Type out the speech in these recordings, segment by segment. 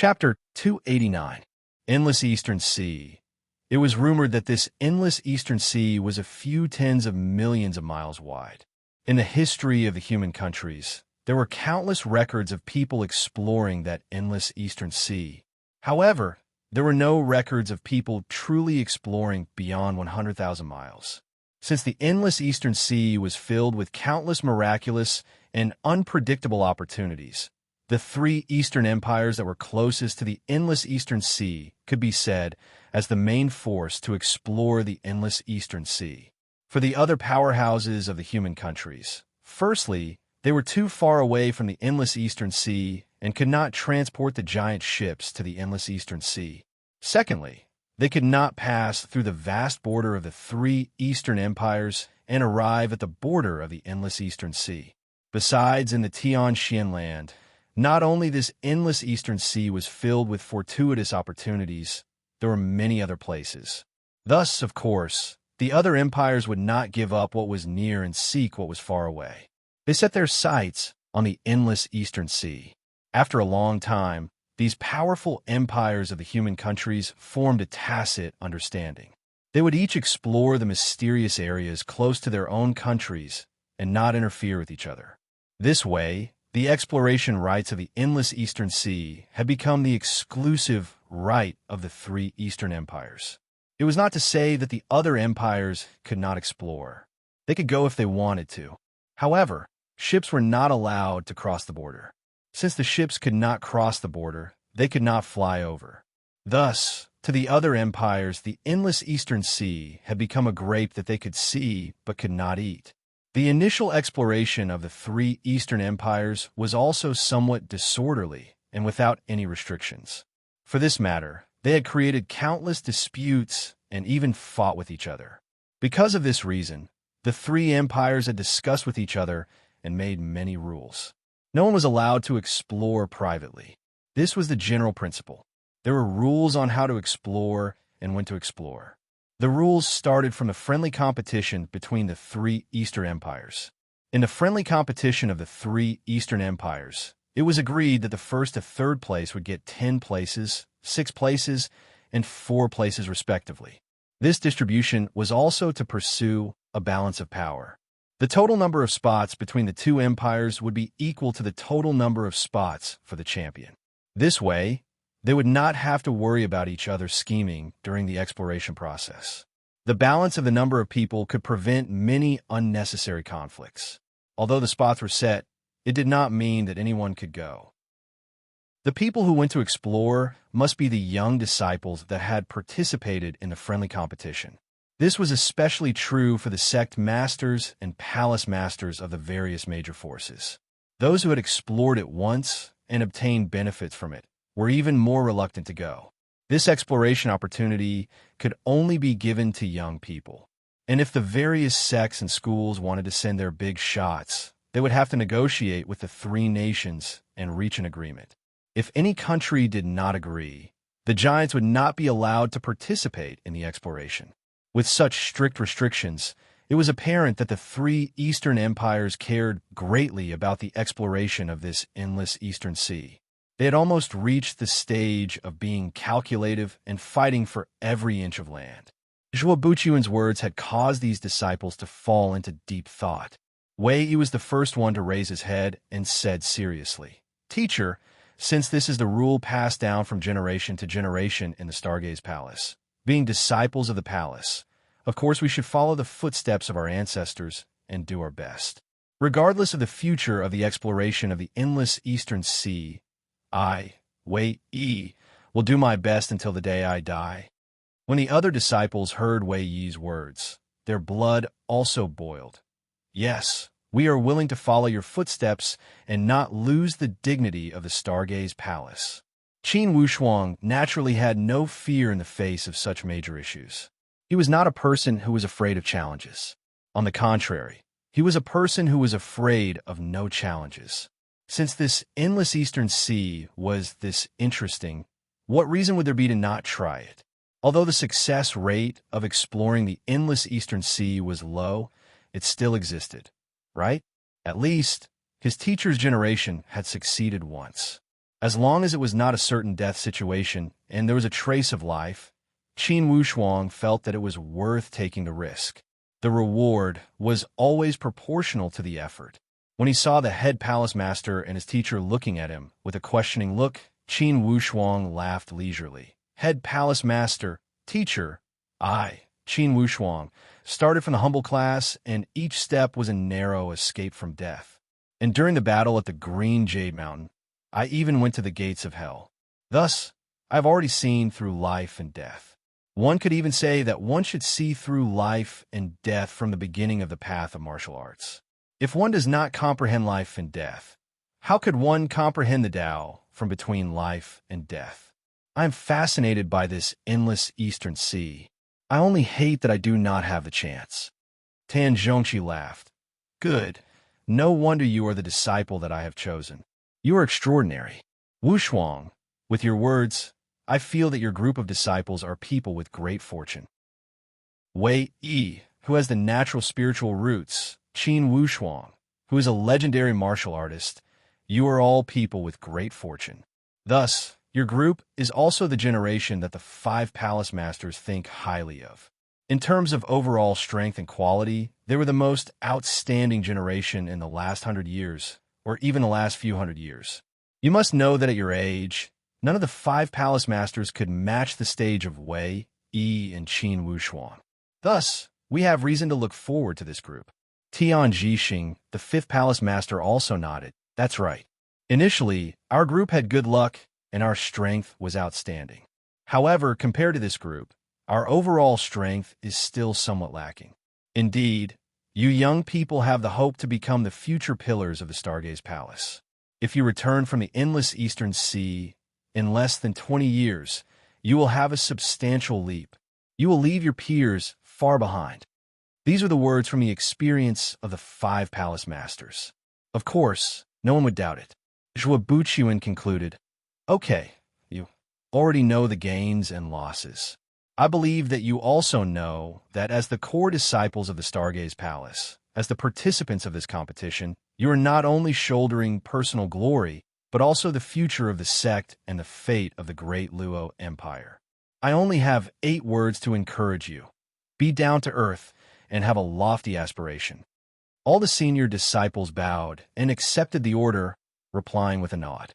Chapter 289. Endless Eastern Sea. It was rumored that this endless Eastern Sea was a few tens of millions of miles wide. In the history of the human countries, there were countless records of people exploring that endless Eastern Sea. However, there were no records of people truly exploring beyond 100,000 miles. Since the endless Eastern Sea was filled with countless miraculous and unpredictable opportunities, the three Eastern empires that were closest to the endless Eastern Sea could be said as the main force to explore the endless Eastern Sea. For the other powerhouses of the human countries, firstly, they were too far away from the endless Eastern Sea and could not transport the giant ships to the endless Eastern Sea. Secondly, they could not pass through the vast border of the three Eastern empires and arrive at the border of the endless Eastern Sea. Besides, in the Tian land, not only this endless Eastern Sea was filled with fortuitous opportunities, there were many other places. Thus, of course, the other empires would not give up what was near and seek what was far away. They set their sights on the endless Eastern Sea. After a long time, these powerful empires of the human countries formed a tacit understanding. They would each explore the mysterious areas close to their own countries and not interfere with each other. This way, the exploration rights of the endless Eastern Sea had become the exclusive right of the three Eastern empires. It was not to say that the other empires could not explore. They could go if they wanted to. However, ships were not allowed to cross the border. Since the ships could not cross the border, they could not fly over. Thus, to the other empires, the endless Eastern Sea had become a grape that they could see but could not eat. The initial exploration of the three Eastern empires was also somewhat disorderly and without any restrictions. For this matter, they had created countless disputes and even fought with each other. Because of this reason, the three empires had discussed with each other and made many rules. No one was allowed to explore privately. This was the general principle. There were rules on how to explore and when to explore. The rules started from a friendly competition between the three Eastern empires. In the friendly competition of the three Eastern empires, it was agreed that the first to third place would get 10 places, 6 places, and 4 places respectively. This distribution was also to pursue a balance of power. The total number of spots between the two empires would be equal to the total number of spots for the champion. This way, they would not have to worry about each other scheming during the exploration process. The balance of the number of people could prevent many unnecessary conflicts. Although the spots were set, it did not mean that anyone could go. The people who went to explore must be the young disciples that had participated in the friendly competition. This was especially true for the sect masters and palace masters of the various major forces. Those who had explored it once and obtained benefits from it were even more reluctant to go. This exploration opportunity could only be given to young people. And if the various sects and schools wanted to send their big shots, they would have to negotiate with the three nations and reach an agreement. If any country did not agree, the giants would not be allowed to participate in the exploration. With such strict restrictions, it was apparent that the three Eastern empires cared greatly about the exploration of this endless Eastern Sea. They had almost reached the stage of being calculative and fighting for every inch of land. Zhuo Buqian's words had caused these disciples to fall into deep thought. Wei Yi was the first one to raise his head and said seriously, "Teacher, since this is the rule passed down from generation to generation in the Stargaze Palace, being disciples of the palace, of course we should follow the footsteps of our ancestors and do our best. Regardless of the future of the exploration of the endless Eastern Sea, I, Wei Yi, will do my best until the day I die." When the other disciples heard Wei Yi's words, their blood also boiled. "Yes, we are willing to follow your footsteps and not lose the dignity of the Stargaze Palace." Qin Wushuang naturally had no fear in the face of such major issues. He was not a person who was afraid of challenges. On the contrary, he was a person who was afraid of no challenges. Since this endless Eastern Sea was this interesting, what reason would there be to not try it? Although the success rate of exploring the endless Eastern Sea was low, it still existed, right? At least, his teacher's generation had succeeded once. As long as it was not a certain death situation and there was a trace of life, Qin Wushuang felt that it was worth taking the risk. The reward was always proportional to the effort. When he saw the head palace master and his teacher looking at him with a questioning look, Qin Wushuang laughed leisurely. Head palace master, teacher, I, Qin Wushuang, started from the humble class, and each step was a narrow escape from death. And during the battle at the Green Jade Mountain, I even went to the gates of hell. Thus, I have already seen through life and death. One could even say that one should see through life and death from the beginning of the path of martial arts. If one does not comprehend life and death, how could one comprehend the Tao from between life and death? I am fascinated by this endless eastern sea. I only hate that I do not have the chance. Tan Zhongqi laughed. Good. No wonder you are the disciple that I have chosen. You are extraordinary. Wushuang, with your words, I feel that your group of disciples are people with great fortune. Wei Yi, who has the natural spiritual roots, Qin Wushuang, who is a legendary martial artist, you are all people with great fortune. Thus, your group is also the generation that the 5 palace masters think highly of. In terms of overall strength and quality, they were the most outstanding generation in the last 100 years, or even the last few hundred years. You must know that at your age, none of the 5 palace masters could match the stage of Wei, Yi, and Qin Wushuang. Thus, we have reason to look forward to this group. Tian Jixing, the 5th palace master, also nodded. That's right. Initially, our group had good luck, and our strength was outstanding. However, compared to this group, our overall strength is still somewhat lacking. Indeed, you young people have the hope to become the future pillars of the Stargaze Palace. If you return from the endless eastern sea in less than 20 years, you will have a substantial leap. You will leave your peers far behind. These are the words from the experience of the 5 palace masters. Of course, no one would doubt it. Zhua Buchuan concluded, Okay, you already know the gains and losses. I believe that you also know that as the core disciples of the Stargaze Palace, as the participants of this competition, you are not only shouldering personal glory, but also the future of the sect and the fate of the great Luo Empire. I only have 8 words to encourage you. Be down to earth and have a lofty aspiration. All the senior disciples bowed and accepted the order, replying with a nod.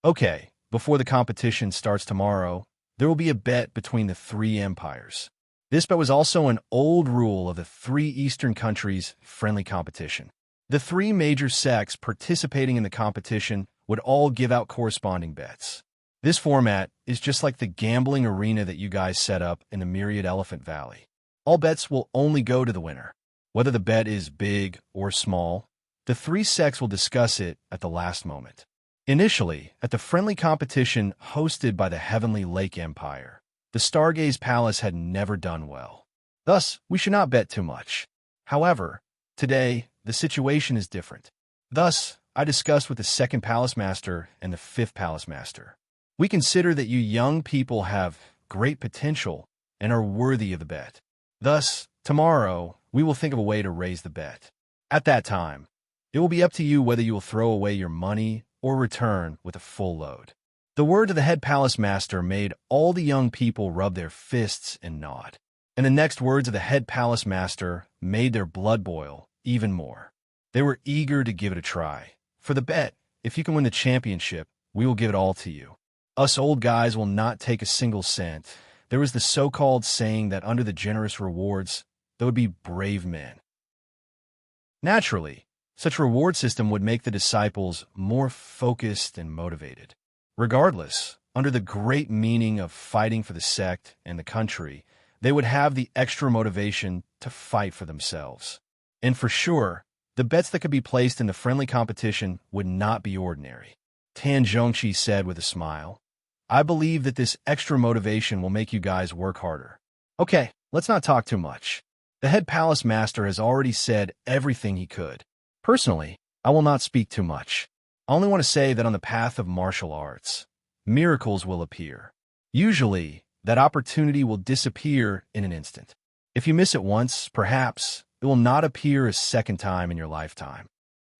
Okay, before the competition starts tomorrow, there will be a bet between the 3 empires. This bet was also an old rule of the 3 Eastern countries' friendly competition. The 3 major sects participating in the competition would all give out corresponding bets. This format is just like the gambling arena that you guys set up in the Myriad Elephant Valley. All bets will only go to the winner. Whether the bet is big or small, the 3 sects will discuss it at the last moment. Initially, at the friendly competition hosted by the Heavenly Lake Empire, the Stargaze Palace had never done well. Thus, we should not bet too much. However, today, the situation is different. Thus, I discussed with the 2nd Palace Master and the 5th Palace Master. We consider that you young people have great potential and are worthy of the bet. Thus, tomorrow, we will think of a way to raise the bet. At that time, it will be up to you whether you will throw away your money or return with a full load. The words of the head palace master made all the young people rub their fists and nod. And the next words of the head palace master made their blood boil even more. They were eager to give it a try. For the bet, if you can win the championship, we will give it all to you. Us old guys will not take a single cent. There was the so-called saying that under the generous rewards, there would be brave men. Naturally, such reward system would make the disciples more focused and motivated. Regardless, under the great meaning of fighting for the sect and the country, they would have the extra motivation to fight for themselves. And for sure, the bets that could be placed in the friendly competition would not be ordinary. Tan Zhongqi said with a smile, I believe that this extra motivation will make you guys work harder. Okay, let's not talk too much. The head palace master has already said everything he could. Personally, I will not speak too much. I only want to say that on the path of martial arts, miracles will appear. Usually, that opportunity will disappear in an instant. If you miss it once, perhaps, it will not appear a second time in your lifetime.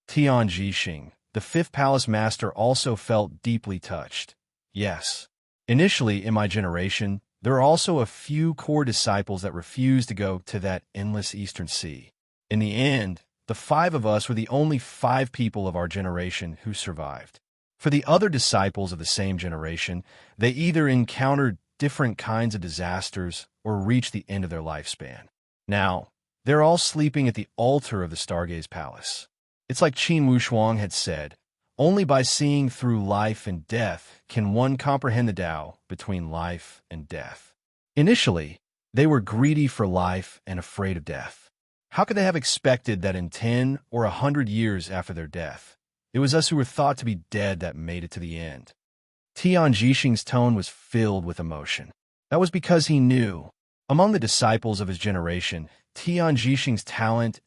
Tian Jixing, the fifth palace master also felt deeply touched. Yes. Initially, in my generation, there are also a few core disciples that refused to go to that endless eastern sea. In the end, the 5 of us were the only 5 people of our generation who survived. For the other disciples of the same generation, they either encountered different kinds of disasters or reached the end of their lifespan. Now, they're all sleeping at the altar of the Stargaze Palace. It's like Qin Wushuang had said, only by seeing through life and death can one comprehend the Tao between life and death. Initially, they were greedy for life and afraid of death. How could they have expected that in 10 or 100 years after their death, it was us who were thought to be dead that made it to the end? Tian Jixing's tone was filled with emotion. That was because he knew, among the disciples of his generation, Tian Jixing's talent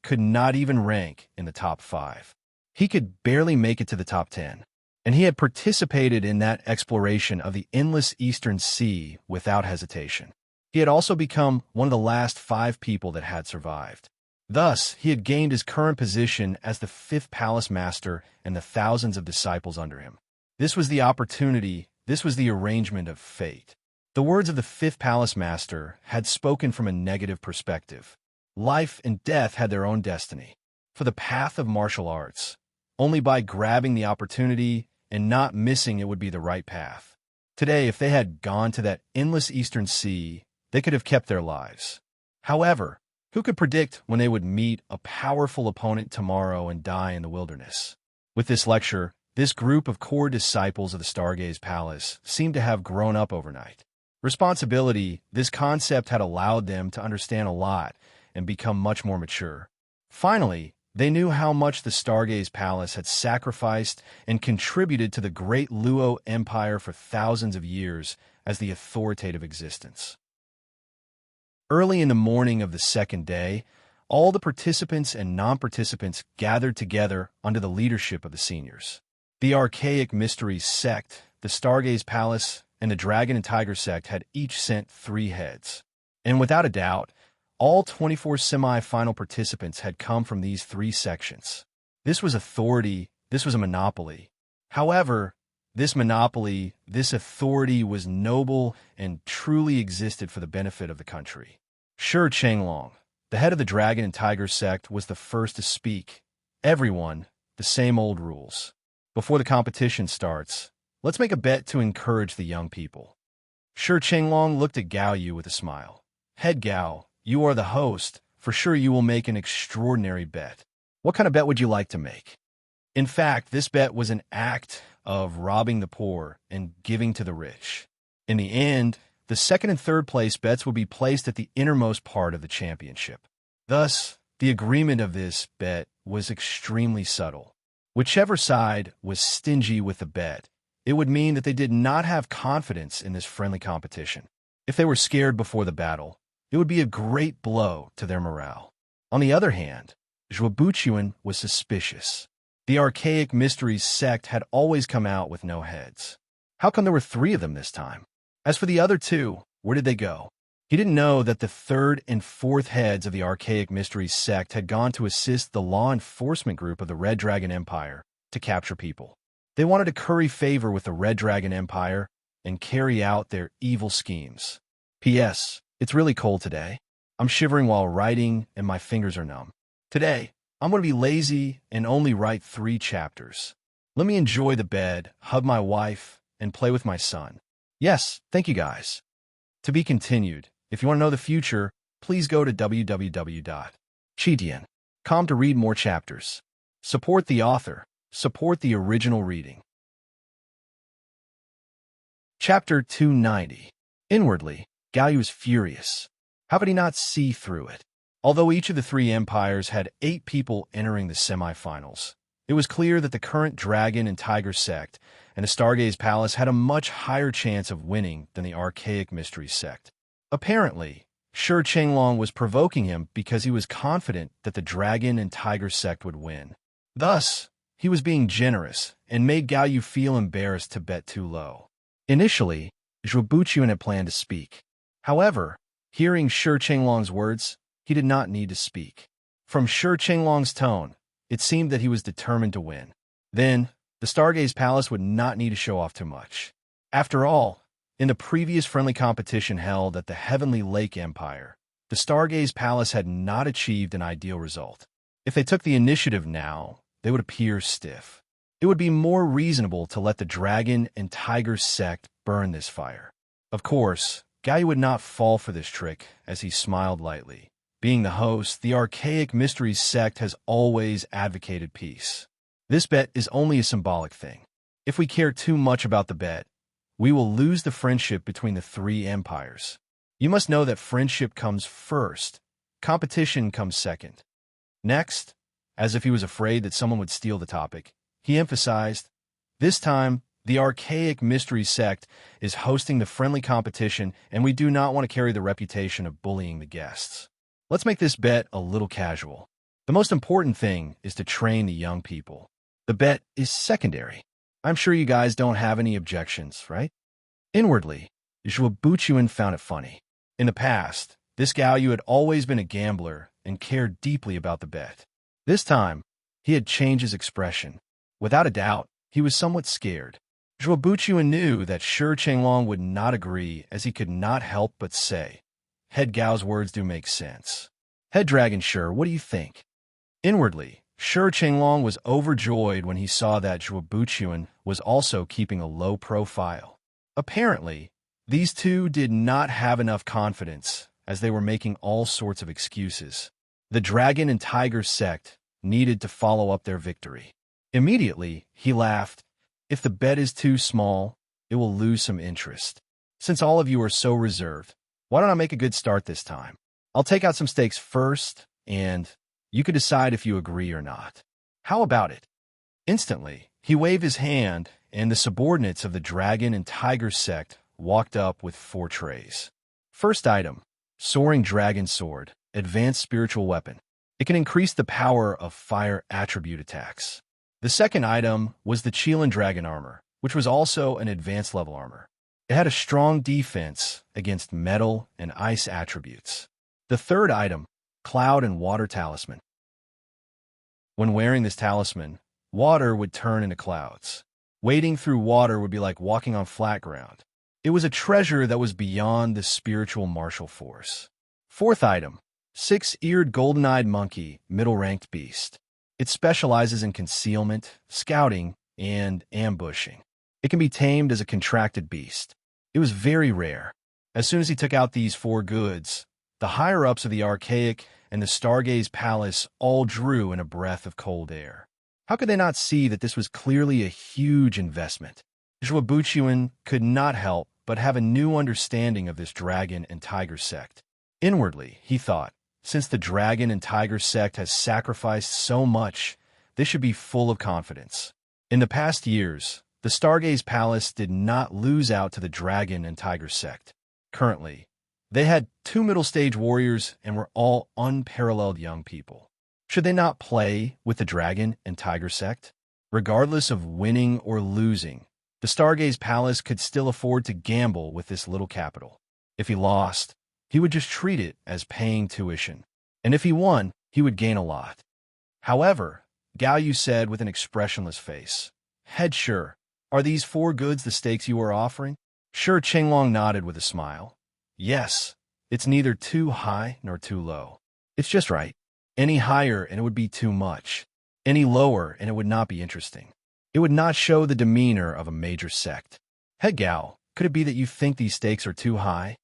could not even rank in the top 5. He could barely make it to the top 10, and he had participated in that exploration of the endless eastern sea without hesitation. He had also become one of the last 5 people that had survived. Thus, he had gained his current position as the 5th palace master and the thousands of disciples under him. This was the opportunity, this was the arrangement of fate. The words of the 5th palace master had spoken from a negative perspective. Life and death had their own destiny. For the path of martial arts, only by grabbing the opportunity and not missing it would be the right path. Today, if they had gone to that endless eastern sea, they could have kept their lives. However, who could predict when they would meet a powerful opponent tomorrow and die in the wilderness? With this lecture, this group of core disciples of the Stargaze Palace seemed to have grown up overnight. Responsibility, this concept had allowed them to understand a lot and become much more mature. Finally, they knew how much the Stargaze Palace had sacrificed and contributed to the great Luo Empire for thousands of years as the authoritative existence. Early in the morning of the second day, all the participants and non-participants gathered together under the leadership of the seniors. The Archaic Mysteries sect, the Stargaze Palace, and the Dragon and Tiger sect had each sent 3 heads. And without a doubt, all 24 semi-final participants had come from these 3 sections. This was authority, this was a monopoly. However, this monopoly, this authority was noble and truly existed for the benefit of the country. Shi Chenglong, the head of the Dragon and Tiger sect, was the first to speak. Everyone, the same old rules. Before the competition starts, let's make a bet to encourage the young people. Shi Chenglong looked at Gao Yu with a smile. Head Gao, you are the host. For sure you will make an extraordinary bet. What kind of bet would you like to make? In fact, this bet was an act of robbing the poor and giving to the rich. In the end, the second and third place bets would be placed at the innermost part of the championship. Thus, the agreement of this bet was extremely subtle. Whichever side was stingy with the bet, it would mean that they did not have confidence in this friendly competition. If they were scared before the battle, it would be a great blow to their morale. On the other hand, Zhuobuchuan was suspicious. The Archaic Mysteries sect had always come out with no heads. How come there were 3 of them this time? As for the other 2, where did they go? He didn't know that the 3rd and 4th heads of the Archaic Mysteries sect had gone to assist the law enforcement group of the Red Dragon Empire to capture people. They wanted to curry favor with the Red Dragon Empire and carry out their evil schemes. P.S. It's really cold today. I'm shivering while writing and my fingers are numb. Today, I'm going to be lazy and only write 3 chapters. Let me enjoy the bed, hug my wife, and play with my son. Yes, thank you guys. To be continued. If you want to know the future, please go to www.chidian.com to read more chapters. Support the author. Support the original reading. Chapter 290. Inwardly, Gao Yu was furious. How could he not see through it? Although each of the 3 empires had 8 people entering the semifinals, it was clear that the current Dragon and Tiger sect and the Stargaze Palace had a much higher chance of winning than the Archaic Mysteries sect. Apparently, Shi Chenglong was provoking him because he was confident that the Dragon and Tiger sect would win. Thus, he was being generous and made Gao Yu feel embarrassed to bet too low. Initially, Zhuobuchuan had planned to speak. However, hearing Shi Chenglong's words, he did not need to speak. From Shi Chenglong's tone, It seemed that he was determined to win. Then, the Stargaze Palace would not need to show off too much. After all, in the previous friendly competition held at the Heavenly Lake Empire, the Stargaze Palace had not achieved an ideal result. If they took the initiative now, they would appear stiff. It would be more reasonable to let the Dragon and Tiger sect burn this fire. Of course, Galio would not fall for this trick, as he smiled lightly. Being the host, the Archaic Mysteries sect has always advocated peace. This bet is only a symbolic thing. If we care too much about the bet, we will lose the friendship between the three empires. You must know that friendship comes first. Competition comes second. Next, as if he was afraid that someone would steal the topic, he emphasized, this time, the Archaic Mysteries sect is hosting the friendly competition, and we do not want to carry the reputation of bullying the guests. Let's make this bet a little casual. The most important thing is to train the young people. The bet is secondary. I'm sure you guys don't have any objections, right? Inwardly, Zhuobuchuan found it funny. In the past, this Gaoyu had always been a gambler and cared deeply about the bet. This time, he had changed his expression. Without a doubt, he was somewhat scared. Zhuobuchuan knew that Shi Chenglong would not agree, as he could not help but say, Head Gao's words do make sense. Head Dragon Shi, what do you think? Inwardly, Shi Chenglong was overjoyed when he saw that Zhuobuchuan was also keeping a low profile. Apparently, these two did not have enough confidence, as they were making all sorts of excuses. The Dragon and Tiger sect needed to follow up their victory. Immediately, he laughed. If the bet is too small, it will lose some interest. Since all of you are so reserved, why don't I make a good start this time? I'll take out some stakes first, and you can decide if you agree or not. How about it? Instantly, he waved his hand, and the subordinates of the Dragon and Tiger sect walked up with 4 trays. First item, Soaring Dragon Sword, Advanced Spiritual Weapon. It can increase the power of fire attribute attacks. The second item was the Qilin Dragon Armor, which was also an advanced level armor. It had a strong defense against metal and ice attributes. The third item, Cloud and Water Talisman. When wearing this talisman, water would turn into clouds. Wading through water would be like walking on flat ground. It was a treasure that was beyond the spiritual martial force. Fourth item, 6-eared golden-eyed monkey, middle-ranked beast. It specializes in concealment, scouting, and ambushing. It can be tamed as a contracted beast. It was very rare. As soon as he took out these 4 goods, the higher-ups of the Archaic and the Stargaze Palace all drew in a breath of cold air. How could they not see that this was clearly a huge investment? Zhuobuchuan could not help but have a new understanding of this Dragon and Tiger sect. Inwardly, he thought, since the Dragon and Tiger sect has sacrificed so much, they should be full of confidence. In the past years, the Stargaze Palace did not lose out to the Dragon and Tiger sect. Currently, they had 2 middle-stage warriors and were all unparalleled young people. Should they not play with the Dragon and Tiger sect? Regardless of winning or losing, the Stargaze Palace could still afford to gamble with this little capital. If he lost, he would just treat it as paying tuition. And if he won, he would gain a lot. However, Gaoyu said with an expressionless face, Head Shi, are these 4 goods the stakes you are offering? Shi Chenglong nodded with a smile. Yes, it's neither too high nor too low. It's just right. Any higher and it would be too much. Any lower and it would not be interesting. It would not show the demeanor of a major sect. Head Gao, could it be that you think these stakes are too high?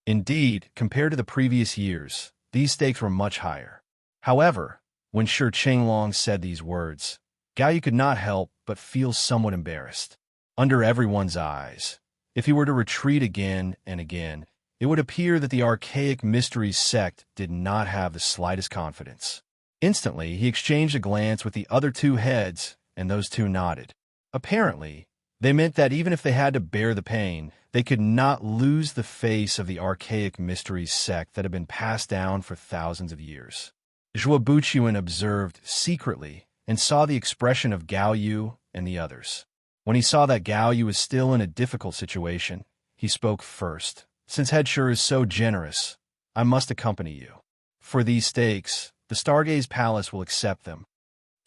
Indeed, compared to the previous years, these stakes were much higher. However, when Shi Chenglong said these words, Gaoyu could not help but feel somewhat embarrassed. Under everyone's eyes, if he were to retreat again and again, it would appear that the Archaic Mysteries sect did not have the slightest confidence. Instantly, he exchanged a glance with the other 2 heads, and those 2 nodded. Apparently, they meant that even if they had to bear the pain, they could not lose the face of the Archaic Mysteries sect that had been passed down for thousands of years. Zhuobuchuan observed secretly and saw the expression of Gaoyu and the others. When he saw that Gaoyu was still in a difficult situation, he spoke first. Since Head Shi is so generous, I must accompany you. For these stakes, the Stargaze Palace will accept them.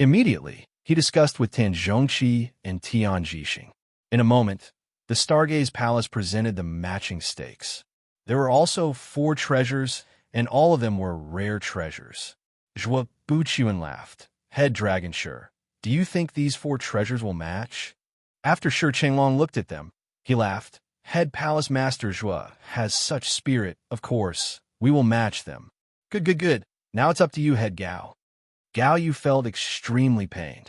Immediately, he discussed with Tan Zhongqi and Tian Jixing. In a moment, the Stargaze Palace presented the matching stakes. There were also 4 treasures, and all of them were rare treasures. Zhuo Buqian laughed. Head Dragon Sure, do you think these 4 treasures will match? After Shi Chenglong looked at them, he laughed. Head Palace Master Zhuo has such spirit, of course. We will match them. Good, good, good. Now it's up to you, Head Gao. Gao Yu felt extremely pained.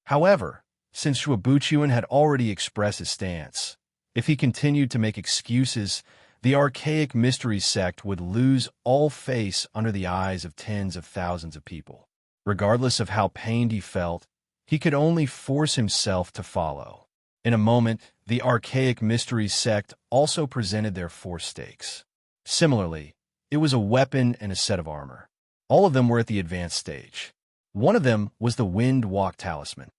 However, since Zhuo Buqian had already expressed his stance, if he continued to make excuses, the archaic mystery sect would lose all face under the eyes of tens of thousands of people. Regardless of how pained he felt, he could only force himself to follow. In a moment, the archaic mystery sect also presented their 4 stakes. Similarly, it was a weapon and a set of armor. All of them were at the advanced stage. One of them was the Wind Walk Talisman.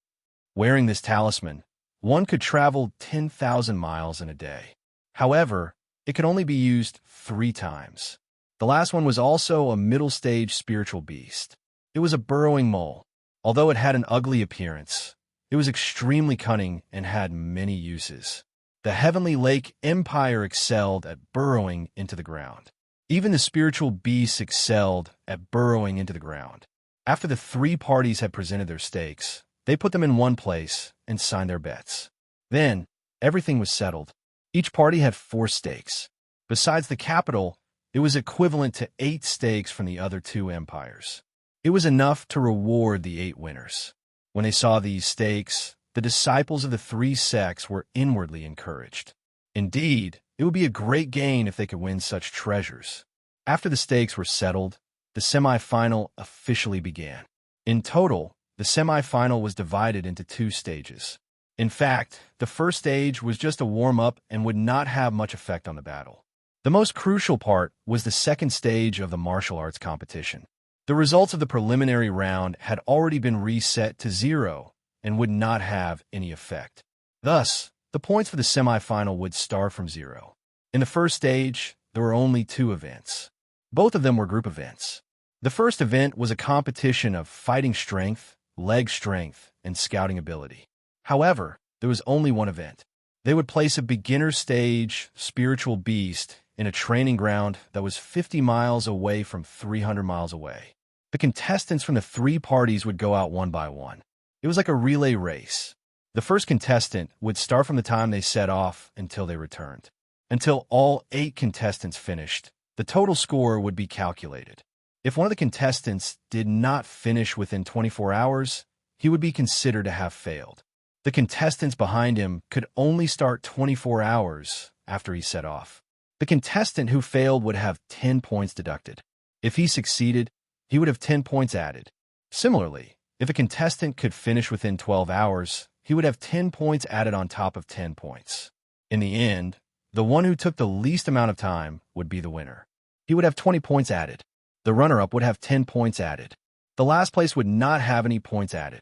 Wearing this talisman, one could travel 10,000 miles in a day. However, it could only be used 3 times. The last one was also a middle-stage spiritual beast. It was a burrowing mole. Although it had an ugly appearance, it was extremely cunning and had many uses. The Heavenly Lake Empire excelled at burrowing into the ground. Even the spiritual beasts excelled at burrowing into the ground. After the 3 parties had presented their stakes, they put them in one place and signed their bets. Then, everything was settled. Each party had 4 stakes. Besides the capital, it was equivalent to 8 stakes from the other 2 empires. It was enough to reward the 8 winners. When they saw these stakes, the disciples of the 3 sects were inwardly encouraged. Indeed, it would be a great gain if they could win such treasures. After the stakes were settled, the semi-final officially began. In total, the semi-final was divided into 2 stages. In fact, the first stage was just a warm-up and would not have much effect on the battle. The most crucial part was the second stage of the martial arts competition. The results of the preliminary round had already been reset to 0 and would not have any effect. Thus, the points for the semi-final would start from 0. In the first stage, there were only 2 events. Both of them were group events. The first event was a competition of fighting strength, leg strength, and scouting ability. However, there was only one event. They would place a beginner stage spiritual beast in a training ground that was 50 miles away from 300 miles away. The contestants from the 3 parties would go out one by one. It was like a relay race. The first contestant would start from the time they set off until they returned. Until all 8 contestants finished, the total score would be calculated. If one of the contestants did not finish within 24 hours, he would be considered to have failed. The contestants behind him could only start 24 hours after he set off. The contestant who failed would have 10 points deducted. If he succeeded, he would have 10 points added. Similarly, if a contestant could finish within 12 hours, he would have 10 points added on top of 10 points. In the end, the one who took the least amount of time would be the winner. He would have 20 points added. The runner-up would have 10 points added. The last place would not have any points added.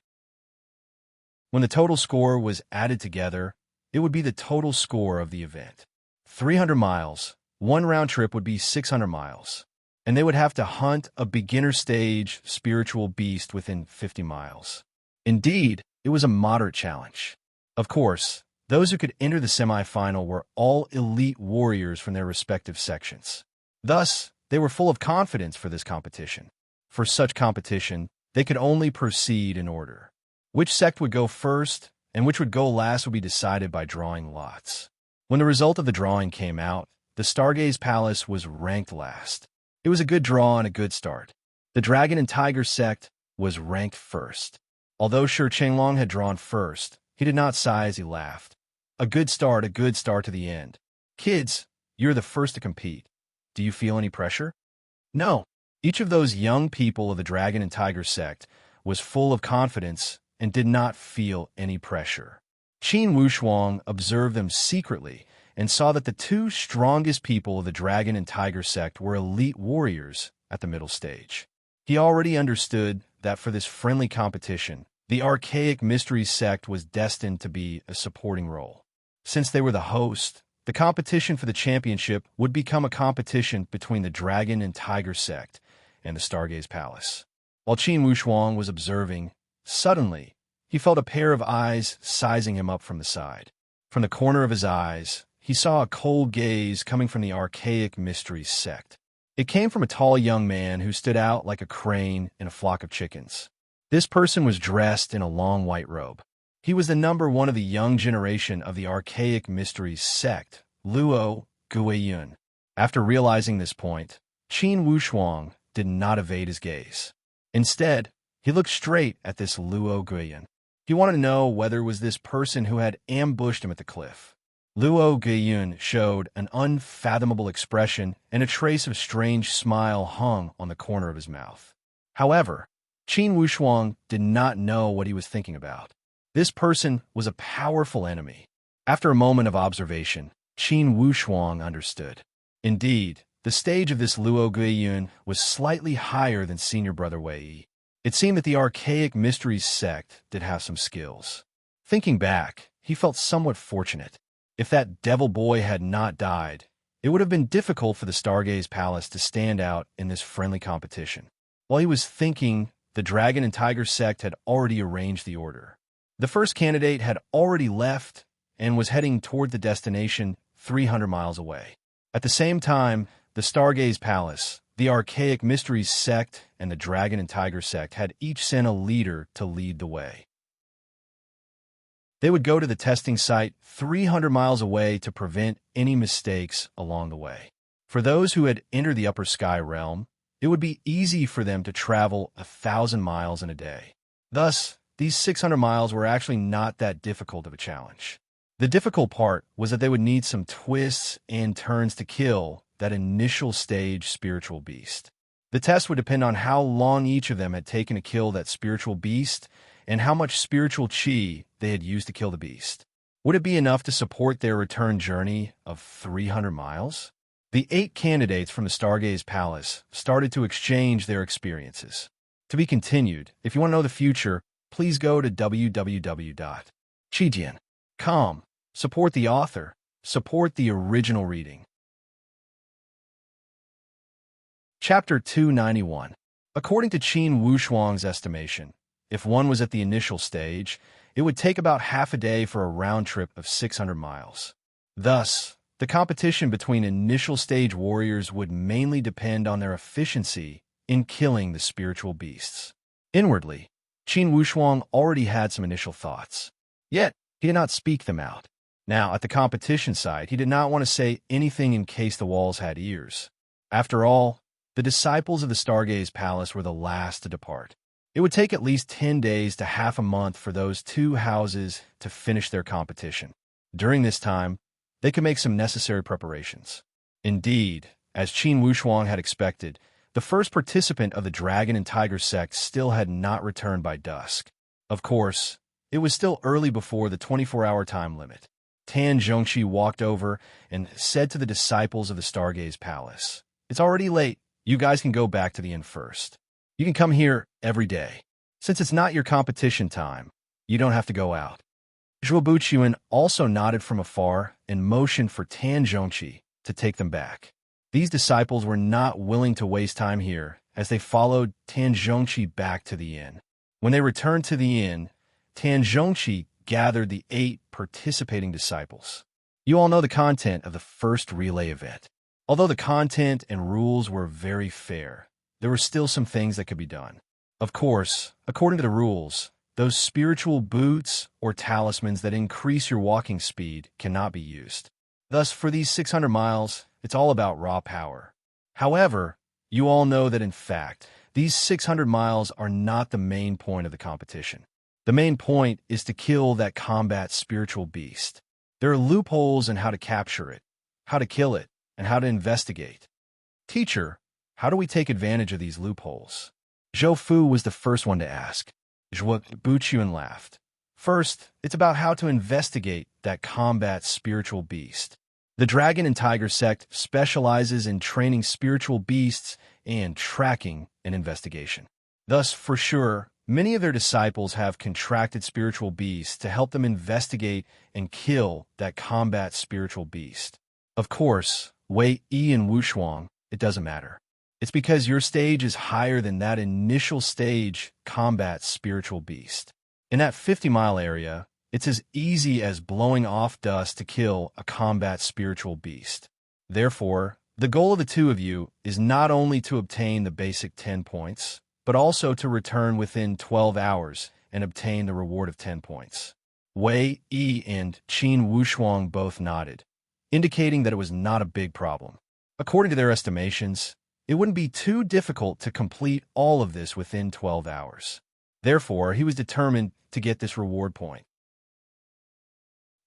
When the total score was added together, it would be the total score of the event. 300 miles, one round trip would be 600 miles, and they would have to hunt a beginner stage spiritual beast within 50 miles. Indeed, it was a moderate challenge. Of course, those who could enter the semi-final were all elite warriors from their respective sections. Thus, they were full of confidence for this competition. For such competition, they could only proceed in order. Which sect would go first and which would go last would be decided by drawing lots. When the result of the drawing came out, the Stargaze Palace was ranked last. It was a good draw and a good start. The Dragon and Tiger sect was ranked first. Although Shi Chenglong had drawn first, he did not sigh as he laughed. A good start to the end. Kids, you're the first to compete. Do you feel any pressure? No. Each of those young people of the Dragon and Tiger sect was full of confidence and did not feel any pressure. Qin Wushuang observed them secretly and saw that the 2 strongest people of the Dragon and Tiger sect were elite warriors at the middle stage. He already understood that for this friendly competition, the archaic mystery sect was destined to be a supporting role. Since they were the host, the competition for the championship would become a competition between the Dragon and Tiger sect and the Stargaze Palace. While Qin Wushuang was observing, suddenly, he felt a pair of eyes sizing him up from the side. From the corner of his eyes, he saw a cold gaze coming from the archaic mysteries sect. It came from a tall young man who stood out like a crane in a flock of chickens. This person was dressed in a long white robe. He was the number one of the young generation of the archaic mysteries sect, Luo Guiyun. After realizing this point, Qin Wushuang did not evade his gaze. Instead, he looked straight at this Luo Guiyun. He wanted to know whether it was this person who had ambushed him at the cliff. Luo Guiyun showed an unfathomable expression, and a trace of strange smile hung on the corner of his mouth. However, Qin Wushuang did not know what he was thinking about. This person was a powerful enemy. After a moment of observation, Qin Wushuang understood. Indeed, the stage of this Luo Guiyun was slightly higher than senior brother Wei Yi. It seemed that the archaic mysteries sect did have some skills. Thinking back, he felt somewhat fortunate. If that devil boy had not died, it would have been difficult for the Stargaze Palace to stand out in this friendly competition. While he was thinking, the Dragon and Tiger sect had already arranged the order. The first candidate had already left and was heading toward the destination 300 miles away. At the same time, the Stargaze Palace, the Archaic Mysteries sect, and the Dragon and Tiger sect had each sent a leader to lead the way. They would go to the testing site 300 miles away to prevent any mistakes along the way. For those who had entered the Upper Sky Realm, it would be easy for them to travel 1,000 miles in a day. Thus, these 600 miles were actually not that difficult of a challenge. The difficult part was that they would need some twists and turns to kill that initial stage spiritual beast. The test would depend on how long each of them had taken to kill that spiritual beast and how much spiritual chi they had used to kill the beast. Would it be enough to support their return journey of 300 miles? The 8 candidates from the Stargaze Palace started to exchange their experiences. To be continued, if you want to know the future, please go to www.chijian.com. Support the author. Support the original reading. Chapter 291. According to Qin Wushuang's estimation, if one was at the initial stage, it would take about half a day for a round trip of 600 miles. Thus, the competition between initial stage warriors would mainly depend on their efficiency in killing the spiritual beasts. Inwardly, Qin Wushuang already had some initial thoughts. Yet, he did not speak them out. Now, at the competition site, he did not want to say anything in case the walls had ears. After all, the disciples of the Stargaze Palace were the last to depart. It would take at least 10 days to half a month for those 2 houses to finish their competition. During this time, they could make some necessary preparations. Indeed, as Qin Wushuang had expected, the first participant of the Dragon and Tiger sect still had not returned by dusk. Of course, it was still early before the 24-hour time limit. Tan Zhongqi walked over and said to the disciples of the Stargaze Palace, "It's already late. You guys can go back to the inn first. You can come here every day. Since it's not your competition time, you don't have to go out." Zhuo Buqian also nodded from afar and motioned for Tan Zhongqi to take them back. These disciples were not willing to waste time here as they followed Tan Zhongqi back to the inn. When they returned to the inn, Tan Zhongqi gathered the 8 participating disciples. You all know the content of the first relay event. Although the content and rules were very fair, there were still some things that could be done. Of course, according to the rules, those spiritual boots or talismans that increase your walking speed cannot be used. Thus, for these 600 miles, it's all about raw power. However, you all know that in fact, these 600 miles are not the main point of the competition. The main point is to kill that combat spiritual beast. There are loopholes in how to capture it, how to kill it, and how to investigate. Teacher, how do we take advantage of these loopholes? Zhou Fu was the first one to ask. Zhuo Buqian laughed. First, it's about how to investigate that combat spiritual beast. The Dragon and Tiger sect specializes in training spiritual beasts and tracking and investigation. Thus, for sure, many of their disciples have contracted spiritual beasts to help them investigate and kill that combat spiritual beast. Of course, Wei Yi and Wushuang, it doesn't matter. It's because your stage is higher than that initial stage combat spiritual beast. In that 50-mile area, it's as easy as blowing off dust to kill a combat spiritual beast. Therefore, the goal of the two of you is not only to obtain the basic 10 points, but also to return within 12 hours and obtain the reward of 10 points. Wei Yi and Qin Wushuang both nodded, indicating that it was not a big problem. According to their estimations, it wouldn't be too difficult to complete all of this within 12 hours. Therefore, he was determined to get this reward point.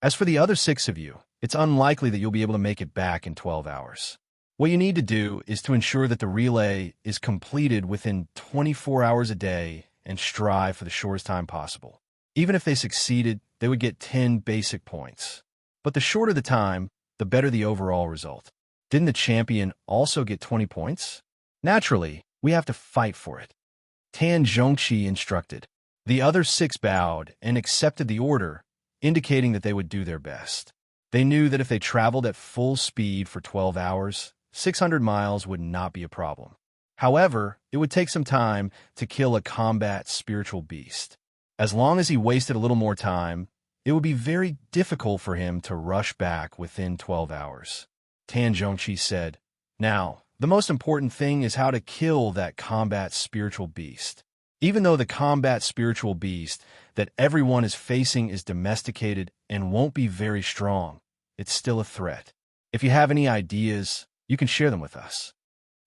As for the other 6 of you, it's unlikely that you'll be able to make it back in 12 hours. What you need to do is to ensure that the relay is completed within 24 hours a day and strive for the shortest time possible. Even if they succeeded, they would get 10 basic points. But the shorter the time, the better the overall result. Didn't the champion also get 20 points? Naturally, we have to fight for it. Tan Zhongqi instructed. The other 6 bowed and accepted the order, indicating that they would do their best. They knew that if they traveled at full speed for 12 hours, 600 miles would not be a problem. However, it would take some time to kill a combat spiritual beast. As long as he wasted a little more time, it would be very difficult for him to rush back within 12 hours. Tan Zhongqi said, "Now, the most important thing is how to kill that combat spiritual beast. Even though the combat spiritual beast that everyone is facing is domesticated and won't be very strong, it's still a threat. If you have any ideas, you can share them with us."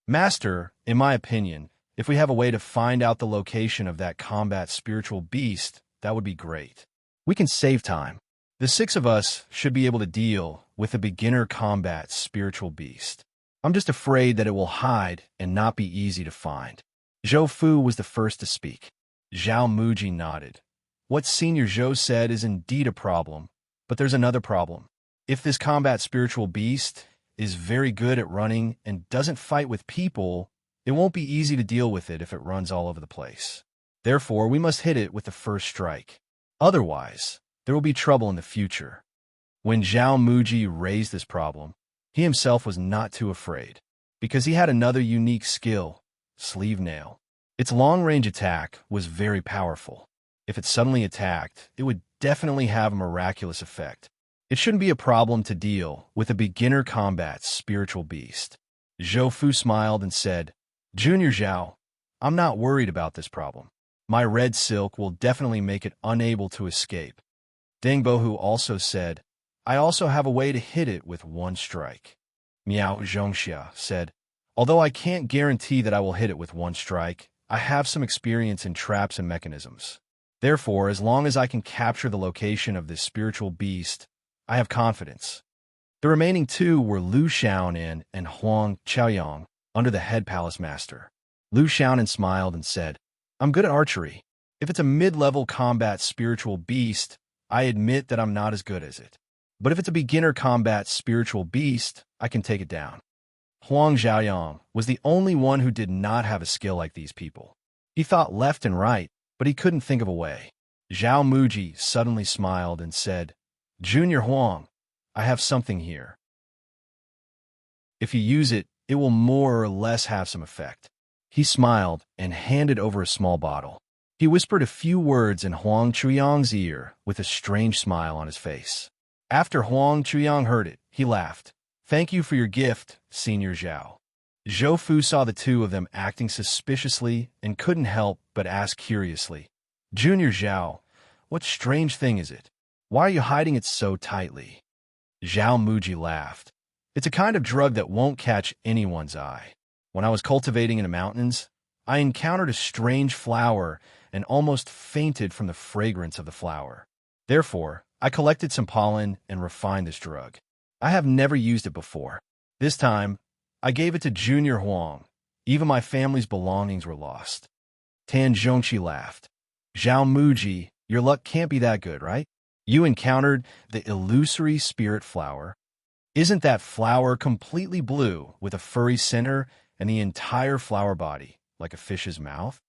Master, in my opinion, if we have a way to find out the location of that combat spiritual beast, that would be great. We can save time. The 6 of us should be able to deal with a beginner combat spiritual beast. I'm just afraid that it will hide and not be easy to find. Zhou Fu was the first to speak. Zhao Muji nodded. What Senior Zhou said is indeed a problem, but there's another problem. If this combat spiritual beast is very good at running and doesn't fight with people, it won't be easy to deal with it if it runs all over the place. Therefore, we must hit it with the first strike. Otherwise, there will be trouble in the future. When Zhao Muji raised this problem, he himself was not too afraid, because he had another unique skill, Sleeve Nail. Its long-range attack was very powerful. If it suddenly attacked, it would definitely have a miraculous effect. It shouldn't be a problem to deal with a beginner combat spiritual beast. Zhou Fu smiled and said, "Junior Zhao, I'm not worried about this problem. My red silk will definitely make it unable to escape." Deng Bohu also said, "I also have a way to hit it with one strike." Miao Zhongxia said, "Although I can't guarantee that I will hit it with one strike, I have some experience in traps and mechanisms. Therefore, as long as I can capture the location of this spiritual beast, I have confidence." The remaining 2 were Lu Xiaonan and Huang Chaoyang under the head palace master. Lu Xiaonan smiled and said, "I'm good at archery. If it's a mid-level combat spiritual beast, I admit that I'm not as good as it. But if it's a beginner combat spiritual beast, I can take it down." Huang Xiaoyang was the only one who did not have a skill like these people. He thought left and right, but he couldn't think of a way. Zhao Muji suddenly smiled and said, "Junior Huang, I have something here. If you use it, it will more or less have some effect." He smiled and handed over a small bottle. He whispered a few words in Huang Chuyang's ear with a strange smile on his face. After Huang Chuyang heard it, he laughed. "Thank you for your gift, Senior Zhao." Zhou Fu saw the 2 of them acting suspiciously and couldn't help but ask curiously, "Junior Zhao, what strange thing is it? Why are you hiding it so tightly?" Zhao Muji laughed. "It's a kind of drug that won't catch anyone's eye. When I was cultivating in the mountains, I encountered a strange flower and almost fainted from the fragrance of the flower. Therefore, I collected some pollen and refined this drug. I have never used it before. This time, I gave it to Junior Huang. Even my family's belongings were lost." Tan Zhongqi laughed. "Zhao Muji, your luck can't be that good, right? You encountered the illusory spirit flower. Isn't that flower completely blue with a furry center and the entire flower body like a fish's mouth?"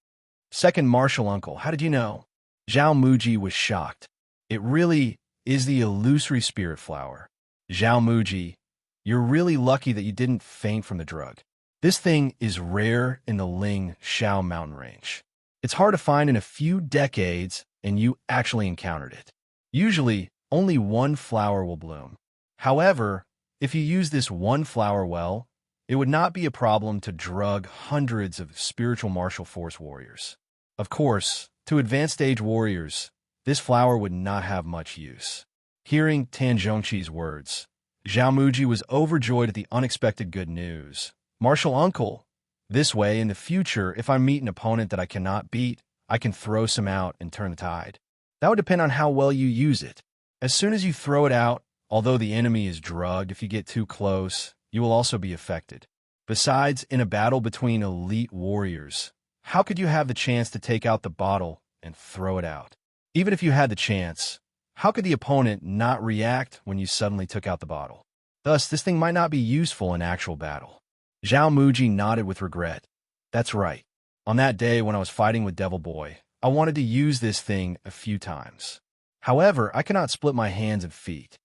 "Second martial uncle, how did you know?" Zhao Muji was shocked. "It really is the illusory spirit flower. Zhao Muji, you're really lucky that you didn't faint from the drug. This thing is rare in the Ling Shao mountain range. It's hard to find in a few decades, and you actually encountered it. Usually, only one flower will bloom. However, if you use this one flower well, it would not be a problem to drug hundreds of spiritual martial force warriors. Of course, to advanced stage warriors, this flower would not have much use. Hearing Tan Zhongqi's words, Zhao Muji was overjoyed at the unexpected good news. Martial uncle, this way in the future, if I meet an opponent that I cannot beat, I can throw some out and turn the tide. That would depend on how well you use it. As soon as you throw it out, although the enemy is drugged, if you get too close, you will also be affected. Besides, in a battle between elite warriors, how could you have the chance to take out the bottle and throw it out? Even if you had the chance, how could the opponent not react when you suddenly took out the bottle? Thus, this thing might not be useful in actual battle. Zhao Muji nodded with regret. That's right. On that day when I was fighting with Devil Boy, I wanted to use this thing a few times. However, I cannot split my hands and feet.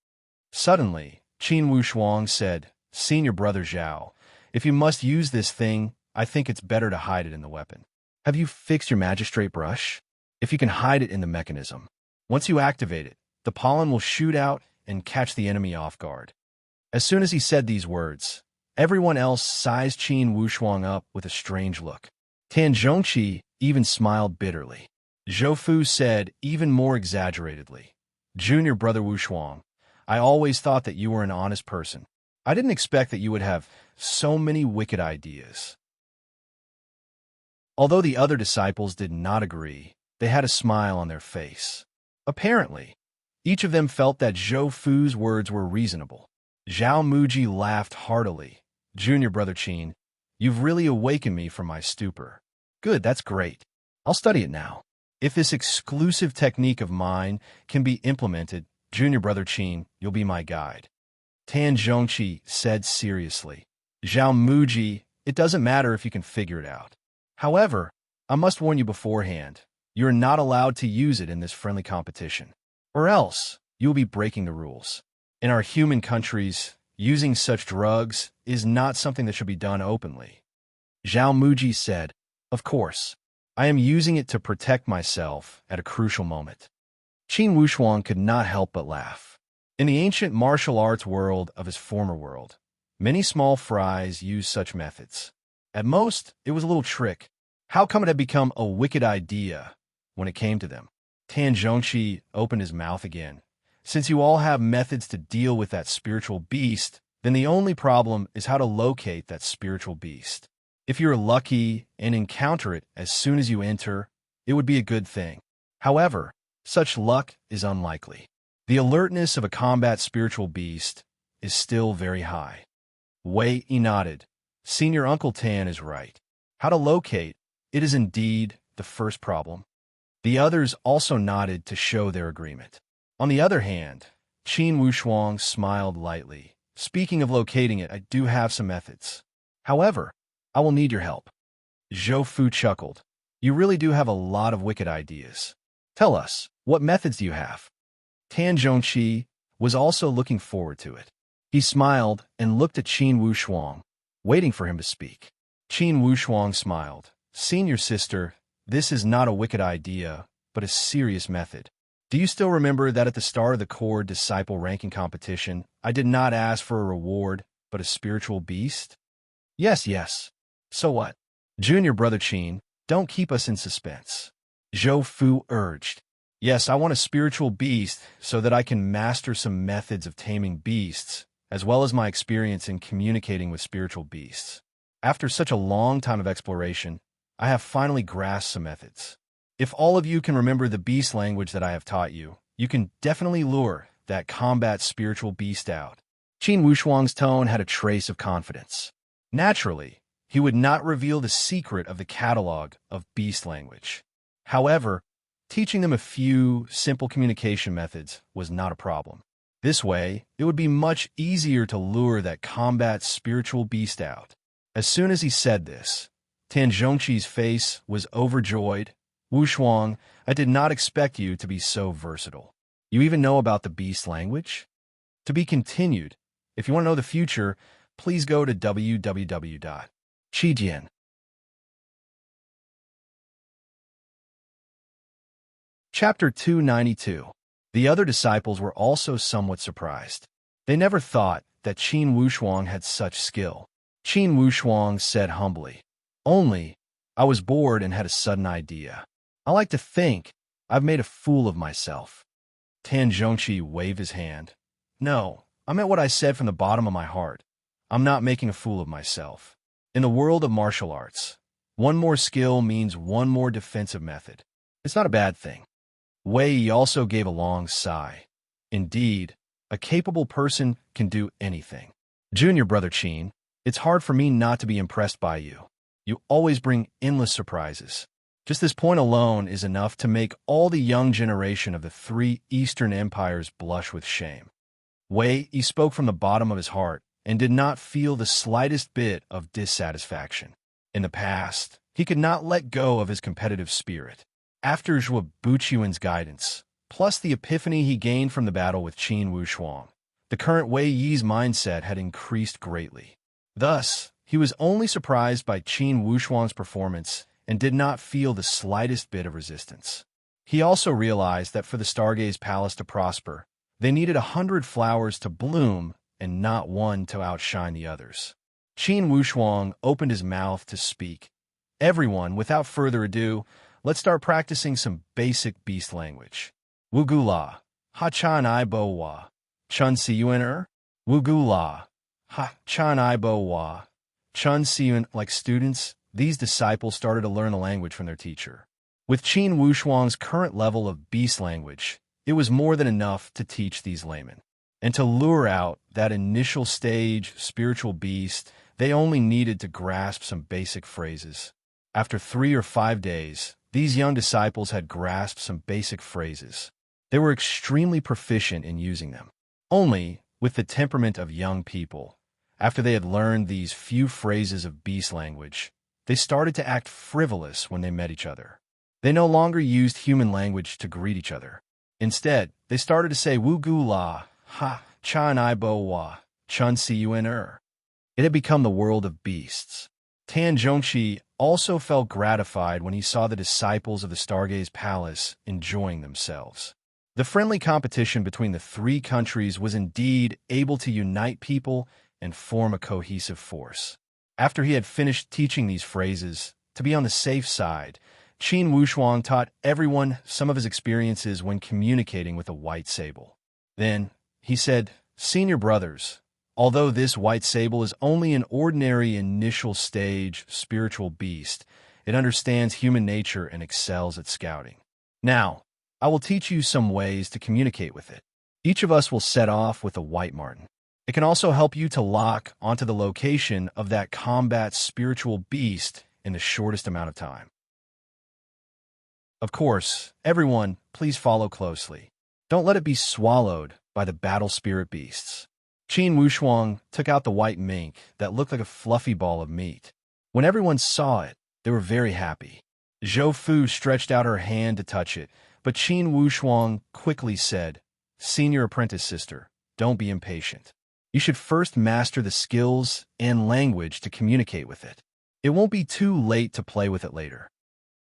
Suddenly, Qin Wushuang said, Senior Brother Zhao, if you must use this thing, I think it's better to hide it in the weapon. Have you fixed your magistrate brush? If you can hide it in the mechanism. Once you activate it, the pollen will shoot out and catch the enemy off guard. As soon as he said these words, everyone else sized Qin Wushuang up with a strange look. Tan Zhongqi even smiled bitterly. Zhou Fu said even more exaggeratedly, Junior Brother Wushuang, I always thought that you were an honest person. I didn't expect that you would have so many wicked ideas. Although the other disciples did not agree, they had a smile on their face. Apparently, each of them felt that Zhou Fu's words were reasonable. Zhao Muji laughed heartily. Junior Brother Qin, you've really awakened me from my stupor. Good, that's great. I'll study it now. If this exclusive technique of mine can be implemented, Junior Brother Qin, you'll be my guide. Tan Zhongqi said seriously. Zhao Muji, it doesn't matter if you can figure it out. However, I must warn you beforehand, you're not allowed to use it in this friendly competition. Or else, you'll be breaking the rules. In our human countries, using such drugs is not something that should be done openly. Zhao Muji said, Of course, I am using it to protect myself at a crucial moment. Qin Wushuang could not help but laugh. In the ancient martial arts world of his former world, many small fries used such methods. At most, it was a little trick. How come it had become a wicked idea when it came to them? Tan Zhongqi opened his mouth again. Since you all have methods to deal with that spiritual beast, then the only problem is how to locate that spiritual beast. If you're lucky and encounter it as soon as you enter, it would be a good thing. However, such luck is unlikely. The alertness of a combat spiritual beast is still very high. Wei nodded. Senior Uncle Tan is right. How to locate it is indeed the first problem. The others also nodded to show their agreement. On the other hand, Qin Wushuang smiled lightly. Speaking of locating it, I do have some methods. However, I will need your help. Zhou Fu chuckled. You really do have a lot of wicked ideas. Tell us, what methods do you have? Tan Zhongqi was also looking forward to it. He smiled and looked at Qin Wushuang, waiting for him to speak. Qin Wushuang smiled. Senior sister, this is not a wicked idea, but a serious method. Do you still remember that at the start of the core disciple ranking competition, I did not ask for a reward, but a spiritual beast? Yes. So what? Junior Brother Qin, don't keep us in suspense. Zhou Fu urged. Yes, I want a spiritual beast so that I can master some methods of taming beasts, as well as my experience in communicating with spiritual beasts. After such a long time of exploration, I have finally grasped some methods. If all of you can remember the beast language that I have taught you, you can definitely lure that combat spiritual beast out. Qin Wushuang's tone had a trace of confidence. Naturally, he would not reveal the secret of the catalog of beast language. However, teaching them a few simple communication methods was not a problem. This way, it would be much easier to lure that combat spiritual beast out. As soon as he said this, Tan Zhongqi's face was overjoyed. Wushuang, I did not expect you to be so versatile. You even know about the beast language? To be continued. If you want to know the future, please go to www. Qijian. Chapter 292. The other disciples were also somewhat surprised. They never thought that Qin Wushuang had such skill. Qin Wushuang said humbly, "Only, I was bored and had a sudden idea. I like to think I've made a fool of myself." Tan Zhongqi waved his hand. "No, I meant what I said from the bottom of my heart. I'm not making a fool of myself. In the world of martial arts, one more skill means one more defensive method. It's not a bad thing." Wei Yi also gave a long sigh. Indeed, a capable person can do anything. Junior brother Qin, it's hard for me not to be impressed by you. You always bring endless surprises. Just this point alone is enough to make all the young generation of the three Eastern empires blush with shame. Wei Yi spoke from the bottom of his heart and did not feel the slightest bit of dissatisfaction. In the past, he could not let go of his competitive spirit. After Zhuo Buqian's guidance, plus the epiphany he gained from the battle with Qin Wushuang, the current Wei Yi's mindset had increased greatly. Thus, he was only surprised by Qin Wushuang's performance and did not feel the slightest bit of resistance. He also realized that for the Stargaze Palace to prosper, they needed 100 flowers to bloom and not one to outshine the others. Qin Wushuang opened his mouth to speak. "Everyone, without further ado, let's start practicing some basic beast language. Wugula, ha chan I bo wa, chun si yun Wugula, ha chan I bo wa, chun si yun. Like students, these disciples started to learn the language from their teacher. With Qin Wushuang's current level of beast language, it was more than enough to teach these laymen. And to lure out that initial stage spiritual beast, they only needed to grasp some basic phrases. After 3 or 5 days, these young disciples had grasped some basic phrases. They were extremely proficient in using them. Only, with the temperament of young people, after they had learned these few phrases of beast language, they started to act frivolous when they met each other. They no longer used human language to greet each other. Instead, they started to say Wu gu la, ha, chan I bo wa, chun si yun It had become the world of beasts. Tan Zhongqi also felt gratified when he saw the disciples of the Stargaze Palace enjoying themselves. The friendly competition between the three countries was indeed able to unite people and form a cohesive force. After he had finished teaching these phrases, to be on the safe side, Qin Wushuang taught everyone some of his experiences when communicating with a white sable. Then, he said, "Senior brothers, although this white sable is only an ordinary initial stage spiritual beast, it understands human nature and excels at scouting. Now, I will teach you some ways to communicate with it. Each of us will set off with a white marten. It can also help you to lock onto the location of that combat spiritual beast in the shortest amount of time. Of course, everyone, please follow closely. Don't let it be swallowed by the battle spirit beasts." Qin Wushuang took out the white mink that looked like a fluffy ball of meat. When everyone saw it, they were very happy. Zhou Fu stretched out her hand to touch it, but Qin Wushuang quickly said, "Senior apprentice sister, don't be impatient. You should first master the skills and language to communicate with it. It won't be too late to play with it later."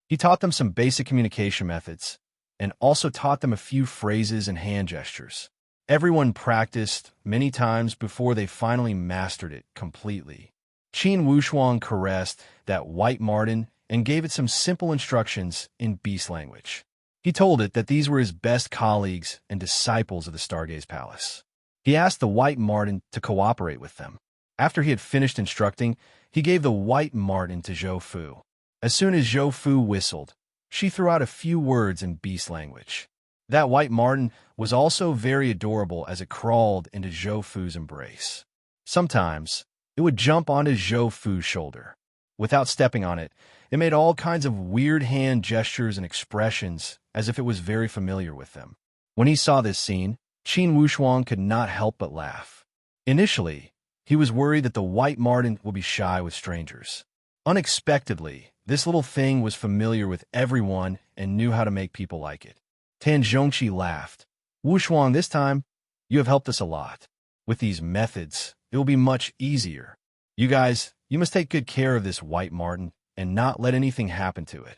He taught them some basic communication methods, and also taught them a few phrases and hand gestures. Everyone practiced many times before they finally mastered it completely. Qin Wushuang caressed that white marten and gave it some simple instructions in beast language. He told it that these were his best colleagues and disciples of the Stargaze Palace. He asked the white marten to cooperate with them. After he had finished instructing, he gave the white marten to Zhou Fu. As soon as Zhou Fu whistled, she threw out a few words in beast language. That white marten was also very adorable as it crawled into Zhou Fu's embrace. Sometimes, it would jump onto Zhou Fu's shoulder. Without stepping on it, it made all kinds of weird hand gestures and expressions as if it was very familiar with them. When he saw this scene, Qin Wushuang could not help but laugh. Initially, he was worried that the white marten would be shy with strangers. Unexpectedly, this little thing was familiar with everyone and knew how to make people like it. Tan Zhongqi laughed. "Wushuang, this time, you have helped us a lot. With these methods, it will be much easier. You guys, You must take good care of this white marten and not let anything happen to it.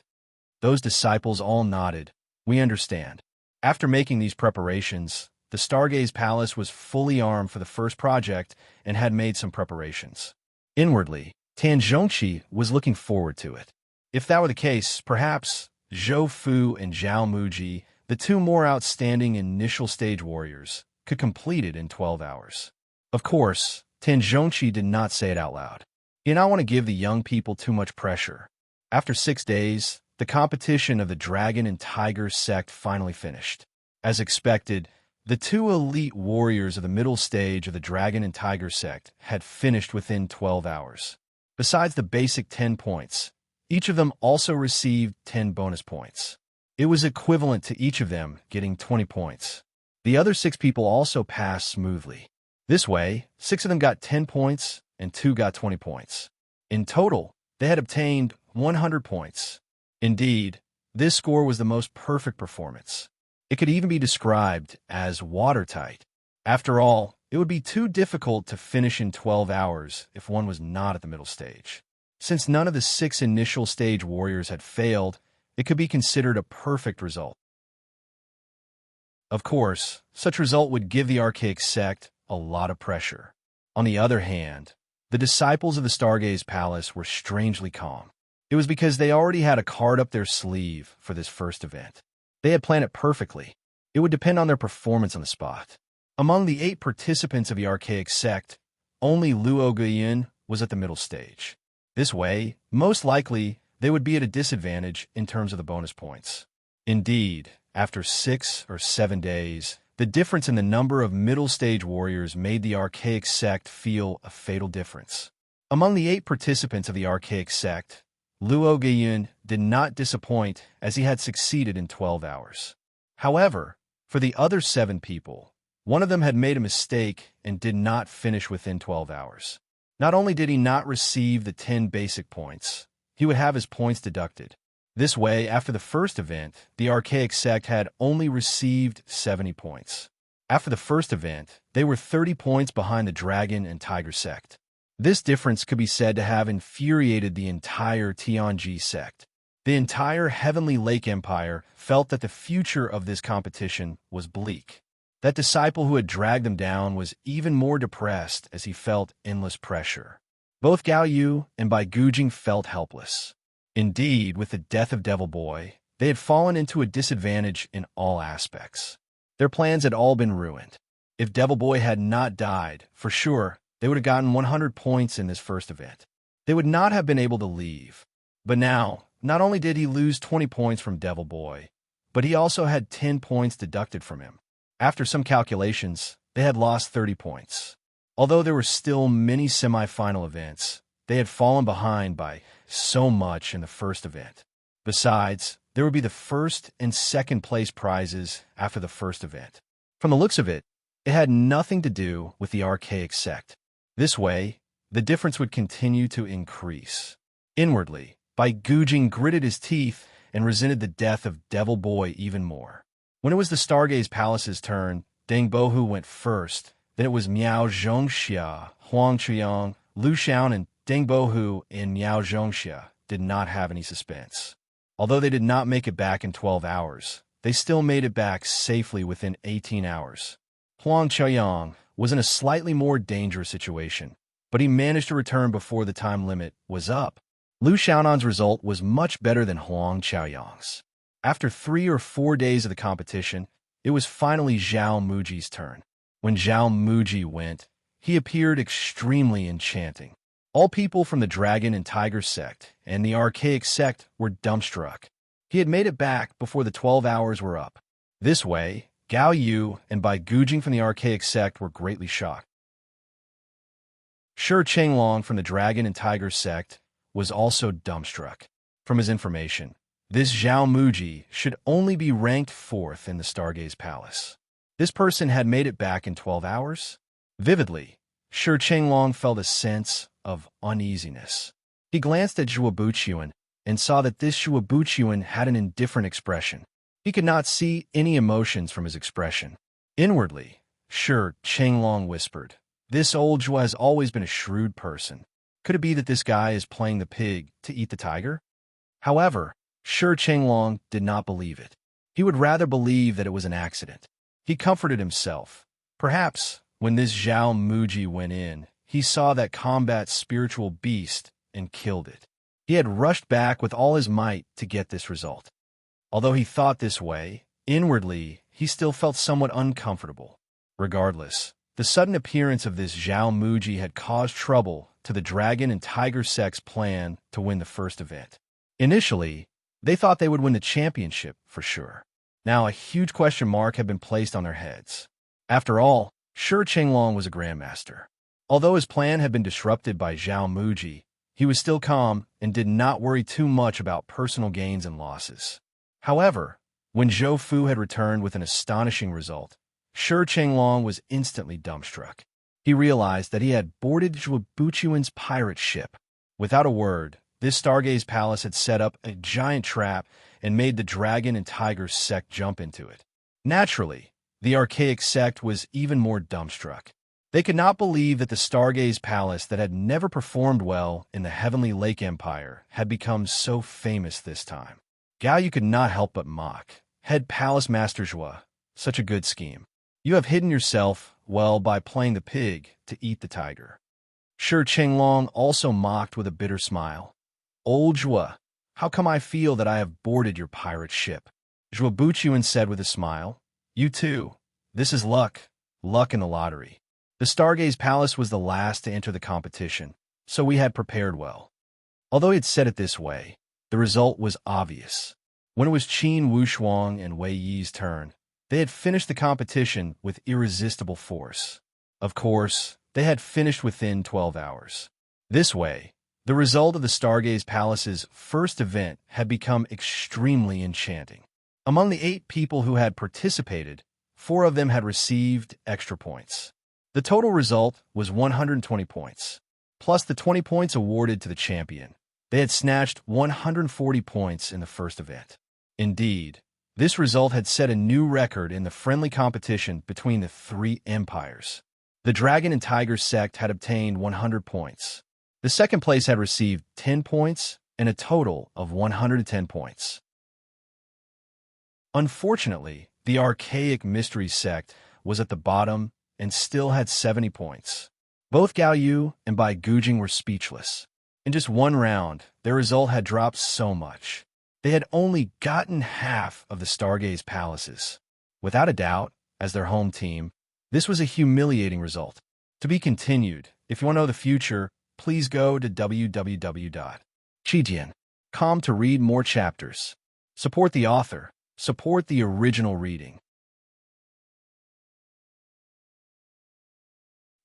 Those disciples all nodded. We understand. After making these preparations, the Stargaze Palace was fully armed for the first project and had made some preparations. Inwardly, Tan Zhongqi was looking forward to it. If that were the case, perhaps Zhou Fu and Zhao Muji, the two more outstanding initial stage warriors, could complete it in 12 hours. Of course, Tan Zhongqi did not say it out loud. He did not want to give the young people too much pressure. After 6 days, the competition of the Dragon and Tiger sect finally finished. As expected, the two elite warriors of the middle stage of the Dragon and Tiger sect had finished within 12 hours. Besides the basic 10 points, each of them also received 10 bonus points. It was equivalent to each of them getting 20 points. The other 6 people also passed smoothly. This way, 6 of them got 10 points and 2 got 20 points. In total, they had obtained 100 points. Indeed, this score was the most perfect performance. It could even be described as watertight. After all, it would be too difficult to finish in 12 hours if one was not at the middle stage. Since none of the 6 initial stage warriors had failed, it could be considered a perfect result. Of course, such result would give the archaic sect a lot of pressure. On the other hand, the disciples of the Stargaze Palace were strangely calm. It was because they already had a card up their sleeve for this first event. They had planned it perfectly. It would depend on their performance on the spot. Among the 8 participants of the archaic sect, only Luo Guiyun was at the middle stage. This way, most likely, they would be at a disadvantage in terms of the bonus points. Indeed, after 6 or 7 days, the difference in the number of middle stage warriors made the archaic sect feel a fatal difference. Among the 8 participants of the archaic sect, Luo Guiyun did not disappoint as he had succeeded in 12 hours. However, for the other 7 people, one of them had made a mistake and did not finish within 12 hours. Not only did he not receive the 10 basic points, he would have his points deducted. This way, after the first event, the archaic sect had only received 70 points. After the first event, they were 30 points behind the Dragon and Tiger sect. This difference could be said to have infuriated the entire Tianji sect. The entire Heavenly Lake Empire felt that the future of this competition was bleak. That disciple who had dragged them down was even more depressed as he felt endless pressure. Both Gao Yu and Bai Gujing felt helpless. Indeed, with the death of Devil Boy, they had fallen into a disadvantage in all aspects. Their plans had all been ruined. If Devil Boy had not died, for sure, they would have gotten 100 points in this first event. They would not have been able to leave. But now, not only did he lose 20 points from Devil Boy, but he also had 10 points deducted from him. After some calculations, they had lost 30 points. Although there were still many semi-final events, they had fallen behind by so much in the first event. Besides, there would be the first and second place prizes after the first event. From the looks of it, it had nothing to do with the archaic sect. This way, the difference would continue to increase. Inwardly, Bai Gujing gritted his teeth and resented the death of Devil Boy even more. When it was the Stargaze Palace's turn, Deng Bohu went first. Then it was Miao Zhongxia, Huang Chuyang, Lu Xiao, and Deng Bohu and Miao Zhongxia did not have any suspense. Although they did not make it back in 12 hours, they still made it back safely within 18 hours. Huang Chuyang was in a slightly more dangerous situation, but he managed to return before the time limit was up. Lu Xiaonan's result was much better than Huang Chaoyang's. After 3 or 4 days of the competition, it was finally Zhao Muji's turn. When Zhao Muji went, he appeared extremely enchanting. All people from the Dragon and Tiger sect and the archaic sect were dumbstruck. He had made it back before the 12 hours were up. This way, Gao Yu and Bai Gujing from the archaic sect were greatly shocked. Shi Chenglong from the Dragon and Tiger sect was also dumbstruck. From his information, this Zhao Muji should only be ranked 4th in the Stargaze Palace. This person had made it back in 12 hours? Vividly, Shi Chenglong felt a sense of uneasiness. He glanced at Zhou Buqian and saw that this Zhou Buqian had an indifferent expression. He could not see any emotions from his expression. Inwardly, Shi Chenglong whispered, "This old Zhou has always been a shrewd person. Could it be that this guy is playing the pig to eat the tiger? However, Shi Chenglong did not believe it. He would rather believe that it was an accident. He comforted himself. Perhaps, when this Zhao Muji went in, he saw that combat spiritual beast and killed it. He had rushed back with all his might to get this result. Although he thought this way, inwardly, he still felt somewhat uncomfortable. Regardless, the sudden appearance of this Zhao Muji had caused trouble to the dragon and tiger sect's plan to win the first event. Initially, they thought they would win the championship for sure. Now a huge question mark had been placed on their heads. After all, Shi Chenglong was a grandmaster. Although his plan had been disrupted by Zhao Muji, he was still calm and did not worry too much about personal gains and losses. However, when Zhou Fu had returned with an astonishing result, Shi Chenglong was instantly dumbstruck. He realized that he had boarded Zhou Buchuan's pirate ship. Without a word, this Stargaze Palace had set up a giant trap and made the dragon and tiger sect jump into it. Naturally, the archaic sect was even more dumbstruck. They could not believe that the Stargaze Palace that had never performed well in the Heavenly Lake Empire had become so famous this time. Gao Yu could not help but mock. Head Palace Master Zhua, such a good scheme. You have hidden yourself, well, by playing the pig to eat the tiger. Shi Chenglong also mocked with a bitter smile. Old Zhua, how come I feel that I have boarded your pirate ship? Zhou Buchuan said with a smile. You too. This is luck. Luck in the lottery. The Stargaze Palace was the last to enter the competition, so we had prepared well. Although he had said it this way, the result was obvious. When it was Qin Wushuang and Wei Yi's turn, they had finished the competition with irresistible force. Of course, they had finished within 12 hours. This way, the result of the Stargaze Palace's first event had become extremely enchanting. Among the 8 people who had participated, 4 of them had received extra points. The total result was 120 points, plus the 20 points awarded to the champion. They had snatched 140 points in the first event. Indeed, this result had set a new record in the friendly competition between the 3 empires. The Dragon and Tiger sect had obtained 100 points. The second place had received 10 points and a total of 110 points. Unfortunately, the archaic mystery sect was at the bottom and still had 70 points. Both Gao Yu and Bai Gujing were speechless. In just one round, their result had dropped so much. They had only gotten half of the Stargaze Palaces. Without a doubt, as their home team, this was a humiliating result. To be continued. If you want to know the future, please go to www.chijian.com to read more chapters. Support the author. Support the original reading.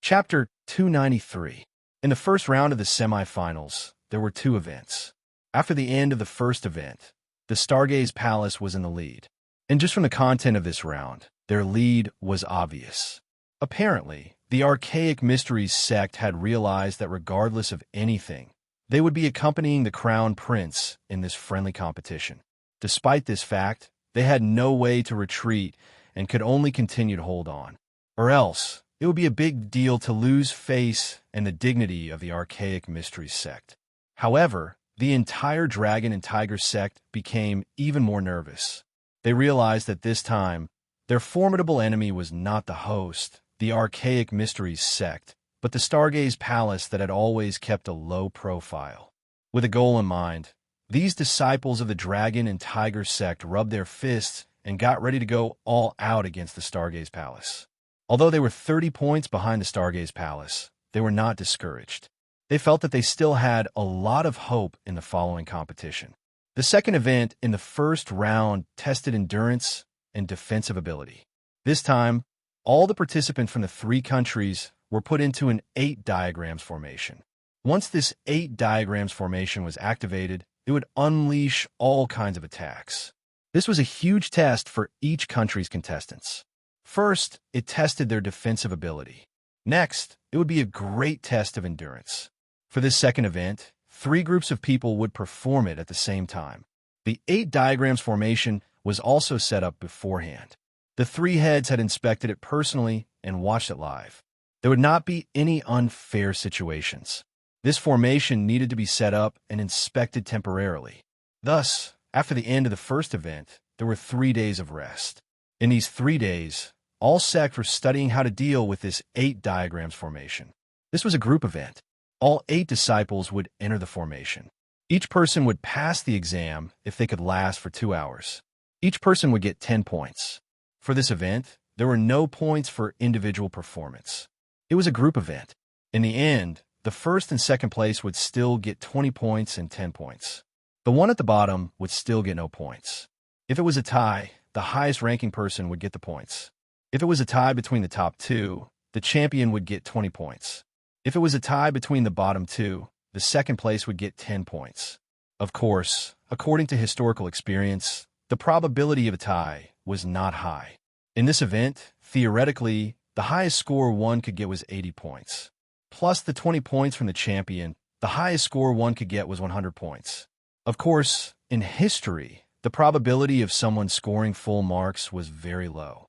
Chapter 293. In the first round of the semifinals, there were 2 events. After the end of the first event, the Stargaze Palace was in the lead. And just from the content of this round, their lead was obvious. Apparently, the archaic mysteries sect had realized that regardless of anything, they would be accompanying the crown prince in this friendly competition. Despite this fact, they had no way to retreat and could only continue to hold on. Or else, it would be a big deal to lose face and the dignity of the archaic mysteries sect. However, the entire dragon and tiger sect became even more nervous. They realized that this time, their formidable enemy was not the host, the archaic mysteries sect, but the Stargaze Palace that had always kept a low profile. With a goal in mind, these disciples of the dragon and tiger sect rubbed their fists and got ready to go all out against the Stargaze Palace. Although they were 30 points behind the Stargaze Palace, they were not discouraged. They felt that they still had a lot of hope in the following competition. The second event in the first round tested endurance and defensive ability. This time, all the participants from the 3 countries were put into an 8 diagrams formation. Once this 8 diagrams formation was activated, it would unleash all kinds of attacks. This was a huge test for each country's contestants. First, it tested their defensive ability. Next, it would be a great test of endurance. For this second event, 3 groups of people would perform it at the same time. The 8 diagrams formation was also set up beforehand. The 3 heads had inspected it personally and watched it live. There would not be any unfair situations. This formation needed to be set up and inspected temporarily. Thus, after the end of the first event, there were 3 days of rest. In these 3 days, all sects were studying how to deal with this 8 diagrams formation. This was a group event. All 8 disciples would enter the formation. Each person would pass the exam if they could last for 2 hours. Each person would get 10 points. For this event, there were no points for individual performance. It was a group event. In the end, the first and second place would still get 20 points and 10 points. The one at the bottom would still get no points. If it was a tie, the highest ranking person would get the points. If it was a tie between the top 2, the champion would get 20 points. If it was a tie between the bottom 2, the second place would get 10 points. Of course, according to historical experience, the probability of a tie was not high. In this event, theoretically, the highest score one could get was 80 points. Plus the 20 points from the champion, the highest score one could get was 100 points. Of course, in history, the probability of someone scoring full marks was very low.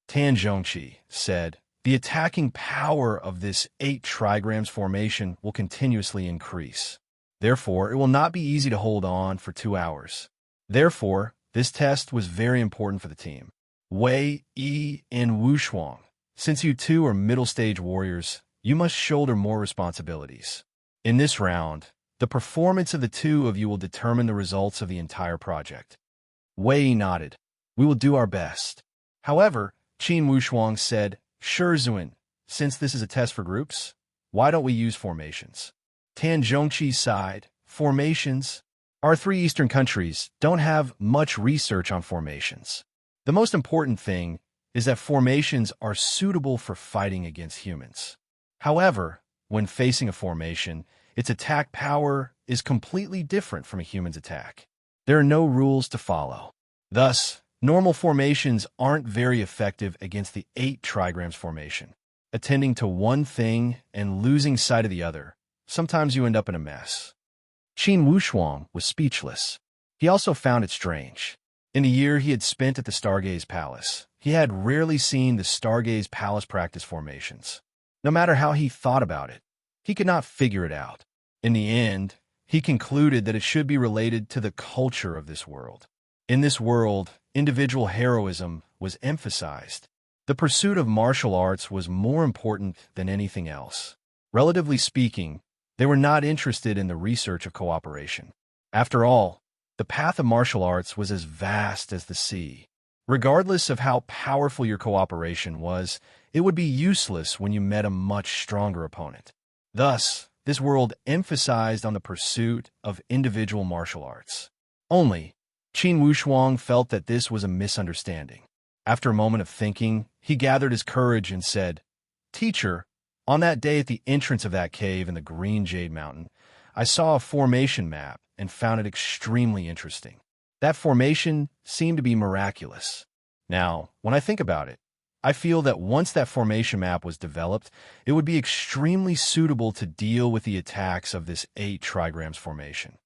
Tan Zhongqi said, "The attacking power of this 8 trigrams formation will continuously increase. Therefore, it will not be easy to hold on for 2 hours. Therefore, this test was very important for the team. Wei Yi and Wu Shuang, since you two are middle-stage warriors, you must shoulder more responsibilities. In this round, the performance of the 2 of you will determine the results of the entire project." Wei nodded. "We will do our best." However, Qin Wushuang said, "Sure, Zuin, since this is a test for groups, why don't we use formations?" Tan Zhongqi sighed. "Formations? Our 3 Eastern countries don't have much research on formations. The most important thing is that formations are suitable for fighting against humans. However, when facing a formation, its attack power is completely different from a human's attack. There are no rules to follow. Thus, normal formations aren't very effective against the 8 trigrams formation. Attending to one thing and losing sight of the other, sometimes you end up in a mess." Qin Wushuang was speechless. He also found it strange. In the year he had spent at the Stargaze Palace, he had rarely seen the Stargaze Palace practice formations. No matter how he thought about it, he could not figure it out. In the end, he concluded that it should be related to the culture of this world. In this world, individual heroism was emphasized. The pursuit of martial arts was more important than anything else. Relatively speaking, they were not interested in the research of cooperation. After all, the path of martial arts was as vast as the sea. Regardless of how powerful your cooperation was, it would be useless when you met a much stronger opponent. Thus, this world emphasized on the pursuit of individual martial arts. Only, Qin Wushuang felt that this was a misunderstanding. After a moment of thinking, he gathered his courage and said, "Teacher, on that day at the entrance of that cave in the Green Jade Mountain, I saw a formation map and found it extremely interesting. That formation seemed to be miraculous. Now, when I think about it, I feel that once that formation map was developed, it would be extremely suitable to deal with the attacks of this 8 trigrams formation."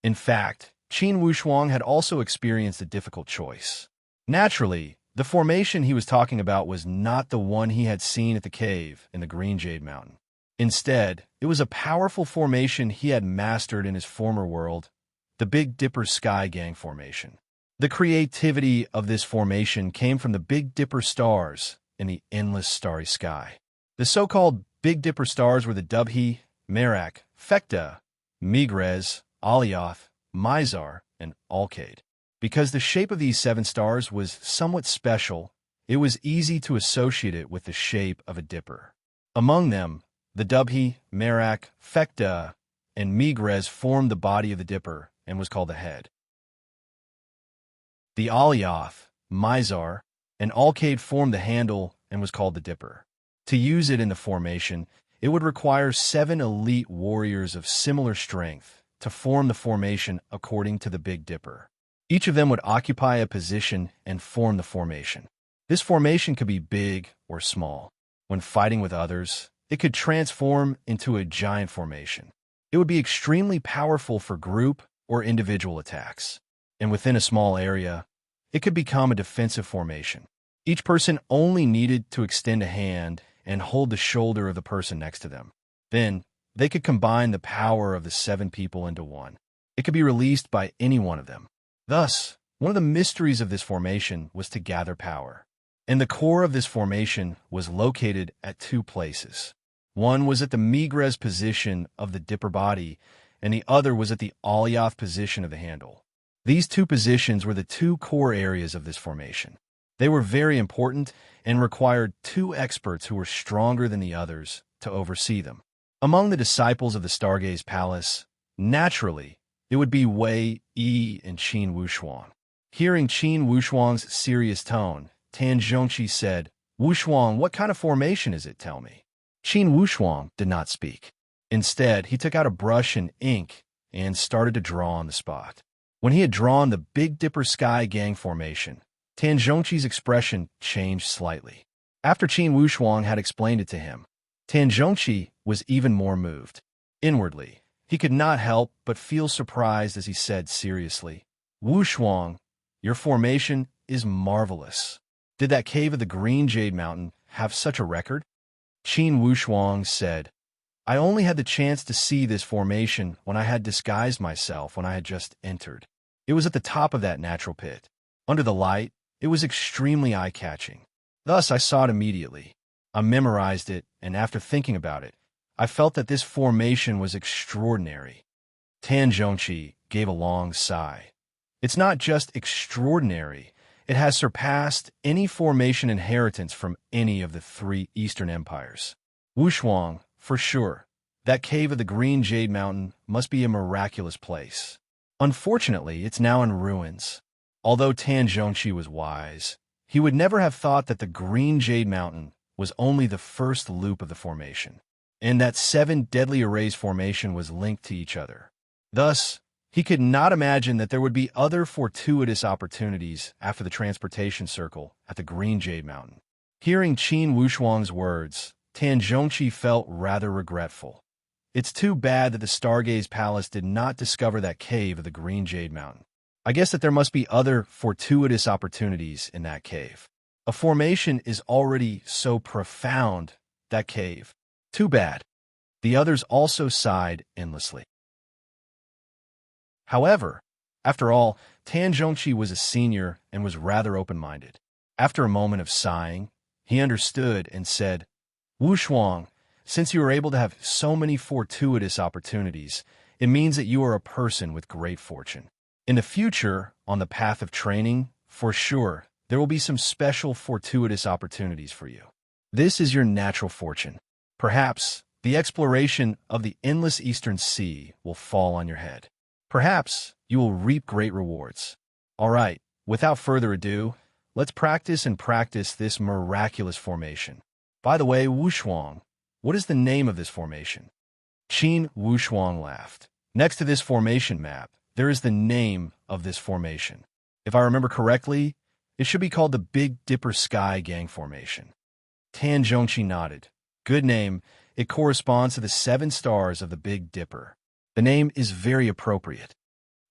In fact, Qin Wushuang had also experienced a difficult choice. Naturally, the formation he was talking about was not the one he had seen at the cave in the Green Jade Mountain. Instead, it was a powerful formation he had mastered in his former world, the Big Dipper Sky Gang formation. The creativity of this formation came from the Big Dipper stars in the endless starry sky. The so-called Big Dipper stars were the Dubhe, Merak, Fekta, Megrez, Alioth, Mizar, and Alkaid. Because the shape of these 7 stars was somewhat special, it was easy to associate it with the shape of a dipper. Among them, the Dubhe, Merak, Fekta, and Megrez formed the body of the dipper and was called the head. The Alioth, Mizar, and Alkaid formed the handle and was called the dipper. To use it in the formation, it would require 7 elite warriors of similar strength to form the formation according to the Big Dipper. Each of them would occupy a position and form the formation. This formation could be big or small. When fighting with others, it could transform into a giant formation. It would be extremely powerful for group or individual attacks. And within a small area, it could become a defensive formation. Each person only needed to extend a hand and hold the shoulder of the person next to them. Then, they could combine the power of the 7 people into one. It could be released by any one of them. Thus, one of the mysteries of this formation was to gather power. And the core of this formation was located at 2 places. One was at the Migres position of the dipper body, and the other was at the Alioth position of the handle. These 2 positions were the 2 core areas of this formation. They were very important and required 2 experts who were stronger than the others to oversee them. Among the disciples of the Stargaze Palace, naturally, it would be Wei Yi and Qin Wushuang. Hearing Qin Wushuang's serious tone, Tan Zhongqi said, "Wushuang, what kind of formation is it, tell me?" Qin Wushuang did not speak. Instead, he took out a brush and ink and started to draw on the spot. When he had drawn the Big Dipper Sky Gang formation, Tan Zhongqi's expression changed slightly. After Qin Wushuang had explained it to him, Tan Zhongqi was even more moved. Inwardly, he could not help but feel surprised as he said seriously, "Wushuang, your formation is marvelous. Did that cave of the Green Jade Mountain have such a record?" Qin Wushuang said, "I only had the chance to see this formation when I had disguised myself when I had just entered. It was at the top of that natural pit. Under the light, it was extremely eye-catching. Thus, I saw it immediately. I memorized it, and after thinking about it, I felt that this formation was extraordinary." Tan Zhongqi gave a long sigh. "It's not just extraordinary, it has surpassed any formation inheritance from any of the 3 Eastern empires. Wushuang, for sure, that cave of the Green Jade Mountain must be a miraculous place. Unfortunately, it's now in ruins." Although Tan Zhongqi was wise, he would never have thought that the Green Jade Mountain was only the first loop of the formation, and that 7 deadly arrays formation was linked to each other. Thus, he could not imagine that there would be other fortuitous opportunities after the transportation circle at the Green Jade Mountain. Hearing Qin Wushuang's words, Tan Zhongqi felt rather regretful. It's too bad that the Stargaze Palace did not discover that cave of the Green Jade Mountain. I guess that there must be other fortuitous opportunities in that cave. A formation is already so profound, that cave. Too bad. The others also sighed endlessly. However, after all, Tan Zhongqi was a senior and was rather open-minded. After a moment of sighing, he understood and said, "Wushuang, since you are able to have so many fortuitous opportunities, it means that you are a person with great fortune. In the future, on the path of training, for sure, there will be some special fortuitous opportunities for you. This is your natural fortune. Perhaps the exploration of the endless Eastern Sea will fall on your head. Perhaps you will reap great rewards. All right, without further ado, let's practice this miraculous formation. By the way, Wushuang, what is the name of this formation?" Qin Wushuang laughed. "Next to this formation map, there is the name of this formation. If I remember correctly, it should be called the Big Dipper Sky Gang Formation." Tan Zhongqi nodded. "Good name. It corresponds to the 7 stars of the Big Dipper. The name is very appropriate.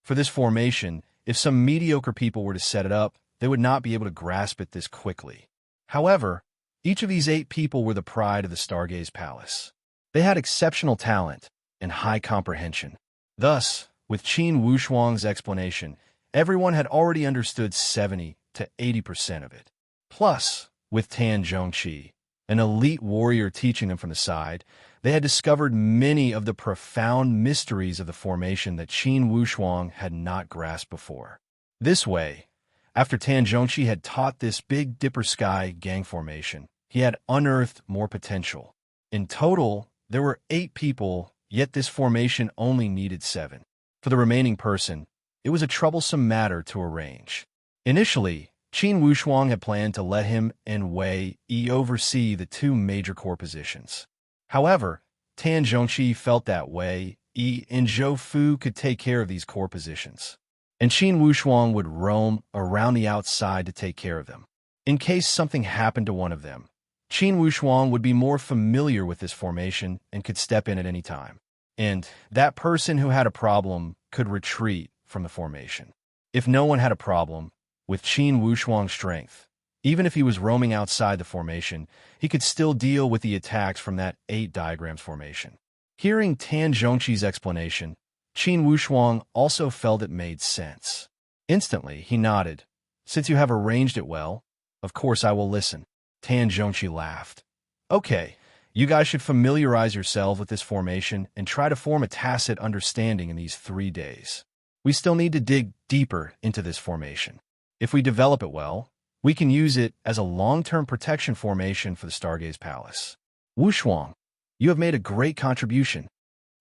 For this formation, if some mediocre people were to set it up, they would not be able to grasp it this quickly. However, each of these 8 people were the pride of the Stargaze Palace. They had exceptional talent and high comprehension. Thus, with Qin Wushuang's explanation, everyone had already understood 70 to 80% of it. Plus, with Tan Zhongqi, an elite warrior teaching them from the side, they had discovered many of the profound mysteries of the formation that Qin Wushuang had not grasped before. This way, after Tan Zhongqi had taught this Big Dipper Sky Gang formation, he had unearthed more potential. In total, there were 8 people, yet this formation only needed 7. For the remaining person, it was a troublesome matter to arrange. Initially, Qin Wushuang had planned to let him and Wei Yi oversee the 2 major core positions. However, Tan Zhongqi felt that Wei Yi and Zhou Fu could take care of these core positions, and Qin Wushuang would roam around the outside to take care of them. In case something happened to one of them, Qin Wushuang would be more familiar with this formation and could step in at any time. And that person who had a problem could retreat from the formation. If no one had a problem, with Qin Wushuang's strength, even if he was roaming outside the formation, he could still deal with the attacks from that 8 diagrams formation. Hearing Tan Zhongqi's explanation, Qin Wushuang also felt it made sense. Instantly, he nodded. Since you have arranged it well, of course I will listen. Tan Zhongqi laughed. Okay, you guys should familiarize yourselves with this formation and try to form a tacit understanding in these 3 days. We still need to dig deeper into this formation. If we develop it well, we can use it as a long-term protection formation for the Stargaze Palace. Wushuang, you have made a great contribution.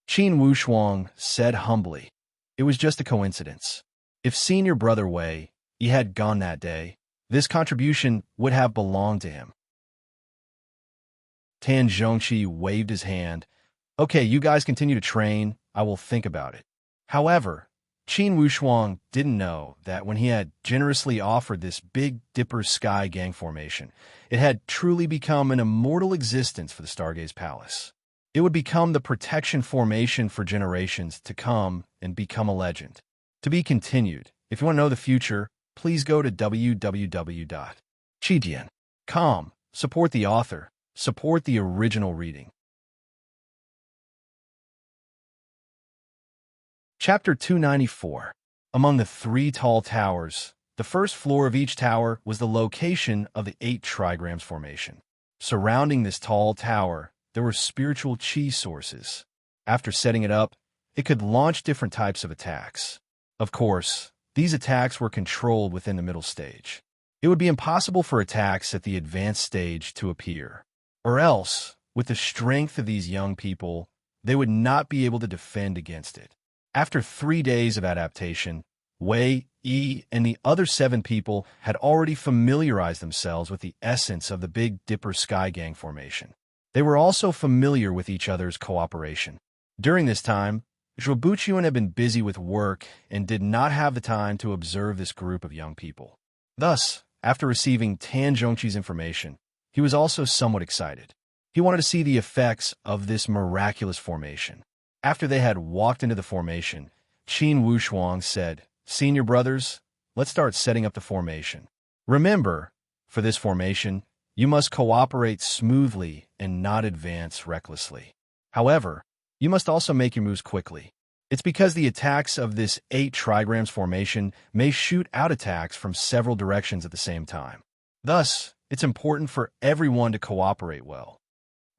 Qin Wushuang said humbly. It was just a coincidence. If senior brother Wei Yi had gone that day, this contribution would have belonged to him. Tan Zhongqi waved his hand. Okay, you guys continue to train. I will think about it. However, Qin Wushuang didn't know that when he had generously offered this Big Dipper Sky Gang formation, it had truly become an immortal existence for the Stargaze Palace. It would become the protection formation for generations to come and become a legend. To be continued. If you want to know the future, please go to www.chidian.com. Support the author. Support the original reading. Chapter 294. Among the 3 tall towers, the first floor of each tower was the location of the 8 trigrams formation. Surrounding this tall tower, there were spiritual chi sources. After setting it up, it could launch different types of attacks. Of course, these attacks were controlled within the middle stage. It would be impossible for attacks at the advanced stage to appear. Or else, with the strength of these young people, they would not be able to defend against it. After 3 days of adaptation, Wei Yi and the other 7 people had already familiarized themselves with the essence of the Big Dipper Sky Gang formation. They were also familiar with each other's cooperation. During this time, Zhuobuchuan had been busy with work and did not have the time to observe this group of young people. Thus, after receiving Tan Zhongqi's information, he was also somewhat excited. He wanted to see the effects of this miraculous formation. After they had walked into the formation, Qin Wushuang said, Senior brothers, let's start setting up the formation. Remember, for this formation, you must cooperate smoothly and not advance recklessly. However, you must also make your moves quickly. It's because the attacks of this 8 trigrams formation may shoot out attacks from several directions at the same time. Thus, it's important for everyone to cooperate well.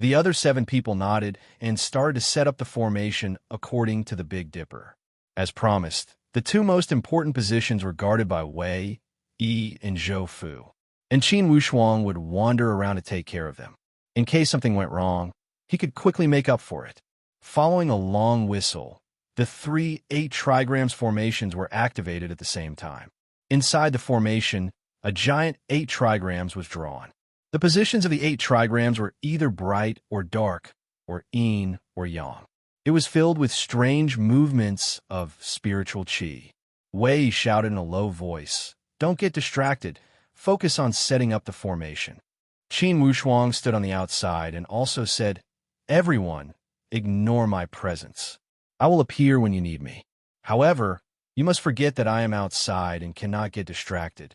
The other 7 people nodded and started to set up the formation according to the Big Dipper. As promised, the 2 most important positions were guarded by Wei Yi and Zhou Fu, and Qin Wushuang would wander around to take care of them. In case something went wrong, he could quickly make up for it. Following a long whistle, the 3 8 trigrams formations were activated at the same time. Inside the formation, a giant 8 trigrams was drawn. The positions of the 8 trigrams were either bright or dark, or yin or yang. It was filled with strange movements of spiritual chi. Wei shouted in a low voice, Don't get distracted. Focus on setting up the formation. Qin Wushuang stood on the outside and also said, Everyone, ignore my presence. I will appear when you need me. However, you must forget that I am outside and cannot get distracted.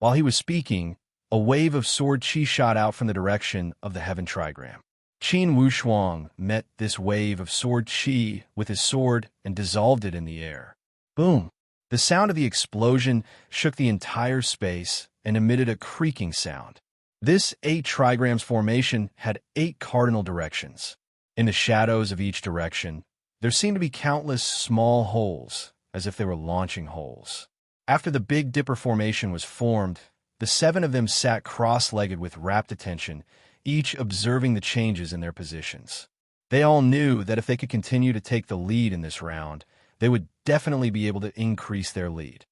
While he was speaking, a wave of sword chi shot out from the direction of the heaven trigram. Qin Wushuang met this wave of sword chi with his sword and dissolved it in the air. Boom! The sound of the explosion shook the entire space and emitted a creaking sound. This 8 trigrams formation had 8 cardinal directions. In the shadows of each direction, there seemed to be countless small holes, as if they were launching holes. After the Big Dipper formation was formed, the 7 of them sat cross-legged with rapt attention, each observing the changes in their positions. They all knew that if they could continue to take the lead in this round, they would definitely be able to increase their lead.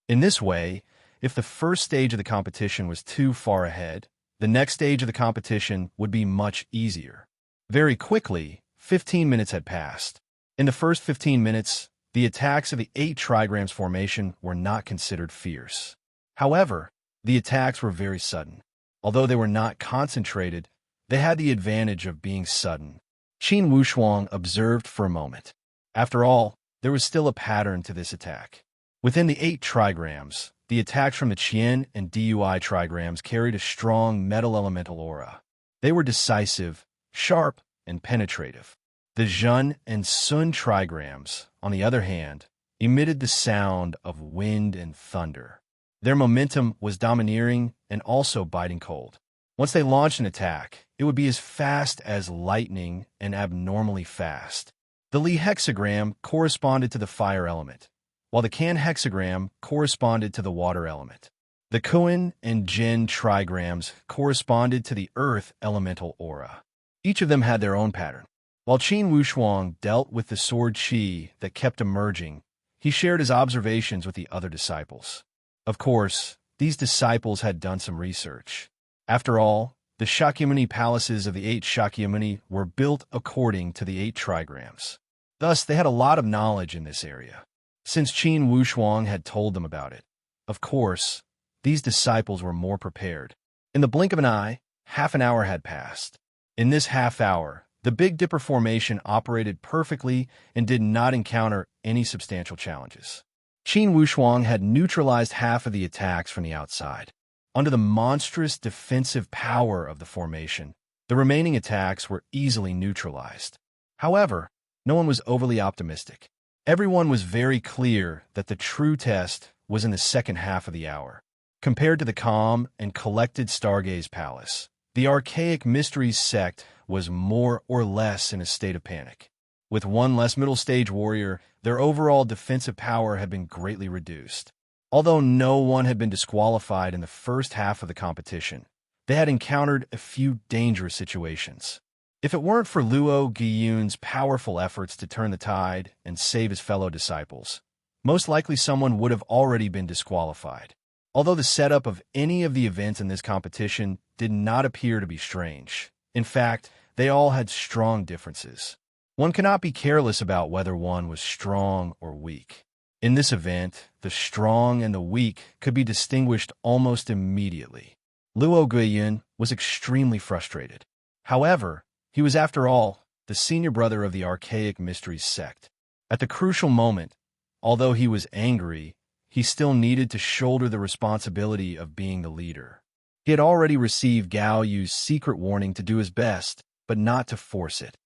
In this way, if the first stage of the competition was too far ahead, the next stage of the competition would be much easier. Very quickly, 15 minutes had passed. In the first 15 minutes, the attacks of the 8 trigrams formation were not considered fierce. However, the attacks were very sudden. Although they were not concentrated, they had the advantage of being sudden. Qin Wushuang observed for a moment. After all, there was still a pattern to this attack. Within the 8 trigrams, the attacks from the Qian and Dui trigrams carried a strong metal elemental aura. They were decisive, sharp, and penetrative. The Jun and Sun trigrams, on the other hand, emitted the sound of wind and thunder. Their momentum was domineering and also biting cold. Once they launched an attack, it would be as fast as lightning and abnormally fast. The Li hexagram corresponded to the fire element, while the Can hexagram corresponded to the water element. The Kuan and Jin trigrams corresponded to the earth elemental aura. Each of them had their own pattern. While Qin Wushuang dealt with the sword qi that kept emerging, he shared his observations with the other disciples. Of course, these disciples had done some research. After all, the Shakyamuni palaces of the 8 Shakyamuni were built according to the 8 trigrams. Thus, they had a lot of knowledge in this area, since Qin Wushuang had told them about it. Of course, these disciples were more prepared. In the blink of an eye, half an hour had passed. In this half hour, the Big Dipper formation operated perfectly and did not encounter any substantial challenges. Qin Wushuang had neutralized half of the attacks from the outside. Under the monstrous defensive power of the formation, the remaining attacks were easily neutralized. However, no one was overly optimistic. Everyone was very clear that the true test was in the second half of the hour. Compared to the calm and collected Stargaze Palace, the archaic Mysteries sect was more or less in a state of panic. With one less middle-stage warrior, their overall defensive power had been greatly reduced. Although no one had been disqualified in the first half of the competition, they had encountered a few dangerous situations. If it weren't for Luo Guiyun's powerful efforts to turn the tide and save his fellow disciples, most likely someone would have already been disqualified. Although the setup of any of the events in this competition did not appear to be strange. In fact, they all had strong differences. One cannot be careless about whether one was strong or weak. In this event, the strong and the weak could be distinguished almost immediately. Luo Guiyun was extremely frustrated. However, he was, after all, the senior brother of the archaic Mysteries sect. At the crucial moment, although he was angry, he still needed to shoulder the responsibility of being the leader. He had already received Gao Yu's secret warning to do his best, but not to force it.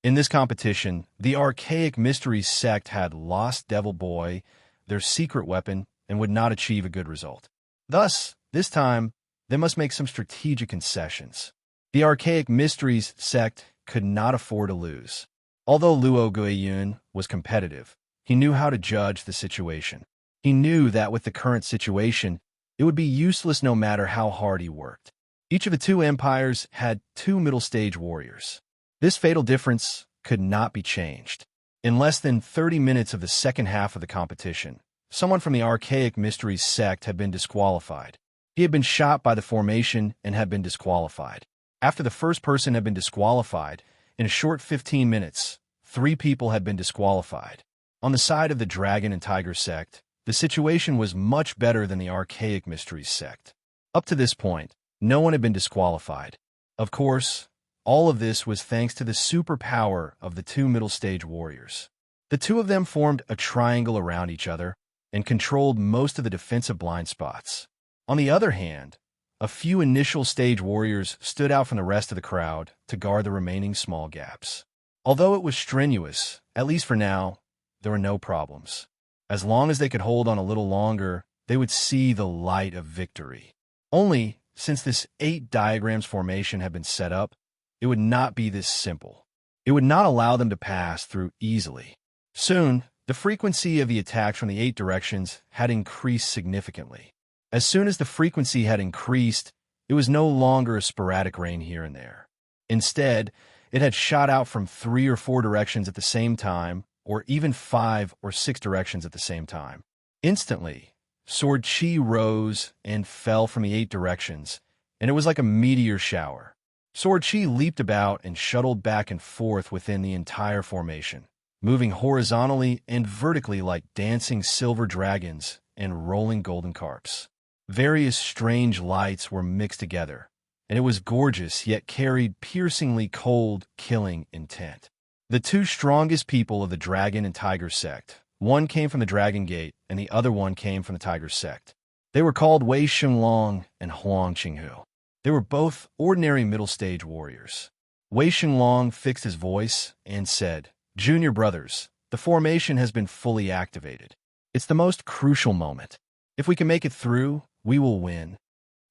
In this competition, the archaic Mysteries sect had lost Devil Boy, their secret weapon, and would not achieve a good result. Thus, this time, they must make some strategic concessions. The archaic Mysteries sect could not afford to lose. Although Luo Guiyun was competitive, he knew how to judge the situation. He knew that with the current situation, it would be useless no matter how hard he worked. Each of the two empires had 2 middle-stage warriors. This fatal difference could not be changed. In less than 30 minutes of the second half of the competition, someone from the archaic Mysteries sect had been disqualified. He had been shot by the formation and had been disqualified. After the first person had been disqualified, in a short 15 minutes, 3 people had been disqualified. On the side of the Dragon and Tiger sect, the situation was much better than the archaic Mysteries sect. Up to this point, no one had been disqualified. Of course, all of this was thanks to the superpower of the 2 middle-stage warriors. The 2 of them formed a triangle around each other and controlled most of the defensive blind spots. On the other hand, a few initial-stage warriors stood out from the rest of the crowd to guard the remaining small gaps. Although it was strenuous, at least for now, there were no problems. As long as they could hold on a little longer, they would see the light of victory. Only, since this 8 diagrams formation had been set up, it would not be this simple. It would not allow them to pass through easily. Soon, the frequency of the attacks from the 8 directions had increased significantly. As soon as the frequency had increased, it was no longer a sporadic rain here and there. Instead, it had shot out from 3 or 4 directions at the same time, or even 5 or 6 directions at the same time. Instantly, sword qi rose and fell from the 8 directions, and it was like a meteor shower. Sword qi leaped about and shuttled back and forth within the entire formation, moving horizontally and vertically like dancing silver dragons and rolling golden carps. Various strange lights were mixed together, and it was gorgeous yet carried piercingly cold, killing intent. The 2 strongest people of the Dragon and Tiger sect, one came from the Dragon Gate and the other one came from the Tiger sect. They were called Wei Xinglong and Huang Qinghu. They were both ordinary middle-stage warriors. Wei Shenlong fixed his voice and said, "Junior brothers, the formation has been fully activated. It's the most crucial moment. If we can make it through, we will win."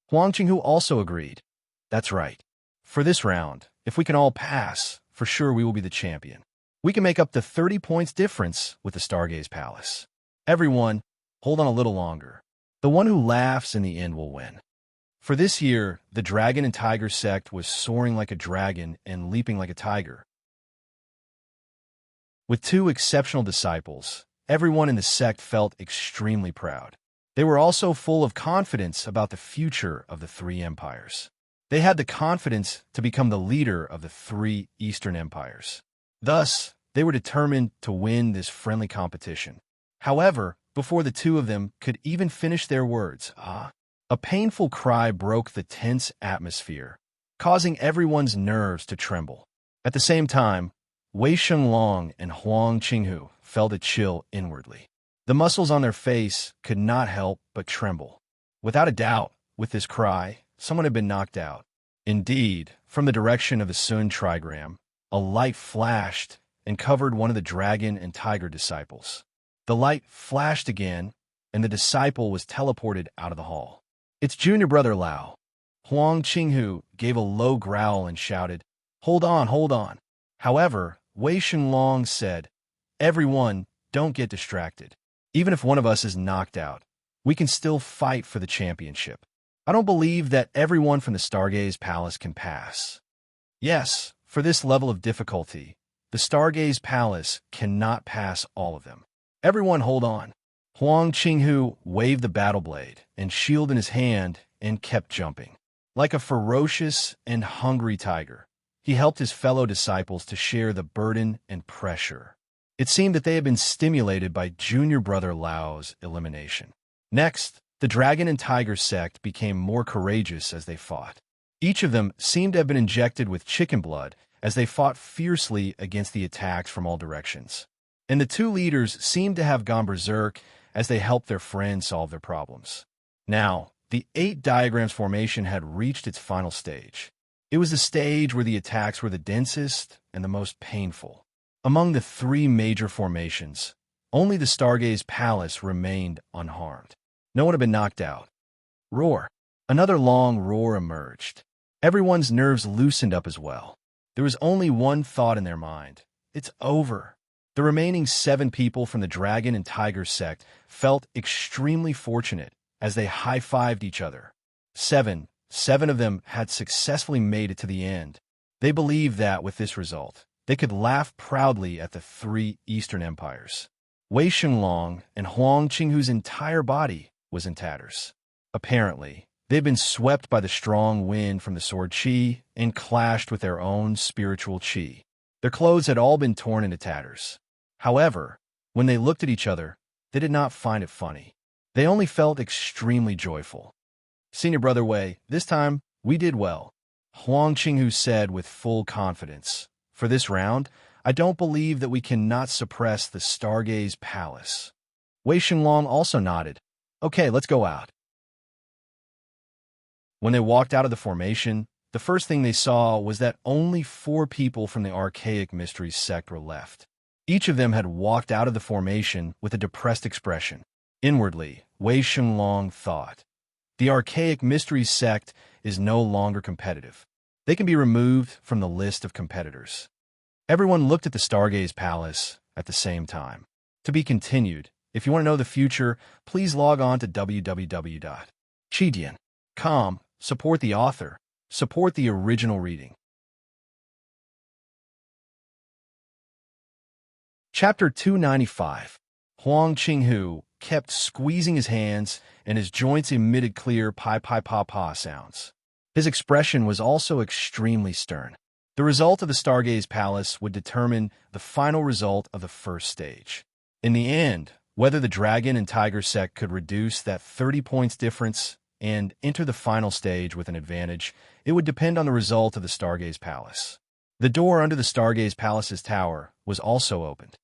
Huang Qinghu also agreed. "That's right. For this round, if we can all pass, for sure we will be the champion. We can make up the 30 points difference with the Stargaze Palace. Everyone, hold on a little longer. The one who laughs in the end will win." For this year, the Dragon and Tiger sect was soaring like a dragon and leaping like a tiger. With two exceptional disciples, everyone in the sect felt extremely proud. They were also full of confidence about the future of the three empires. They had the confidence to become the leader of the three Eastern empires. Thus, they were determined to win this friendly competition. However, before the two of them could even finish their words, a painful cry broke the tense atmosphere, causing everyone's nerves to tremble. At the same time, Wei Shenlong and Huang Qinghu felt a chill inwardly. The muscles on their face could not help but tremble. Without a doubt, with this cry, someone had been knocked out. Indeed, from the direction of the Sun trigram, a light flashed and covered one of the dragon and tiger disciples. The light flashed again, and the disciple was teleported out of the hall. "It's junior brother Lao." Huang Qinghu gave a low growl and shouted, "Hold on, hold on." However, Wei Shenlong said, "Everyone, don't get distracted. Even if one of us is knocked out, we can still fight for the championship. I don't believe that everyone from the Stargaze Palace can pass. Yes, for this level of difficulty, the Stargaze Palace cannot pass all of them. Everyone hold on." Huang Qinghu waved the battle blade and shield in his hand and kept jumping. Like a ferocious and hungry tiger, he helped his fellow disciples to share the burden and pressure. It seemed that they had been stimulated by junior brother Lao's elimination. Next, the dragon and tiger sect became more courageous as they fought. Each of them seemed to have been injected with chicken blood as they fought fiercely against the attacks from all directions. And the two leaders seemed to have gone berserk as they helped their friends solve their problems. Now, the 8 diagrams formation had reached its final stage. It was the stage where the attacks were the densest and the most painful. Among the 3 major formations, only the Stargaze Palace remained unharmed. No one had been knocked out. Roar! Another long roar emerged. Everyone's nerves loosened up as well. There was only one thought in their mind. It's over. The remaining 7 people from the Dragon and Tiger sect felt extremely fortunate as they high-fived each other. 7 of them had successfully made it to the end. They believed that with this result, they could laugh proudly at the 3 Eastern empires. Wei Shenlong and Huang Qinghu's entire body was in tatters. Apparently, they'd been swept by the strong wind from the sword qi and clashed with their own spiritual qi. Their clothes had all been torn into tatters. However, when they looked at each other, they did not find it funny. They only felt extremely joyful. "Senior brother Wei, this time, we did well," Huang Qinghu said with full confidence. "For this round, I don't believe that we cannot suppress the Stargaze Palace." Wei Shenlong also nodded. "Okay, let's go out." When they walked out of the formation, the first thing they saw was that only 4 people from the Archaic Mysteries sect were left. Each of them had walked out of the formation with a depressed expression. Inwardly, Wei Shenlong thought, the Archaic Mysteries sect is no longer competitive. They can be removed from the list of competitors. Everyone looked at the Stargaze Palace at the same time. To be continued. If you want to know the future, please log on to www.chidian.com. Support the author. Support the original reading. Chapter 295. Huang Qinghu kept squeezing his hands, and his joints emitted clear pa sounds. His expression was also extremely stern. The result of the Stargaze Palace would determine the final result of the first stage. In the end, whether the Dragon and Tiger sect could reduce that 30 points difference and enter the final stage with an advantage, it would depend on the result of the Stargaze Palace. The door under the Stargaze Palace's tower was also opened.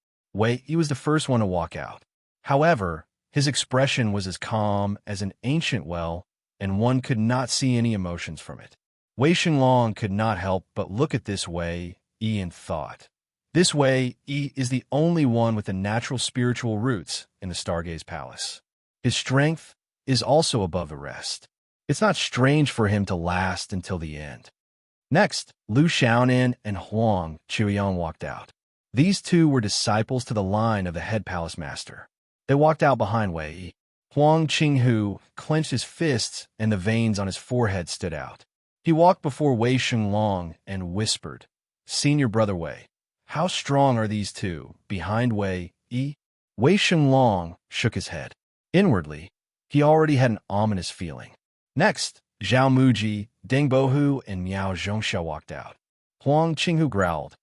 He was the first one to walk out. However, his expression was as calm as an ancient well and one could not see any emotions from it. Wei Xinglong could not help but look at this Wei Yi and thought, this Wei Yi is the only one with the natural spiritual roots in the Stargaze Palace. His strength is also above the rest. It's not strange for him to last until the end. Next, Lu Xiaonan and Huang Chuyan walked out. These two were disciples to the line of the head palace master. They walked out behind Wei Yi. Huang Qinghu clenched his fists and the veins on his forehead stood out. He walked before Wei Xinglong and whispered, "Senior brother Wei, how strong are these two behind Wei Yi?" Wei Xinglong shook his head. Inwardly, he already had an ominous feeling. Next, Zhao Muji, Deng Bohu, and Miao Zhongxia walked out. Huang Qinghu growled,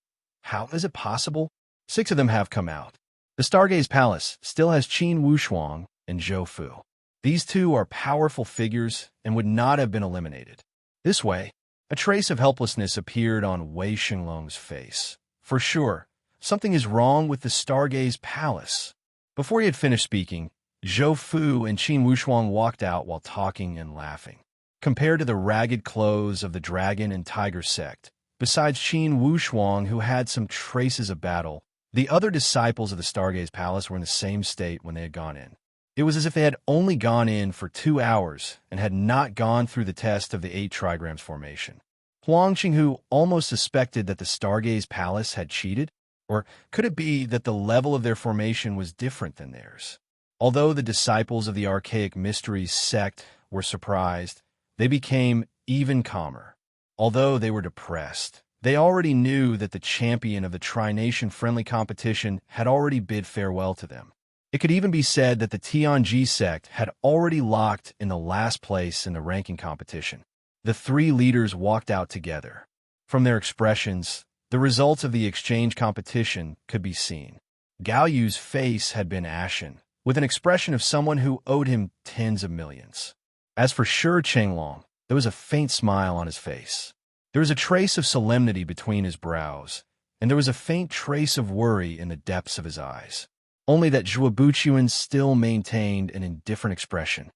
"How is it possible? 6 of them have come out. The Stargaze Palace still has Qin Wushuang and Zhou Fu. These two are powerful figures and would not have been eliminated." This way, a trace of helplessness appeared on Wei Xinglong's face. For sure, something is wrong with the Stargaze Palace. Before he had finished speaking, Zhou Fu and Qin Wushuang walked out while talking and laughing. Compared to the ragged clothes of the dragon and tiger sect, besides Qin Wushuang, who had some traces of battle, the other disciples of the Stargaze Palace were in the same state when they had gone in. It was as if they had only gone in for 2 hours and had not gone through the test of the 8 trigrams formation. Huang Qinghu almost suspected that the Stargaze Palace had cheated, or could it be that the level of their formation was different than theirs? Although the disciples of the archaic mysteries sect were surprised, they became even calmer. Although they were depressed, they already knew that the champion of the Tri-Nation friendly competition had already bid farewell to them. It could even be said that the Tianji sect had already locked in the last place in the ranking competition. The 3 leaders walked out together. From their expressions, the results of the exchange competition could be seen. Gao Yu's face had been ashen, with an expression of someone who owed him tens of millions. As for Shi Chenglong, there was a faint smile on his face. There was a trace of solemnity between his brows, and there was a faint trace of worry in the depths of his eyes. Only that Zhuo Buchuan still maintained an indifferent expression.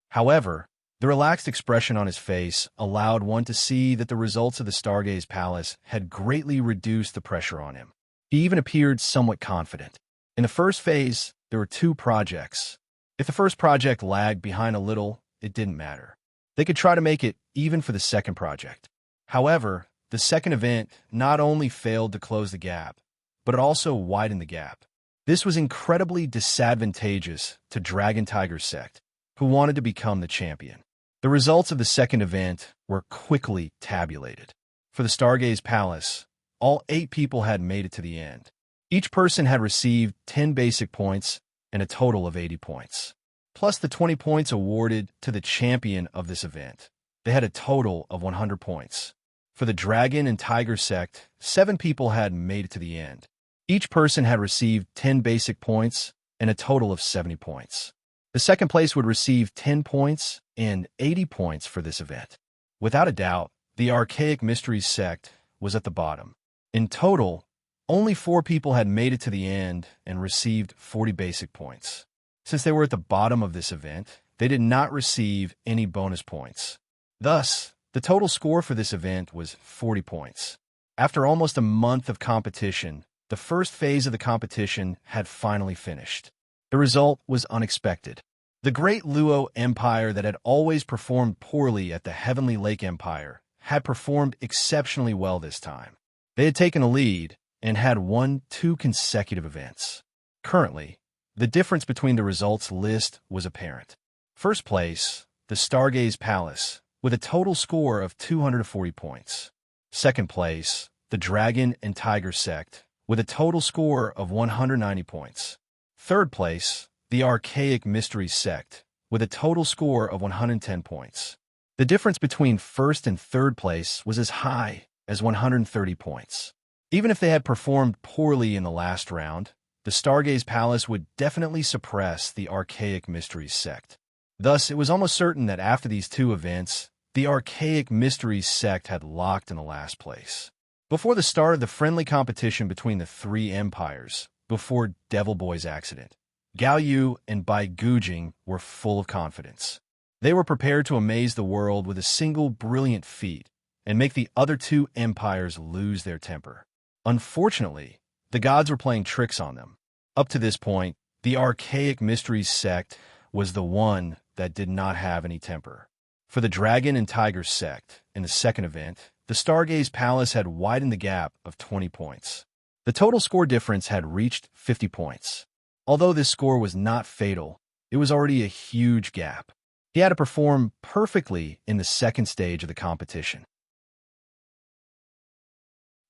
However, the relaxed expression on his face allowed one to see that the results of the Stargaze Palace had greatly reduced the pressure on him. He even appeared somewhat confident. In the first phase, there were 2 projects. If the first project lagged behind a little, it didn't matter. They could try to make it even for the second project. However, the second event not only failed to close the gap, but it also widened the gap. This was incredibly disadvantageous to Dragon Tiger sect, who wanted to become the champion. The results of the second event were quickly tabulated. For the Stargaze Palace, all 8 people had made it to the end. Each person had received 10 basic points and a total of 80 points, plus the 20 points awarded to the champion of this event. They had a total of 100 points. For the Dragon and Tiger sect, 7 people had made it to the end. Each person had received 10 basic points and a total of 70 points. The second place would receive 10 points and 80 points for this event. Without a doubt, the Archaic Mysteries sect was at the bottom. In total, only 4 people had made it to the end and received 40 basic points. Since they were at the bottom of this event, they did not receive any bonus points. Thus, the total score for this event was 40 points. After almost a month of competition, the first phase of the competition had finally finished. The result was unexpected. The great Luo Empire that had always performed poorly at the Heavenly Lake Empire had performed exceptionally well this time. They had taken a lead and had won 2 consecutive events. Currently, the difference between the results list was apparent. First place, the Stargaze Palace, with a total score of 240 points. Second place, the Dragon and Tiger sect, with a total score of 190 points. Third place, the Archaic Mysteries sect, with a total score of 110 points. The difference between first and third place was as high as 130 points. Even if they had performed poorly in the last round, the Stargaze Palace would definitely suppress the Archaic Mysteries sect. Thus, it was almost certain that after these 2 events, the Archaic Mysteries sect had locked in the last place. Before the start of the friendly competition between the 3 empires, before Devil Boy's accident, Gao Yu and Bai Gujing were full of confidence. They were prepared to amaze the world with a single brilliant feat and make the other two empires lose their temper. Unfortunately, the gods were playing tricks on them. Up to this point, the archaic mysteries sect was the one that did not have any temper. For the Dragon and Tiger sect, in the second event, the Stargaze Palace had widened the gap of 20 points. The total score difference had reached 50 points. Although this score was not fatal, it was already a huge gap. He had to perform perfectly in the second stage of the competition.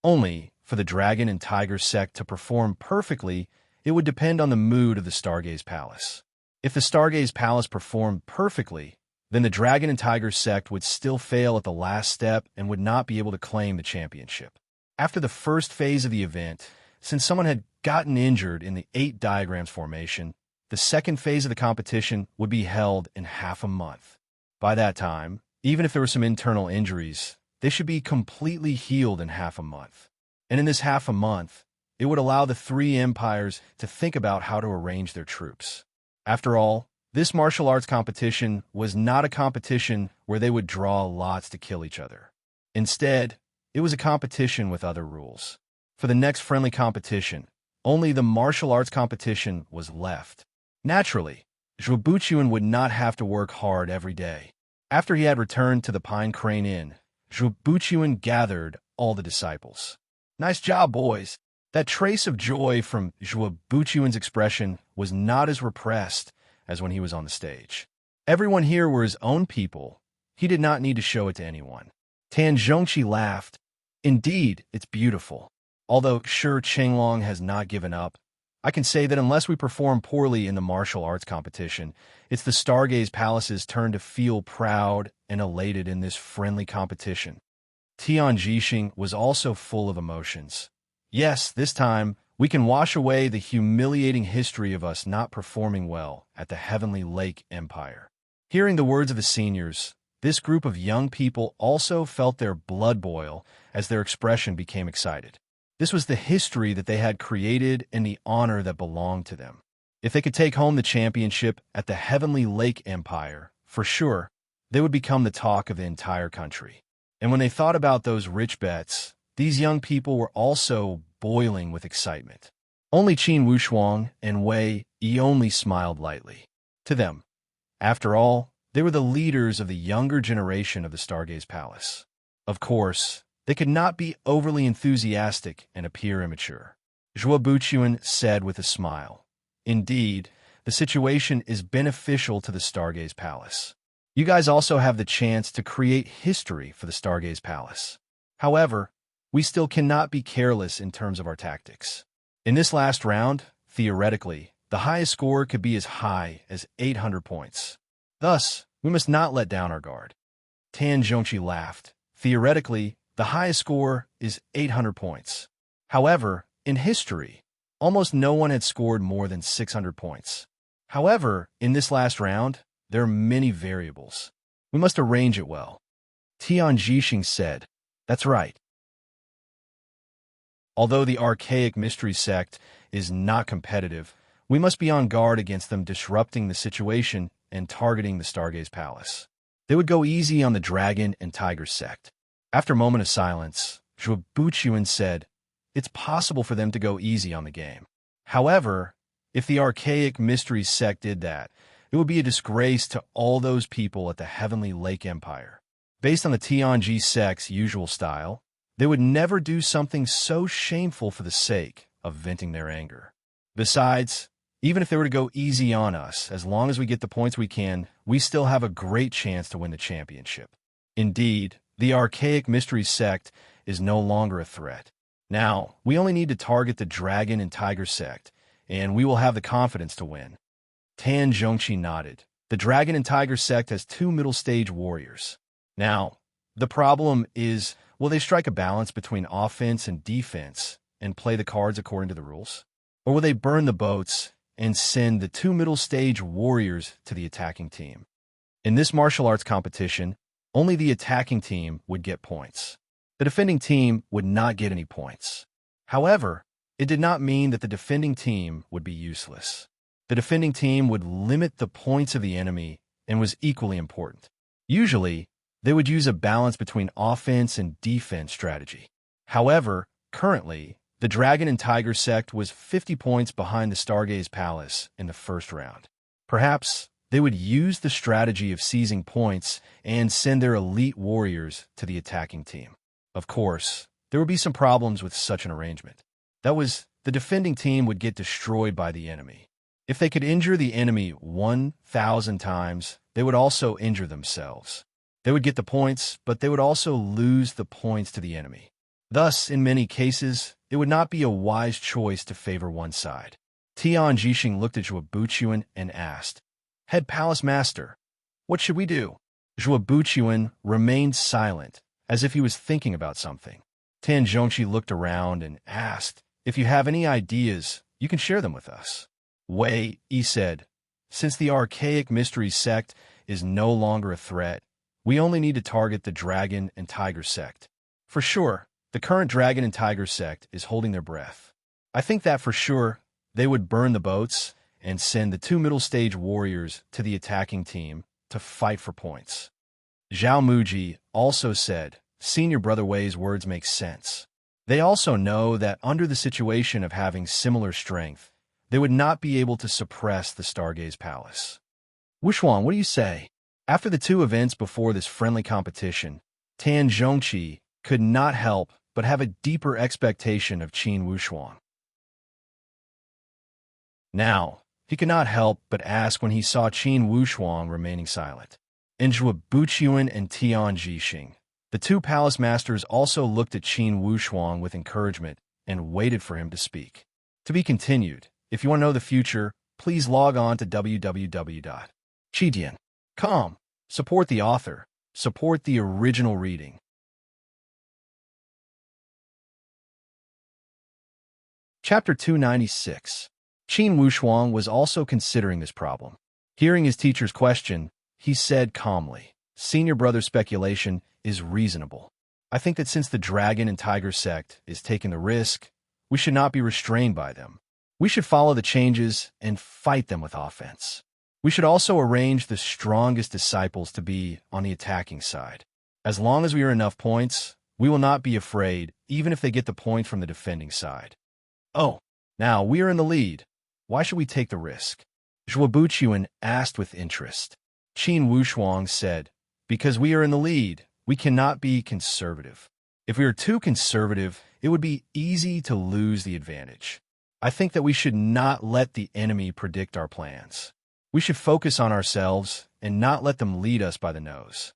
Only for the Dragon and Tiger sect to perform perfectly, it would depend on the mood of the Stargaze Palace. If the Stargaze Palace performed perfectly, then the Dragon and Tiger sect would still fail at the last step and would not be able to claim the championship. After the first phase of the event, since someone had gotten injured in the 8 diagrams formation, the second phase of the competition would be held in half a month. By that time, even if there were some internal injuries, they should be completely healed in half a month. And in this half a month, it would allow the 3 empires to think about how to arrange their troops. After all, this martial arts competition was not a competition where they would draw lots to kill each other. Instead, it was a competition with other rules. For the next friendly competition, only the martial arts competition was left. Naturally, Zhuo Buchuan would not have to work hard every day. After he had returned to the Pine Crane Inn, Zhuo Buchuan gathered all the disciples. "Nice job, boys." That trace of joy from Zhuo Buchuan's expression was not as repressed as when he was on the stage. Everyone here were his own people. He did not need to show it to anyone. Tan Zhongqi laughed. "Indeed, it's beautiful. Although sure Qinglong has not given up, I can say that unless we perform poorly in the martial arts competition, it's the Stargaze Palace's turn to feel proud and elated in this friendly competition." Tian Jixing was also full of emotions. Yes, this time, we can wash away the humiliating history of us not performing well at the Heavenly Lake Empire. Hearing the words of the seniors, this group of young people also felt their blood boil as their expression became excited. This was the history that they had created and the honor that belonged to them. If they could take home the championship at the Heavenly Lake Empire, for sure, they would become the talk of the entire country. And when they thought about those rich bets, these young people were also boiling with excitement. Only Qin Wushuang and Wei Yi only smiled lightly. To them, after all, they were the leaders of the younger generation of the Stargaze Palace. Of course, they could not be overly enthusiastic and appear immature. Zhuo Buchuan said with a smile, "Indeed, the situation is beneficial to the Stargaze Palace. You guys also have the chance to create history for the Stargaze Palace. However, we still cannot be careless in terms of our tactics. In this last round, theoretically, the highest score could be as high as 800 points. Thus, we must not let down our guard." Tan Zhongqi laughed. Theoretically, the highest score is 800 points. However, in history, almost no one had scored more than 600 points. However, in this last round, there are many variables. We must arrange it well. Tian Jixing said, "That's right." Although the archaic mystery sect is not competitive, we must be on guard against them disrupting the situation and targeting the Stargaze Palace. They would go easy on the Dragon and Tiger sect. After a moment of silence, Zhuo Buchuan said, "It's possible for them to go easy on the game. However, if the archaic mystery sect did that, it would be a disgrace to all those people at the Heavenly Lake Empire. Based on the Tianji sect's usual style, they would never do something so shameful for the sake of venting their anger. Besides, even if they were to go easy on us, as long as we get the points we can, we still have a great chance to win the championship. Indeed, the archaic mystery sect is no longer a threat. Now, we only need to target the Dragon and Tiger sect, and we will have the confidence to win." Tan Zhongqi nodded. The Dragon and Tiger sect has 2 middle-stage warriors. Now, the problem is, will they strike a balance between offense and defense and play the cards according to the rules? Or will they burn the boats and send the 2 middle-stage warriors to the attacking team? In this martial arts competition, only the attacking team would get points. The defending team would not get any points. However, it did not mean that the defending team would be useless. The defending team would limit the points of the enemy and was equally important. Usually, they would use a balance between offense and defense strategy. However, currently, the Dragon and Tiger sect was 50 points behind the Stargaze Palace in the first round. Perhaps they would use the strategy of seizing points and send their elite warriors to the attacking team. Of course, there would be some problems with such an arrangement. That was, the defending team would get destroyed by the enemy. If they could injure the enemy 1,000 times, they would also injure themselves. They would get the points, but they would also lose the points to the enemy. Thus, in many cases, it would not be a wise choice to favor one side. Tian Jixing looked at Zhuobuchuan and asked, "Head Palace Master, what should we do?" Zhuobuchuan remained silent, as if he was thinking about something. Tan Zhongqi looked around and asked, "If you have any ideas, you can share them with us." Wei Yi said, "Since the archaic mystery sect is no longer a threat, we only need to target the Dragon and Tiger sect. For sure, the current Dragon and Tiger sect is holding their breath. I think that for sure they would burn the boats and send the 2 middle-stage warriors to the attacking team to fight for points." Zhao Muji also said, "Senior Brother Wei's words make sense. They also know that under the situation of having similar strength, they would not be able to suppress the Stargaze Palace." Wushuang, what do you say? After the 2 events before this friendly competition, Tan Zhongqi could not help but have a deeper expectation of Qin Wushuang. Now, he could not help but ask when he saw Qin Wushuang remaining silent. And Zhuobuchuan and Tian Jixing, the 2 palace masters, also looked at Qin Wushuang with encouragement and waited for him to speak. To be continued. If you want to know the future, please log on to www.chidian.com. Support the author. Support the original reading. Chapter 296. Qin Wushuang was also considering this problem. Hearing his teacher's question, he said calmly, "Senior brother's speculation is reasonable. I think that since the Dragon and Tiger sect is taking the risk, we should not be restrained by them. We should follow the changes and fight them with offense. We should also arrange the strongest disciples to be on the attacking side. As long as we earn enough points, we will not be afraid, even if they get the points from the defending side." "Oh, now we are in the lead. Why should we take the risk?" Zhuobuchuan asked with interest. Qin Wushuang said, "Because we are in the lead, we cannot be conservative. If we are too conservative, it would be easy to lose the advantage. I think that we should not let the enemy predict our plans. We should focus on ourselves and not let them lead us by the nose."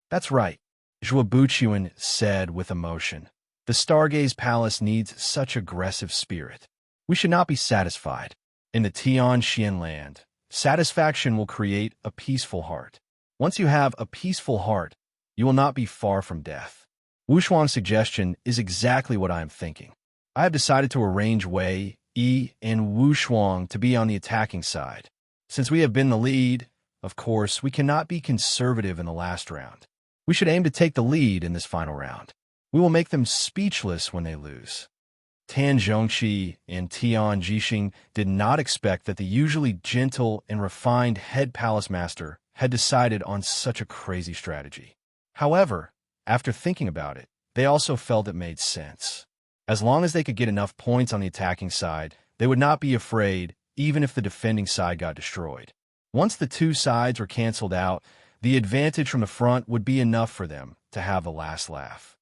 "That's right," Zhuobuchuan said with emotion. "The Stargaze Palace needs such aggressive spirit. We should not be satisfied. In the Tianxian land, satisfaction will create a peaceful heart. Once you have a peaceful heart, you will not be far from death." Wushuang's suggestion is exactly what I am thinking. I have decided to arrange Wei Yi and Wushuang to be on the attacking side. Since we have been in the lead, of course, we cannot be conservative in the last round. We should aim to take the lead in this final round. We will make them speechless when they lose. Tan Zhongqi and Tian Jixing did not expect that the usually gentle and refined head palace master had decided on such a crazy strategy. However, after thinking about it, they also felt it made sense. As long as they could get enough points on the attacking side, they would not be afraid, even if the defending side got destroyed. Once the 2 sides were canceled out, the advantage from the front would be enough for them to have the last laugh.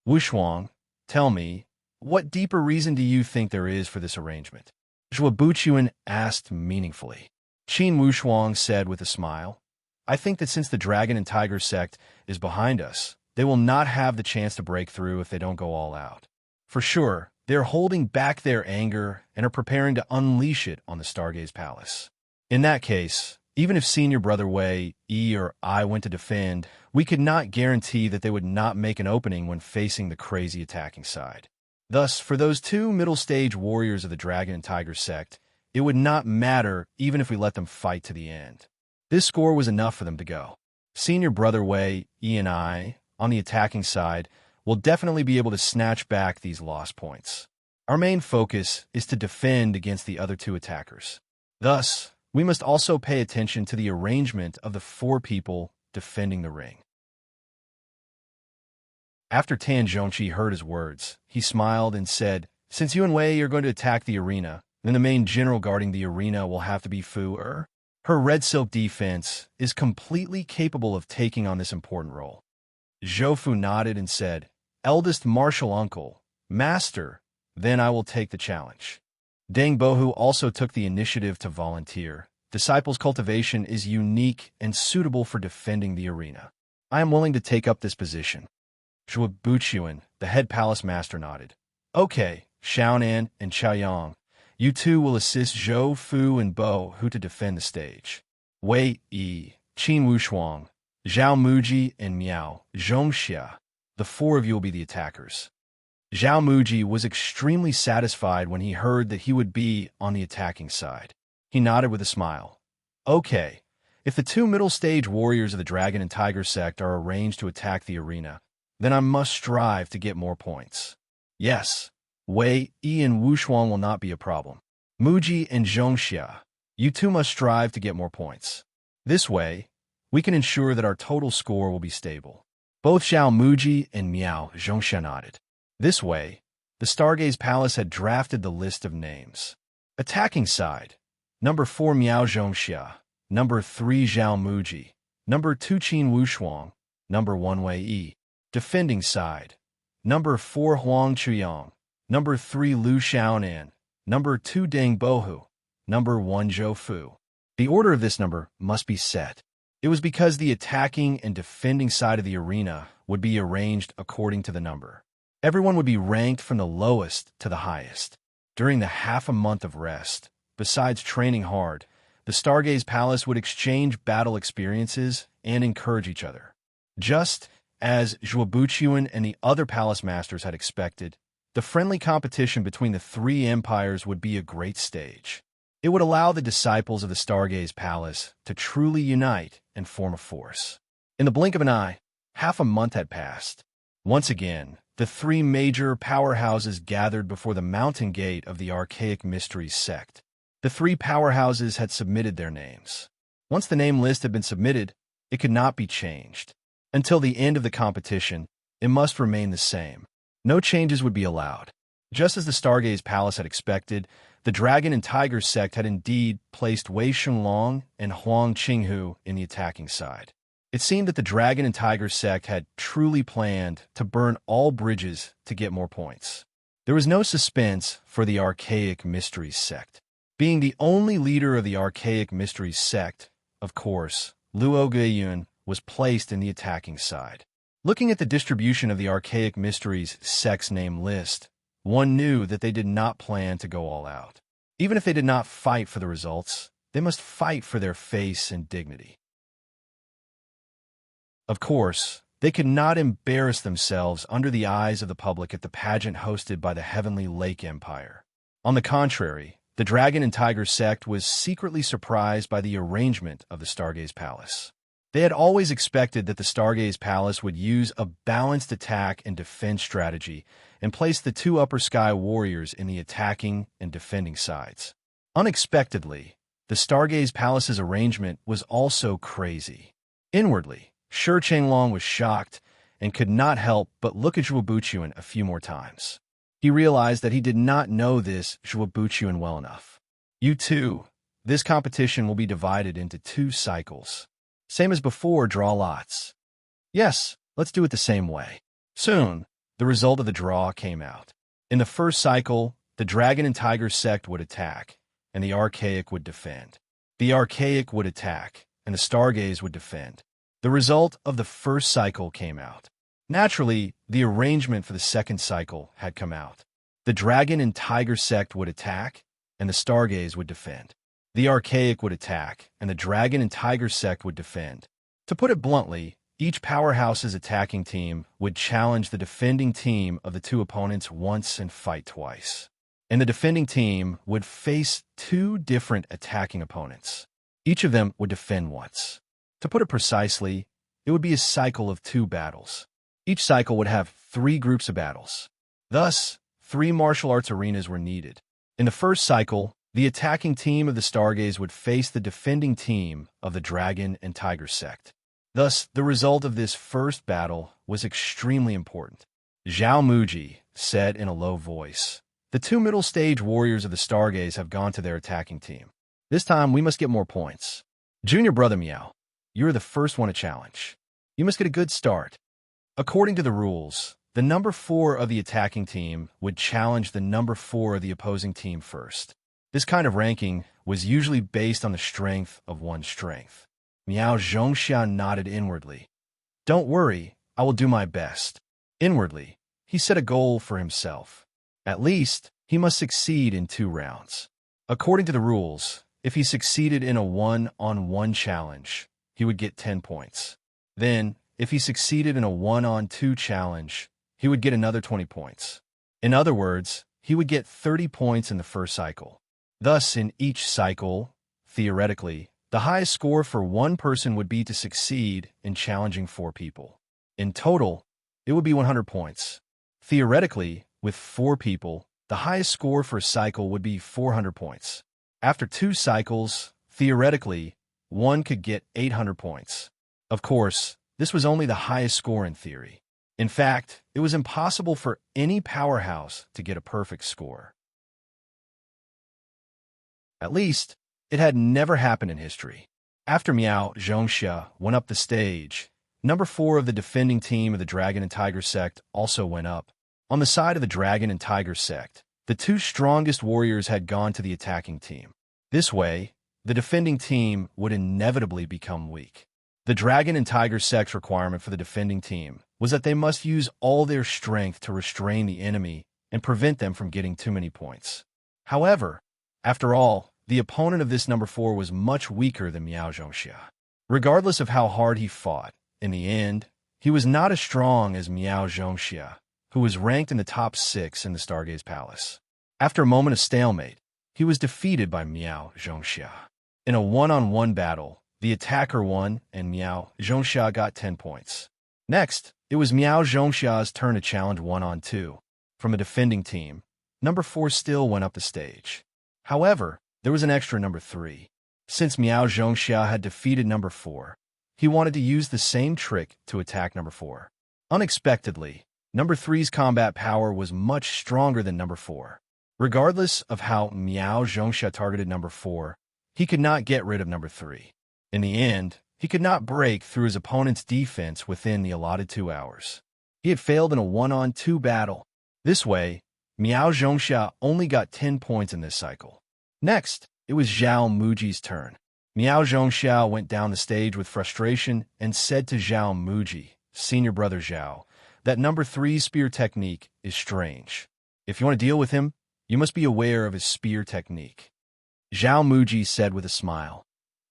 "Wushuang, tell me, what deeper reason do you think there is for this arrangement?" Zhuobuchuan asked meaningfully. Qin Wushuang said with a smile, "I think that since the Dragon and Tiger sect is behind us, they will not have the chance to break through if they don't go all out. For sure, they are holding back their anger and are preparing to unleash it on the Stargaze Palace. In that case, even if Senior Brother Wei Yi or I went to defend, we could not guarantee that they would not make an opening when facing the crazy attacking side. Thus, for those 2 middle-stage warriors of the Dragon and Tiger sect, it would not matter even if we let them fight to the end. This score was enough for them to go. Senior Brother Wei Yi and I, on the attacking side, will definitely be able to snatch back these lost points. Our main focus is to defend against the other 2 attackers. Thus, we must also pay attention to the arrangement of the 4 people defending the ring. After Tan Zhongqi heard his words, he smiled and said, "Since you and Wei are going to attack the arena, then the main general guarding the arena will have to be Fu Er. Her red silk defense is completely capable of taking on this important role." Zhou Fu nodded and said, "Eldest martial uncle, master, then I will take the challenge." Deng Bohu also took the initiative to volunteer. "Disciples' cultivation is unique and suitable for defending the arena. I am willing to take up this position." Zhuo Buqian, the head palace master, nodded. "Okay, Xiaonan and Chaoyang, you two will assist Zhou Fu and Bo Hu to defend the stage. Wei Yi, Qin Wushuang, Zhao Muji, and Miao Zhongxia, the 4 of you will be the attackers." Zhao Muji was extremely satisfied when he heard that he would be on the attacking side. He nodded with a smile. "Okay, if the 2 middle stage warriors of the Dragon and Tiger sect are arranged to attack the arena, then I must strive to get more points. Yes, Wei Yi and Wushuang will not be a problem. Muji and Zhongxia, you two must strive to get more points. This way, we can ensure that our total score will be stable." Both Zhao Muji and Miao Zhongxia nodded. This way, the Stargaze Palace had drafted the list of names. Attacking side, number 4 Miao Zhongxia, number 3 Zhao Muji, number 2 Qin Wushuang, number 1 Wei Yi. Defending side, number 4 Huang Chuyang, number 3 Lu Xiaonan, number 2 Deng Bohu, number 1 Zhou Fu. The order of this number must be set. It was because the attacking and defending side of the arena would be arranged according to the number. Everyone would be ranked from the lowest to the highest. During the half a month of rest, besides training hard, the Stargaze Palace would exchange battle experiences and encourage each other. Just as Zhuo Buqian and the other palace masters had expected, the friendly competition between the 3 empires would be a great stage. It would allow the disciples of the Stargaze Palace to truly unite and form a force. In the blink of an eye, half a month had passed. Once again, the 3 major powerhouses gathered before the mountain gate of the Archaic Mysteries sect. The 3 powerhouses had submitted their names. Once the name list had been submitted, it could not be changed. Until the end of the competition, it must remain the same. No changes would be allowed. Just as the Stargaze Palace had expected, the Dragon and Tiger sect had indeed placed Wei Shunlong and Huang Qinghu in the attacking side. It seemed that the Dragon and Tiger sect had truly planned to burn all bridges to get more points. There was no suspense for the Archaic Mysteries sect. Being the only leader of the Archaic Mysteries sect, of course, Luo Guiyun was placed in the attacking side. Looking at the distribution of the Archaic Mysteries sect's name list, one knew that they did not plan to go all out. Even if they did not fight for the results, they must fight for their face and dignity. Of course, they could not embarrass themselves under the eyes of the public at the pageant hosted by the Heavenly Lake Empire. On the contrary, the Dragon and Tiger sect was secretly surprised by the arrangement of the Stargaze Palace. They had always expected that the Stargaze Palace would use a balanced attack and defense strategy and place the 2 upper sky warriors in the attacking and defending sides. Unexpectedly, the Stargaze Palace's arrangement was also crazy. Inwardly, Shi Chenglong was shocked and could not help but look at Zhuo Buqian a few more times. He realized that he did not know this Zhuo Buqian well enough. "You two, this competition will be divided into 2 cycles. Same as before, draw lots." "Yes, let's do it the same way." Soon, the result of the draw came out. In the first cycle, the Dragon and Tiger sect would attack, and the Archaic would defend. The Archaic would attack, and the Stargaze would defend. The result of the first cycle came out. Naturally, the arrangement for the second cycle had come out. The Dragon and Tiger sect would attack, and the Stargaze would defend. The Archaic would attack, and the Dragon and Tiger sect would defend. To put it bluntly, each powerhouse's attacking team would challenge the defending team of the 2 opponents once and fight twice. And the defending team would face 2 different attacking opponents. Each of them would defend once. To put it precisely, it would be a cycle of 2 battles. Each cycle would have 3 groups of battles. Thus, 3 martial arts arenas were needed. In the first cycle, The attacking team of the Stargaze would face the defending team of the Dragon and Tiger sect. Thus, the result of this first battle was extremely important. Zhao Muji said in a low voice, "The two middle stage warriors of the Stargaze have gone to their attacking team. This time, we must get more points. Junior brother Miao, you are the first one to challenge. You must get a good start." According to the rules, the number 4 of the attacking team would challenge the number 4 of the opposing team first. This kind of ranking was usually based on the strength of one's strength. Miao Zhongxia nodded inwardly. "Don't worry, I will do my best." Inwardly, he set a goal for himself. At least, he must succeed in 2 rounds. According to the rules, if he succeeded in a 1-on-1 challenge, he would get 10 points. Then, if he succeeded in a 1-on-2 challenge, he would get another 20 points. In other words, he would get 30 points in the first cycle. Thus, in each cycle, theoretically, the highest score for one person would be to succeed in challenging 4 people. In total, it would be 100 points. Theoretically, with 4 people, the highest score for a cycle would be 400 points. After 2 cycles, theoretically, one could get 800 points. Of course, this was only the highest score in theory. In fact, it was impossible for any powerhouse to get a perfect score. At least, it had never happened in history. After Miao Zhongxia went up the stage, number 4 of the defending team of the Dragon and Tiger sect also went up. On the side of the Dragon and Tiger sect, the 2 strongest warriors had gone to the attacking team. This way, the defending team would inevitably become weak. The Dragon and Tiger sect's requirement for the defending team was that they must use all their strength to restrain the enemy and prevent them from getting too many points. However, after all, the opponent of this number 4 was much weaker than Miao Zhongxia. Regardless of how hard he fought, in the end, he was not as strong as Miao Zhongxia, who was ranked in the top 6 in the Stargaze Palace. After a moment of stalemate, he was defeated by Miao Zhongxia. In a 1-on-1 battle, the attacker won and Miao Zhongxia got 10 points. Next, it was Miao Zhongxia's turn to challenge 1-on-2. From a defending team, number 4 still went up the stage. However, there was an extra number 3. Since Miao Zhongxia had defeated number 4, he wanted to use the same trick to attack number 4. Unexpectedly, number 3's combat power was much stronger than number 4. Regardless of how Miao Zhongxia targeted number 4, he could not get rid of number 3. In the end, he could not break through his opponent's defense within the allotted 2 hours. He had failed in a 1-on-2 battle. This way, Miao Zhongxia only got 10 points in this cycle. Next, it was Zhao Muji's turn. Miao Zhongxia went down the stage with frustration and said to Zhao Muji, senior brother Zhao, that number 3's spear technique is strange. If you want to deal with him, you must be aware of his spear technique. Zhao Muji said with a smile.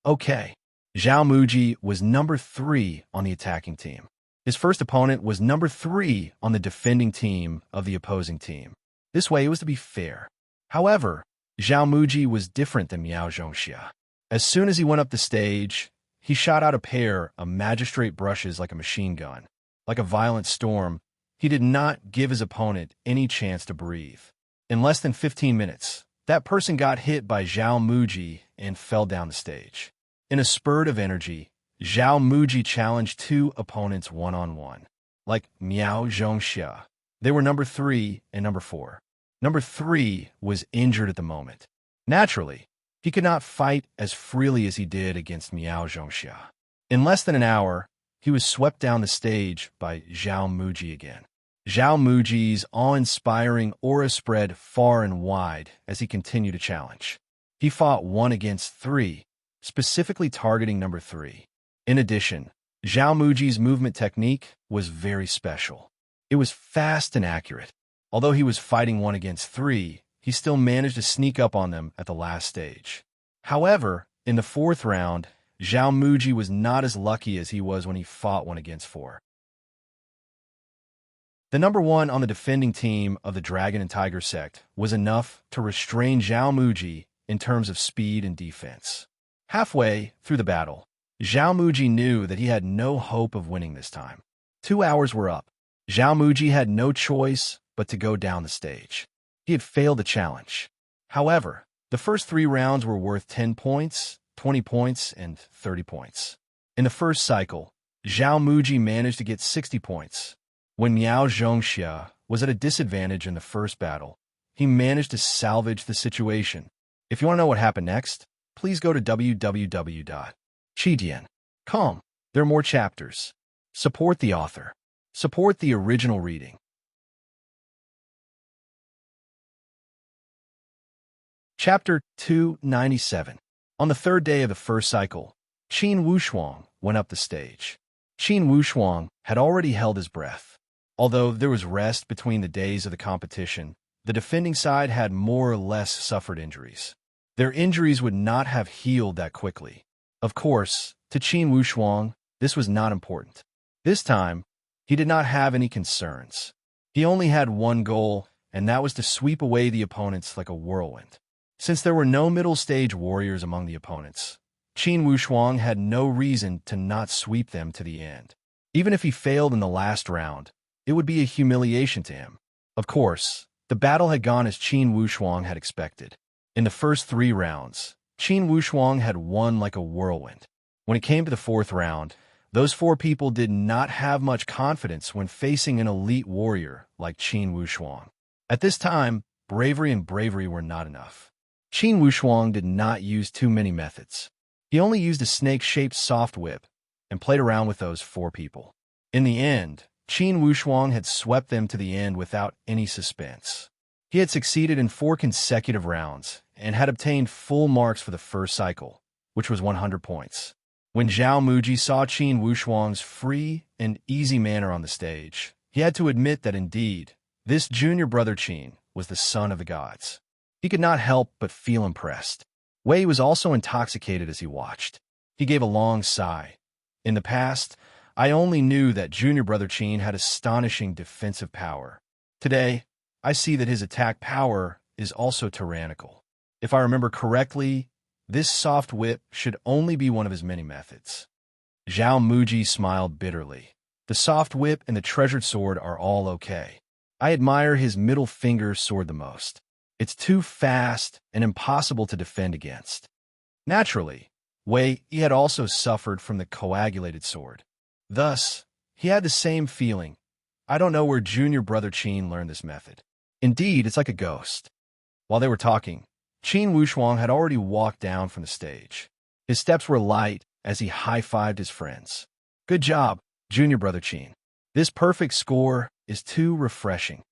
Okay. Zhao Muji was number 3 on the attacking team. His first opponent was number 3 on the defending team of the opposing team. This way it was to be fair. However, Zhao Muji was different than Miao Zhongxia. As soon as he went up the stage, he shot out a pair of magistrate brushes like a machine gun. Like a violent storm, he did not give his opponent any chance to breathe. In less than 15 minutes, that person got hit by Zhao Muji and fell down the stage. In a spurt of energy, Zhao Muji challenged 2 opponents 1-on-1. Like Miao Zhongxia, they were number 3 and number 4. Number 3 was injured at the moment. Naturally, he could not fight as freely as he did against Miao Zhongxia. In less than an hour, he was swept down the stage by Zhao Muji again. Zhao Muji's awe-inspiring aura spread far and wide as he continued to challenge. He fought 1 against 3, specifically targeting number 3. In addition, Zhao Muji's movement technique was very special. It was fast and accurate. Although he was fighting 1 against 3, he still managed to sneak up on them at the last stage. However, in the 4th round, Zhao Muji was not as lucky as he was when he fought 1 against 4. The number 1 on the defending team of the Dragon and Tiger sect was enough to restrain Zhao Muji in terms of speed and defense. Halfway through the battle, Zhao Muji knew that he had no hope of winning this time. 2 hours were up. Zhao Muji had no choice but to go down the stage. He had failed the challenge. However, The first 3 rounds were worth 10 points, 20 points, and 30 points. In the first cycle, Zhao Muji managed to get 60 points. When Miao Zhongxia was at a disadvantage in the first battle, he managed to salvage the situation. If you want to know what happened next, please go to www.chidian.com. There are more chapters. Support the author. Support the original reading. Chapter 297. On the third day of the first cycle, Qin Wushuang went up the stage. Qin Wushuang had already held his breath. Although there was rest between the days of the competition, the defending side had more or less suffered injuries. Their injuries would not have healed that quickly. Of course, to Qin Wushuang, this was not important. This time, he did not have any concerns. He only had one goal, and that was to sweep away the opponents like a whirlwind. Since there were no middle-stage warriors among the opponents, Qin Wushuang had no reason to not sweep them to the end. Even if he failed in the last round, it would be a humiliation to him. Of course, the battle had gone as Qin Wushuang had expected. In the first 3 rounds, Qin Wushuang had won like a whirlwind. When it came to the 4th round, those 4 people did not have much confidence when facing an elite warrior like Qin Wushuang. At this time, bravery were not enough. Qin Wushuang did not use too many methods. He only used a snake-shaped soft whip and played around with those 4 people. In the end, Qin Wushuang had swept them to the end without any suspense. He had succeeded in 4 consecutive rounds and had obtained full marks for the first cycle, which was 100 points. When Zhao Muji saw Qin Wushuang's free and easy manner on the stage, he had to admit that indeed, this junior brother Qin was the son of the gods. He could not help but feel impressed. Wei was also intoxicated as he watched. He gave a long sigh. In the past, I only knew that junior brother Qin had astonishing defensive power. Today, I see that his attack power is also tyrannical. If I remember correctly, this soft whip should only be one of his many methods. Zhao Muji smiled bitterly. The soft whip and the treasured sword are all okay. I admire his middle finger sword the most. It's too fast and impossible to defend against. Naturally, Wei had also suffered from the coagulated sword. Thus, he had the same feeling. I don't know where junior brother Qin learned this method. Indeed, it's like a ghost. While they were talking, Qin Wushuang had already walked down from the stage. His steps were light as he high-fived his friends. Good job, junior brother Qin. This perfect score is too refreshing.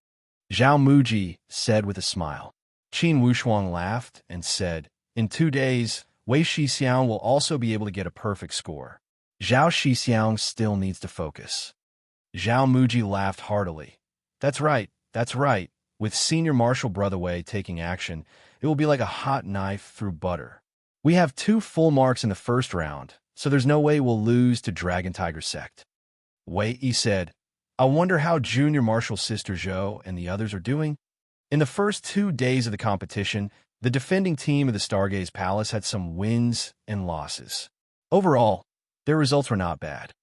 Zhao Muji said with a smile. Qin Wushuang laughed and said, in 2 days, Wei Shixiang will also be able to get a perfect score. Zhao Shixiang still needs to focus. Zhao Muji laughed heartily. That's right. With senior martial brother Wei taking action, it will be like a hot knife through butter. We have 2 full marks in the first round, so there's no way we'll lose to Dragon Tiger Sect. Wei said, I wonder how junior martial sister Zhou and the others are doing. In the first 2 days of the competition, the defending team of the Stargaze Palace had some wins and losses. Overall, their results were not bad.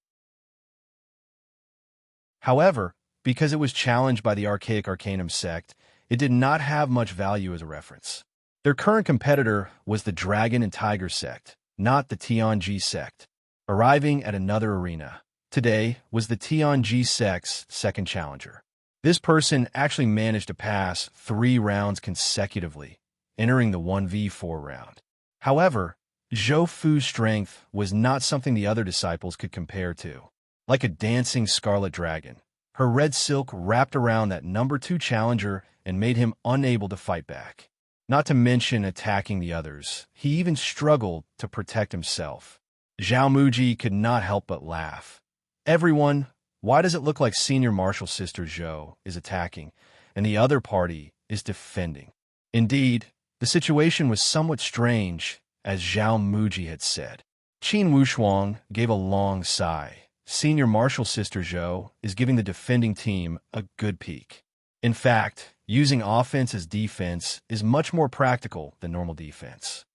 However, because it was challenged by the Archaic Arcanum sect, it did not have much value as a reference. Their current competitor was the Dragon and Tiger sect, not the Tianji sect. Arriving at another arena, today was the Tianji sect's second challenger. This person actually managed to pass 3 rounds consecutively, entering the 1v4 round. However, Zhou Fu's strength was not something the other disciples could compare to. Like a dancing scarlet dragon, her red silk wrapped around that number 2 challenger and made him unable to fight back. Not to mention attacking the others, he even struggled to protect himself. Zhao Muji could not help but laugh. Everyone, why does it look like senior martial sister Zhou is attacking, and the other party is defending? Indeed, the situation was somewhat strange, as Zhao Muji had said. Qin Wushuang gave a long sigh. Senior martial sister Zhou is giving the defending team a good peek. In fact, using offense as defense is much more practical than normal defense.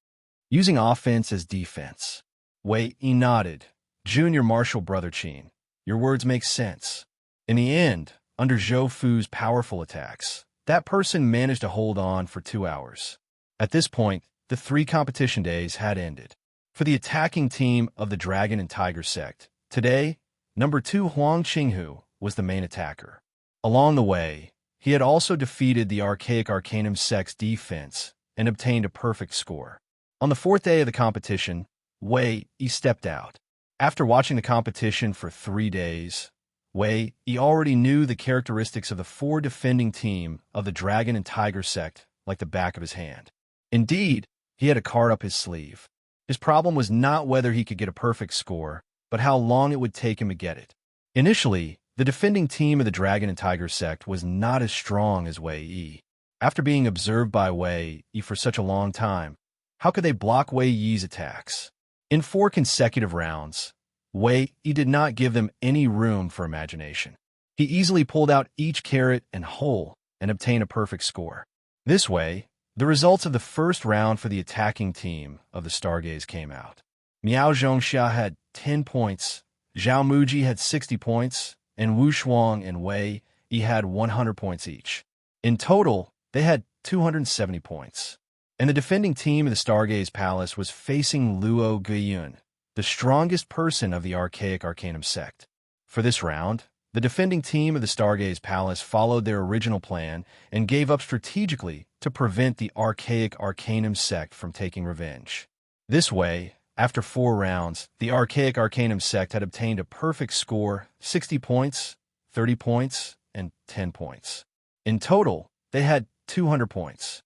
Using offense as defense. Wei nodded. Junior martial brother Qin, your words make sense. In the end, under Zhou Fu's powerful attacks, that person managed to hold on for 2 hours. At this point, the 3 competition days had ended. For the attacking team of the Dragon and Tiger sect, today, number 2 Huang Qinghu was the main attacker. Along the way, he had also defeated the Archaic Arcanum sect's defense and obtained a perfect score. On the 4th day of the competition, Wei Yi stepped out. After watching the competition for 3 days, Wei Yi already knew the characteristics of the 4 defending team of the Dragon and Tiger sect like the back of his hand. Indeed, he had a card up his sleeve. His problem was not whether he could get a perfect score, but how long it would take him to get it. Initially, the defending team of the Dragon and Tiger sect was not as strong as Wei Yi. After being observed by Wei Yi for such a long time, how could they block Wei Yi's attacks? In 4 consecutive rounds, Wei Yi did not give them any room for imagination. He easily pulled out each carrot and hole and obtained a perfect score. This way, the results of the first round for the attacking team of the Stargaze came out. Miao Zhongxia had 10 points, Zhao Muji had 60 points, and Wu Shuang and Wei Yi had 100 points each. In total, they had 270 points. And the defending team of the Stargaze Palace was facing Luo Guiyun, the strongest person of the Archaic Arcanum sect. For this round, the defending team of the Stargaze Palace followed their original plan and gave up strategically to prevent the Archaic Arcanum sect from taking revenge. This way, after 4 rounds, the Archaic Arcanum sect had obtained a perfect score, 60 points, 30 points, and 10 points. In total, they had 200 points.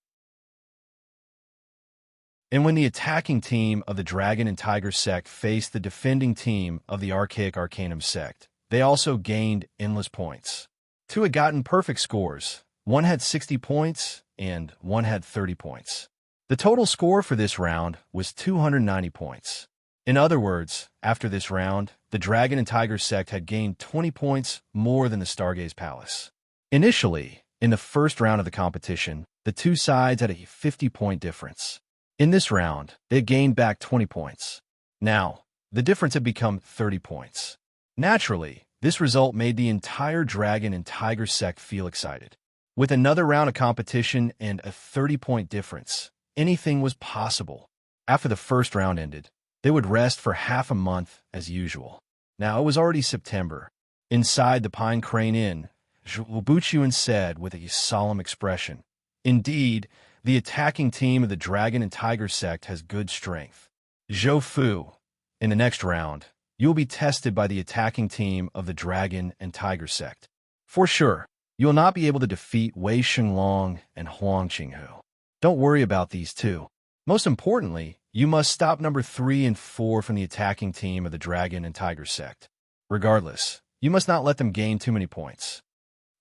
And when the attacking team of the Dragon and Tiger sect faced the defending team of the Archaic Arcanum sect, they also gained endless points. 2 had gotten perfect scores, 1 had 60 points, and 1 had 30 points. The total score for this round was 290 points. In other words, after this round, the Dragon and Tiger sect had gained 20 points more than the Stargaze Palace. Initially, in the first round of the competition, the 2 sides had a 50-point difference. In this round, they had gained back 20 points. Now, the difference had become 30 points. Naturally, this result made the entire Dragon and Tiger sect feel excited. With another round of competition and a 30-point difference, anything was possible. After the first round ended, they would rest for half a month as usual. Now it was already September. Inside the Pine Crane Inn, Zhou Buchuan said with a solemn expression, "Indeed, the attacking team of the Dragon and Tiger sect has good strength. Zhou Fu, in the next round, you will be tested by the attacking team of the Dragon and Tiger sect. For sure, you will not be able to defeat Wei Xinglong and Huang Qinghu. Don't worry about these 2. Most importantly, you must stop number 3 and 4 from the attacking team of the Dragon and Tiger sect. Regardless, you must not let them gain too many points."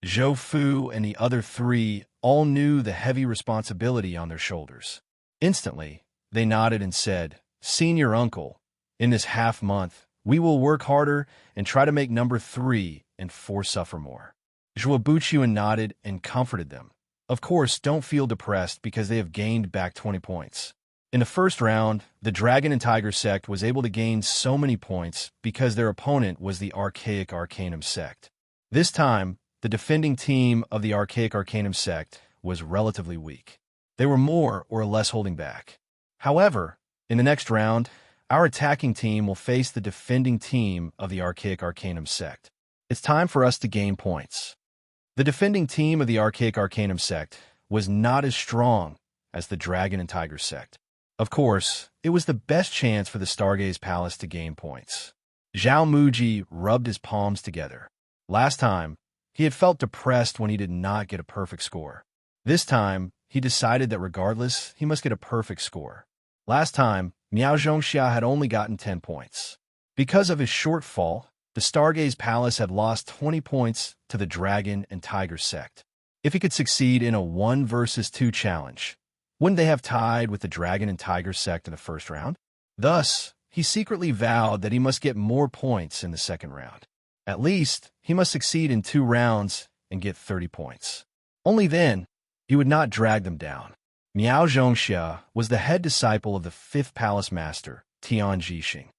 Zhou Fu and the other 3 all knew the heavy responsibility on their shoulders. Instantly, they nodded and said, "Senior uncle, in this half month, we will work harder and try to make number 3 and 4 suffer more." Zhou Buchuan nodded and comforted them. Of course, don't feel depressed because they have gained back 20 points. In the first round, the Dragon and Tiger sect was able to gain so many points because their opponent was the Archaic Arcanum sect. This time, the defending team of the Archaic Arcanum sect was relatively weak. They were more or less holding back. However, in the next round, our attacking team will face the defending team of the Archaic Arcanum sect. It's time for us to gain points. The defending team of the Archaic Arcanum sect was not as strong as the Dragon and Tiger sect. Of course, it was the best chance for the Stargaze Palace to gain points. Zhao Muji rubbed his palms together. Last time, he had felt depressed when he did not get a perfect score. This time, he decided that regardless, he must get a perfect score. Last time, Miao Zhongxia had only gotten 10 points. Because of his shortfall, the Stargaze Palace had lost 20 points to the Dragon and Tiger sect. If he could succeed in a 1 versus 2 challenge, wouldn't they have tied with the Dragon and Tiger sect in the first round? Thus, he secretly vowed that he must get more points in the second round. At least, he must succeed in 2 rounds and get 30 points. Only then, he would not drag them down. Miao Zhongxia was the head disciple of the 5th Palace Master, Tian Jixing.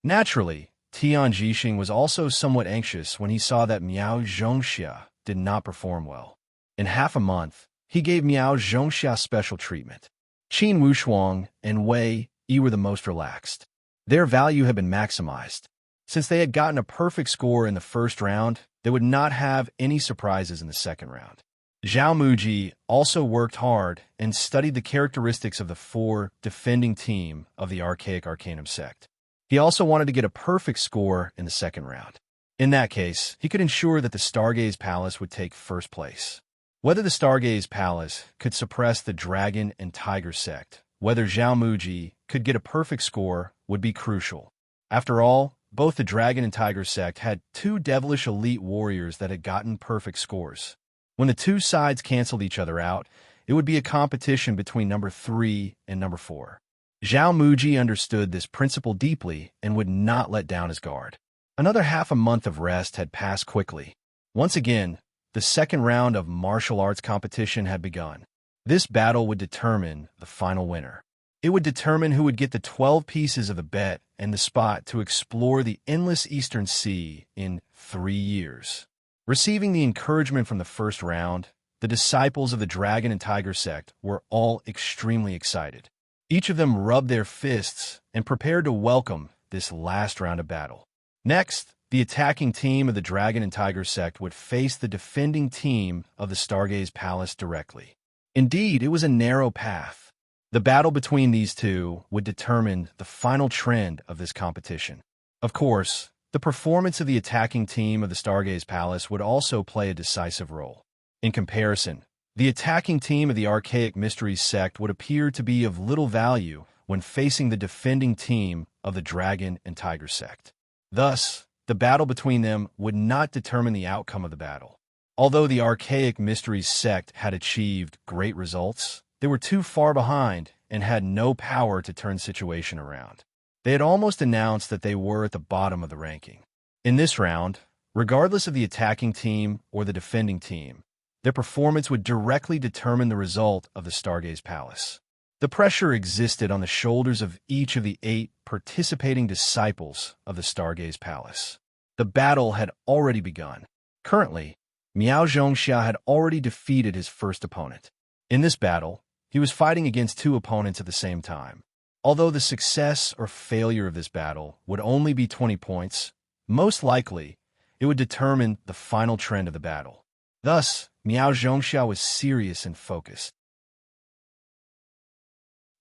Naturally, Tian Jixing was also somewhat anxious when he saw that Miao Zhongxia did not perform well. In half a month, he gave Miao Zhongxia special treatment. Qin Wushuang and Wei Yi were the most relaxed. Their value had been maximized. Since they had gotten a perfect score in the first round, they would not have any surprises in the second round. Zhao Muji also worked hard and studied the characteristics of the four defending team of the Archaic Arcanum sect. He also wanted to get a perfect score in the second round. In that case, he could ensure that the Stargaze Palace would take first place. Whether the Stargaze Palace could suppress the Dragon and Tiger sect, whether Zhao Muji could get a perfect score, would be crucial. After all, both the Dragon and Tiger sect had two devilish elite warriors that had gotten perfect scores. When the two sides canceled each other out, it would be a competition between number 3 and number 4. Zhao Muji understood this principle deeply and would not let down his guard. Another half a month of rest had passed quickly. Once again, the second round of martial arts competition had begun. This battle would determine the final winner. It would determine who would get the 12 pieces of the bet and the spot to explore the endless Eastern Sea in 3 years. Receiving the encouragement from the first round, the disciples of the Dragon and Tiger sect were all extremely excited. Each of them rubbed their fists and prepared to welcome this last round of battle. Next, the attacking team of the Dragon and Tiger sect would face the defending team of the Stargaze Palace directly. Indeed, it was a narrow path. The battle between these two would determine the final trend of this competition. Of course, the performance of the attacking team of the Stargaze Palace would also play a decisive role. In comparison, the attacking team of the Archaic Mysteries sect would appear to be of little value when facing the defending team of the Dragon and Tiger sect. Thus, the battle between them would not determine the outcome of the battle. Although the Archaic Mysteries sect had achieved great results, they were too far behind and had no power to turn the situation around. They had almost announced that they were at the bottom of the ranking. In this round, regardless of the attacking team or the defending team, their performance would directly determine the result of the Stargaze Palace. The pressure existed on the shoulders of each of the 8 participating disciples of the Stargaze Palace. The battle had already begun. Currently, Miao Zhongxia had already defeated his first opponent. In this battle, he was fighting against 2 opponents at the same time. Although the success or failure of this battle would only be 20 points, most likely, it would determine the final trend of the battle. Thus, Miao Zhongxia was serious and focused.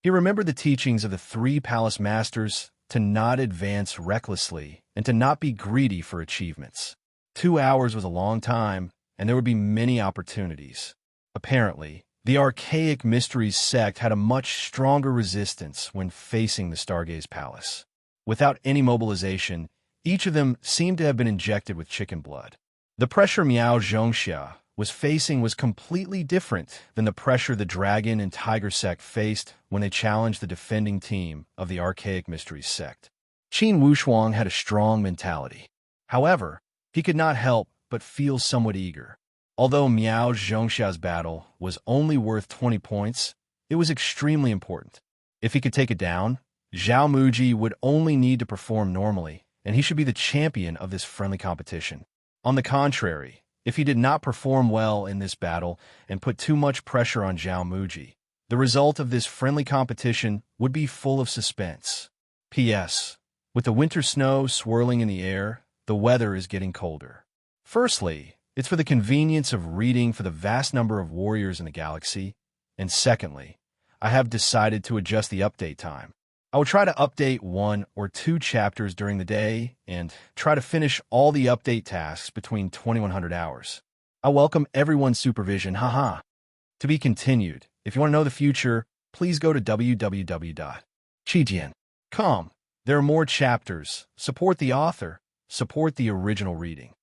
He remembered the teachings of the 3 palace masters to not advance recklessly and to not be greedy for achievements. 2 hours was a long time, and there would be many opportunities. Apparently, the Archaic Mysteries sect had a much stronger resistance when facing the Stargaze Palace. Without any mobilization, each of them seemed to have been injected with chicken blood. The pressure Miao Zhongxia was facing was completely different than the pressure the Dragon and Tiger sect faced when they challenged the defending team of the Archaic Mysteries sect. Qin Wushuang had a strong mentality. However, he could not help but feel somewhat eager. Although Miao Zhongxia's battle was only worth 20 points, it was extremely important. If he could take it down, Zhao Muji would only need to perform normally, and he should be the champion of this friendly competition. On the contrary, if he did not perform well in this battle and put too much pressure on Zhao Muji, the result of this friendly competition would be full of suspense. P.S. With the winter snow swirling in the air, the weather is getting colder. Firstly, it's for the convenience of reading for the vast number of warriors in the galaxy, and secondly, I have decided to adjust the update time. I will try to update 1 or 2 chapters during the day and try to finish all the update tasks between 2100 hours. I welcome everyone's supervision, haha. To be continued. If you want to know the future, please go to www.chijian.com. There are more chapters. Support the author. Support the original reading.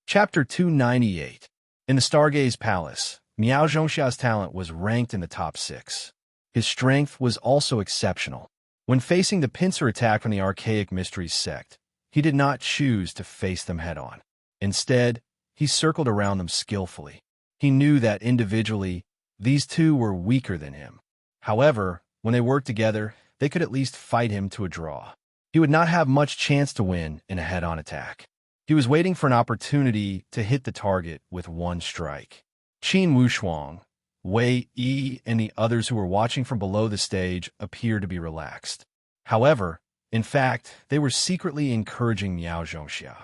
Chapter 298. In the Stargaze Palace, Miao Zhongxia's talent was ranked in the top 6. His strength was also exceptional. When facing the pincer attack from the Archaic Mysteries sect, he did not choose to face them head-on. Instead, he circled around them skillfully. He knew that individually, these two were weaker than him. However, when they worked together, they could at least fight him to a draw. He would not have much chance to win in a head-on attack. He was waiting for an opportunity to hit the target with one strike. Qin Wushuang, Wei Yi, and the others who were watching from below the stage appeared to be relaxed. However, in fact, they were secretly encouraging Miao Zhongxia.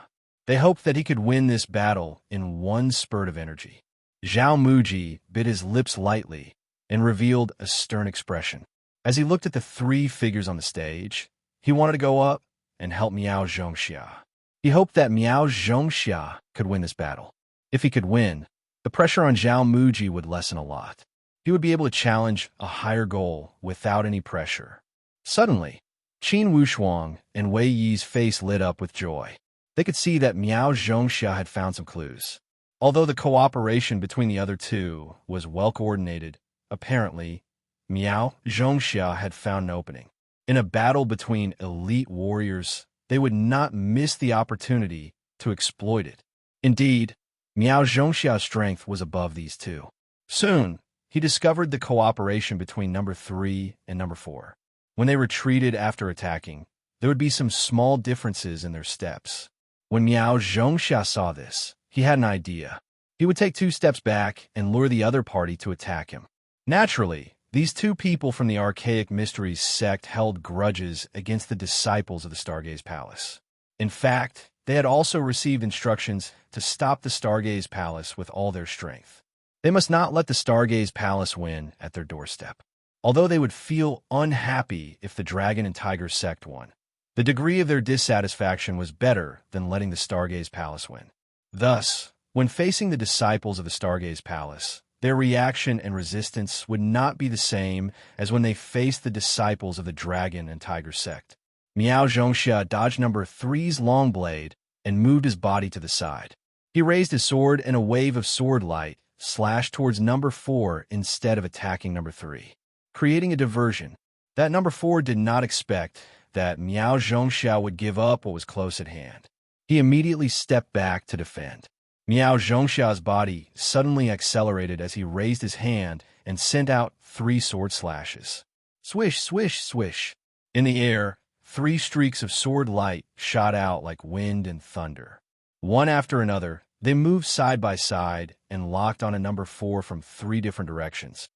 They hoped that he could win this battle in one spurt of energy. Zhao Muji bit his lips lightly and revealed a stern expression. As he looked at the three figures on the stage, he wanted to go up and help Miao Zhongxia. He hoped that Miao Zhongxia could win this battle. If he could win, the pressure on Zhao Muji would lessen a lot. He would be able to challenge a higher goal without any pressure. Suddenly, Qin Wushuang and Wei Yi's face lit up with joy. They could see that Miao Zhongxia had found some clues. Although the cooperation between the other two was well coordinated, apparently, Miao Zhongxia had found an opening. In a battle between elite warriors, they would not miss the opportunity to exploit it. Indeed, Miao Zhongxia's strength was above these two. Soon, he discovered the cooperation between number 3 and number 4. When they retreated after attacking, there would be some small differences in their steps. When Miao Zhongxia saw this, he had an idea. He would take 2 steps back and lure the other party to attack him. Naturally, these two people from the archaic mysteries sect held grudges against the disciples of the Stargaze Palace. In fact, they had also received instructions to stop the Stargaze Palace with all their strength. They must not let the Stargaze Palace win at their doorstep. Although they would feel unhappy if the Dragon and Tiger sect won, the degree of their dissatisfaction was better than letting the Stargaze Palace win. Thus, when facing the disciples of the Stargaze Palace, their reaction and resistance would not be the same as when they faced the disciples of the Dragon and Tiger sect. Miao Zhongxia dodged number 3's long blade and moved his body to the side. He raised his sword and a wave of sword light slashed towards number 4 instead of attacking number 3, creating a diversion. That number 4 did not expect that Miao Zhongxia would give up what was close at hand. He immediately stepped back to defend. Miao Zhongxia's body suddenly accelerated as he raised his hand and sent out 3 sword slashes. Swish, swish, swish. In the air, 3 streaks of sword light shot out like wind and thunder. One after another, they moved side by side and locked on a number 4 from 3 different directions.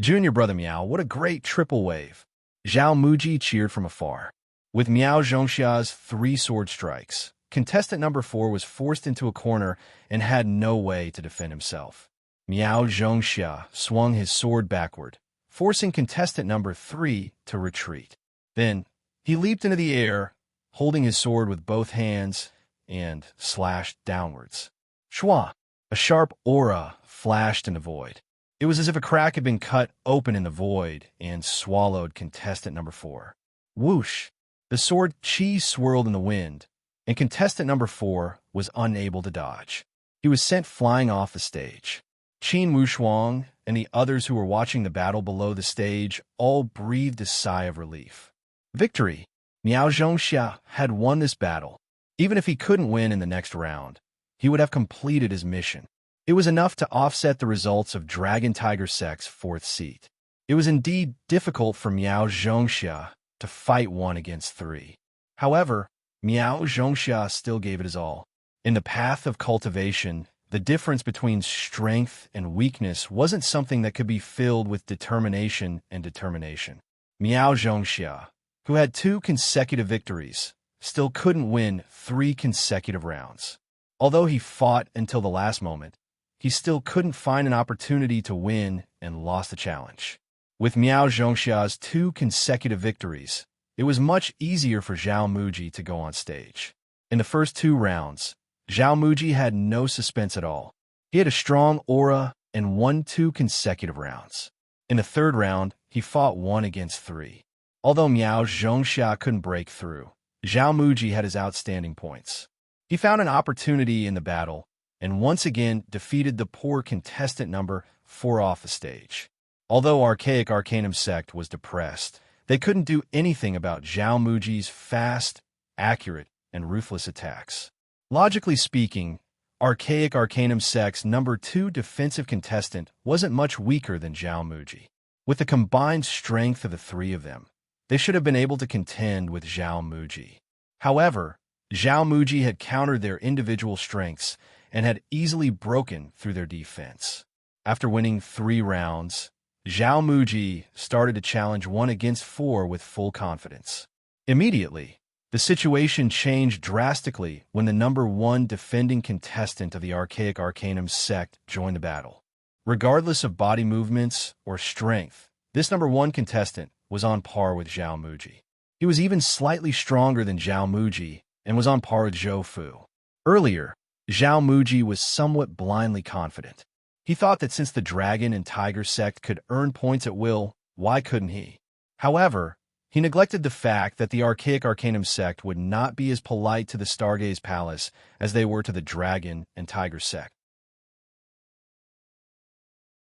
Junior brother Miao, what a great triple wave! Zhao Muji cheered from afar. With Miao Zhongxia's 3 sword strikes, contestant number 4 was forced into a corner and had no way to defend himself. Miao Zhongxia swung his sword backward, forcing contestant number 3 to retreat. Then, he leaped into the air, holding his sword with both hands, and slashed downwards. Shwa! A sharp aura flashed in the void. It was as if a crack had been cut open in the void and swallowed contestant number 4. Whoosh! The sword chi swirled in the wind, and contestant number 4 was unable to dodge. He was sent flying off the stage. Qin Wushuang and the others who were watching the battle below the stage all breathed a sigh of relief. Victory! Miao Zhongxia had won this battle. Even if he couldn't win in the next round, he would have completed his mission. It was enough to offset the results of Dragon Tiger Sect's 4th seat. It was indeed difficult for Miao Zhongxia to fight 1 against 3. However, Miao Zhongxia still gave it his all. In the path of cultivation, the difference between strength and weakness wasn't something that could be filled with determination and determination. Miao Zhongxia, who had 2 consecutive victories, still couldn't win 3 consecutive rounds. Although he fought until the last moment, he still couldn't find an opportunity to win and lost the challenge. With Miao Zhongxia's 2 consecutive victories, it was much easier for Zhao Muji to go on stage. In the first 2 rounds, Zhao Muji had no suspense at all. He had a strong aura and won 2 consecutive rounds. In the 3rd round, he fought 1 against 3. Although Miao Zhongxia couldn't break through, Zhao Muji had his outstanding points. He found an opportunity in the battle and once again defeated the poor contestant number 4 off the stage. Although Archaic Arcanum Sect was depressed, they couldn't do anything about Zhao Muji's fast, accurate, and ruthless attacks. Logically speaking, Archaic Arcanum Sect's number 2 defensive contestant wasn't much weaker than Zhao Muji. With the combined strength of the 3 of them, they should have been able to contend with Zhao Muji. However, Zhao Muji had countered their individual strengths and had easily broken through their defense. After winning 3 rounds, Zhao Muji started to challenge 1 against 4 with full confidence. Immediately, the situation changed drastically when the number 1 defending contestant of the Archaic Arcanum sect joined the battle. Regardless of body movements or strength, this number 1 contestant was on par with Zhao Muji. He was even slightly stronger than Zhao Muji and was on par with Zhou Fu. Earlier, Zhao Muji was somewhat blindly confident. He thought that since the Dragon and Tiger sect could earn points at will, why couldn't he? However, he neglected the fact that the Archaic Arcanum sect would not be as polite to the Stargaze Palace as they were to the Dragon and Tiger sect.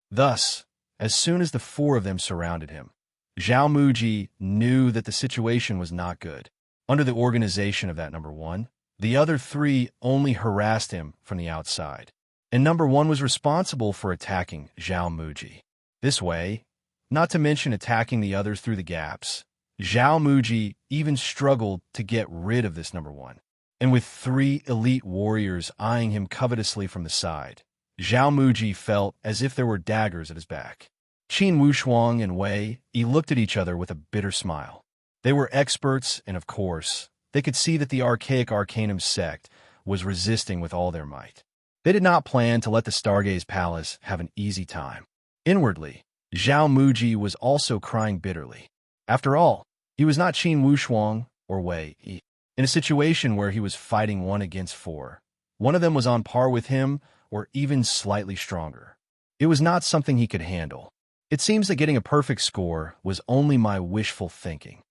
Thus, as soon as the 4 of them surrounded him, Zhao Muji knew that the situation was not good. Under the organization of that number 1, the other 3 only harassed him from the outside, and number 1 was responsible for attacking Zhao Muji. This way, not to mention attacking the others through the gaps, Zhao Muji even struggled to get rid of this number 1. And with 3 elite warriors eyeing him covetously from the side, Zhao Muji felt as if there were daggers at his back. Qin Wushuang and Wei Yi looked at each other with a bitter smile. They were experts, and of course, they could see that the Archaic Arcanum sect was resisting with all their might. They did not plan to let the Stargaze Palace have an easy time. Inwardly, Zhao Muji was also crying bitterly. After all, he was not Qin Wushuang or Wei Yi. In a situation where he was fighting 1 against 4, one of them was on par with him or even slightly stronger. It was not something he could handle. It seems that getting a perfect score was only my wishful thinking.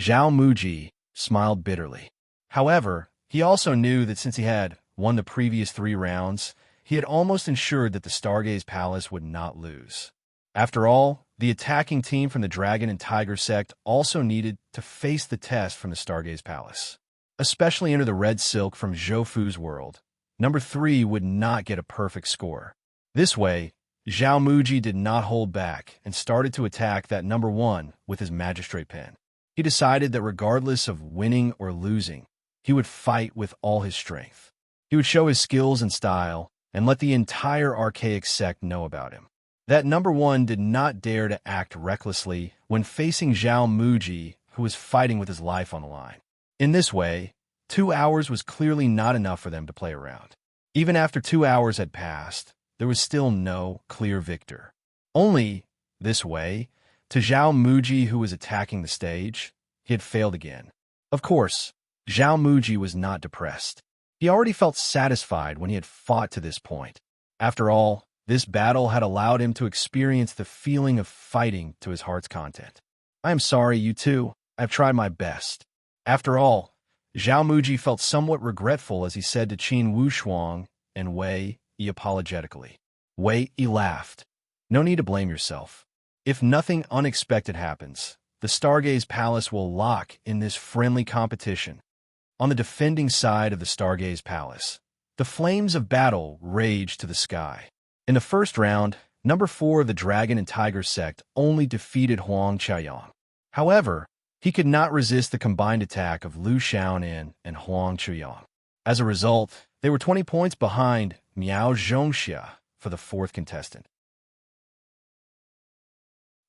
Zhao Muji smiled bitterly. However, he also knew that since he had won the previous 3 rounds, he had almost ensured that the Stargaze Palace would not lose. After all, the attacking team from the Dragon and Tiger sect also needed to face the test from the Stargaze Palace. Especially under the red silk from Zhou Fu's world, number 3 would not get a perfect score. This way, Zhao Muji did not hold back and started to attack that number 1 with his magistrate pen. He decided that regardless of winning or losing, he would fight with all his strength. He would show his skills and style and let the entire Archaic sect know about him. That number 1 did not dare to act recklessly when facing Zhao Muji, who was fighting with his life on the line. In this way, 2 hours was clearly not enough for them to play around. Even after 2 hours had passed, there was still no clear victor. Only, this way, to Zhao Muji, who was attacking the stage, he had failed again. Of course, Zhao Muji was not depressed. He already felt satisfied when he had fought to this point. After all, this battle had allowed him to experience the feeling of fighting to his heart's content. I am sorry, you two. I have tried my best. After all, Zhao Muji felt somewhat regretful as he said to Qin Wushuang and Wei Yi apologetically. Wei Yi laughed. No need to blame yourself. If nothing unexpected happens, the Stargaze Palace will lock in this friendly competition. On the defending side of the Stargaze Palace, the flames of battle raged to the sky. In the first round, number 4 of the Dragon and Tiger sect only defeated Huang Qiaoyang. However, he could not resist the combined attack of Lu Xiaonan and Huang Qiaoyang. As a result, they were 20 points behind Miao Zhongxia for the 4th contestant.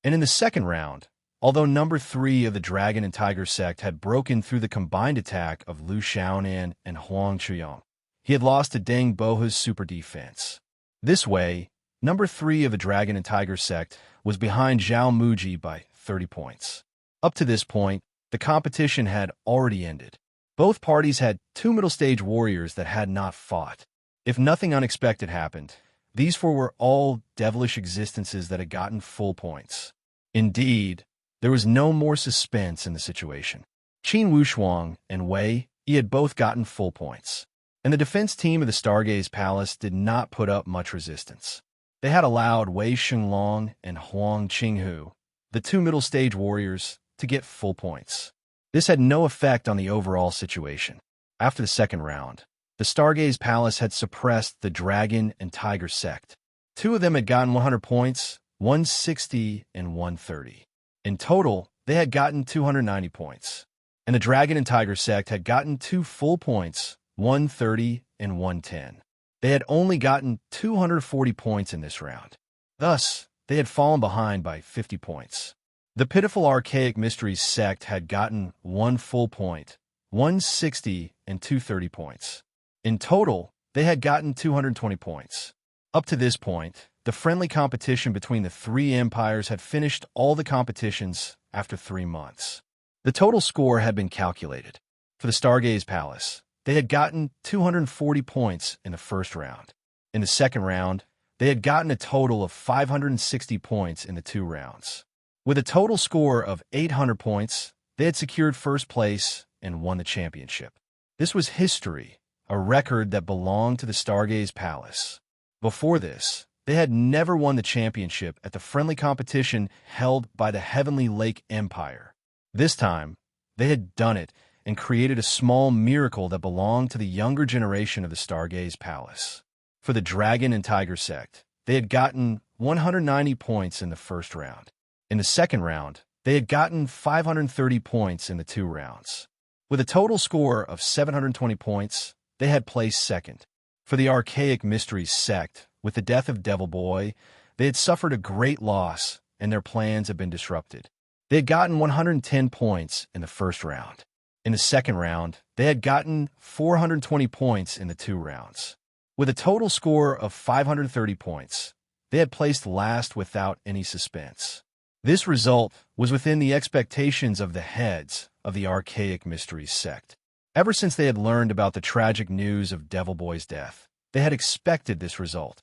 And in the second round, although number 3 of the Dragon and Tiger sect had broken through the combined attack of Lu Xiaonan and Huang Qiaoyang, he had lost to Deng Bohe's super defense. This way, number 3 of the Dragon and Tiger sect was behind Zhao Muji by 30 points. Up to this point, the competition had already ended. Both parties had 2 middle-stage warriors that had not fought. If nothing unexpected happened, these 4 were all devilish existences that had gotten full points. Indeed, there was no more suspense in the situation. Qin Wushuang and Wei Yi had both gotten full points, and the defense team of the Stargaze Palace did not put up much resistance. They had allowed Wei Xinglong and Huang Qinghu, the 2 middle-stage warriors, to get full points. This had no effect on the overall situation. After the second round, the Stargaze Palace had suppressed the Dragon and Tiger sect. 2 of them had gotten 100 points, 160 and 130. In total, they had gotten 290 points. and the Dragon and Tiger sect had gotten 2 full points, 130 and 110. They had only gotten 240 points in this round. Thus, they had fallen behind by 50 points. The pitiful Archaic Mysteries sect had gotten 1 full point, 160 and 230 points. In total, they had gotten 220 points. Up to this point, the friendly competition between the 3 empires had finished all the competitions after 3 months. The total score had been calculated. For the Stargaze Palace, they had gotten 240 points in the first round. In the second round, they had gotten a total of 560 points in the 2 rounds. With a total score of 800 points, they had secured first place and won the championship. This was history, a record that belonged to the Stargaze Palace. Before this, they had never won the championship at the friendly competition held by the Heavenly Lake Empire. This time, they had done it and created a small miracle that belonged to the younger generation of the Stargaze Palace. For the Dragon and Tiger sect, they had gotten 190 points in the first round. In the second round, they had gotten 530 points in the 2 rounds. With a total score of 720 points, they had placed second. For the Archaic Mysteries sect, with the death of Devil Boy, they had suffered a great loss and their plans had been disrupted. They had gotten 110 points in the first round. In the second round, they had gotten 420 points in the 2 rounds. With a total score of 530 points, they had placed last without any suspense. This result was within the expectations of the heads of the Archaic Mysteries sect. Ever since they had learned about the tragic news of Devil Boy's death, they had expected this result.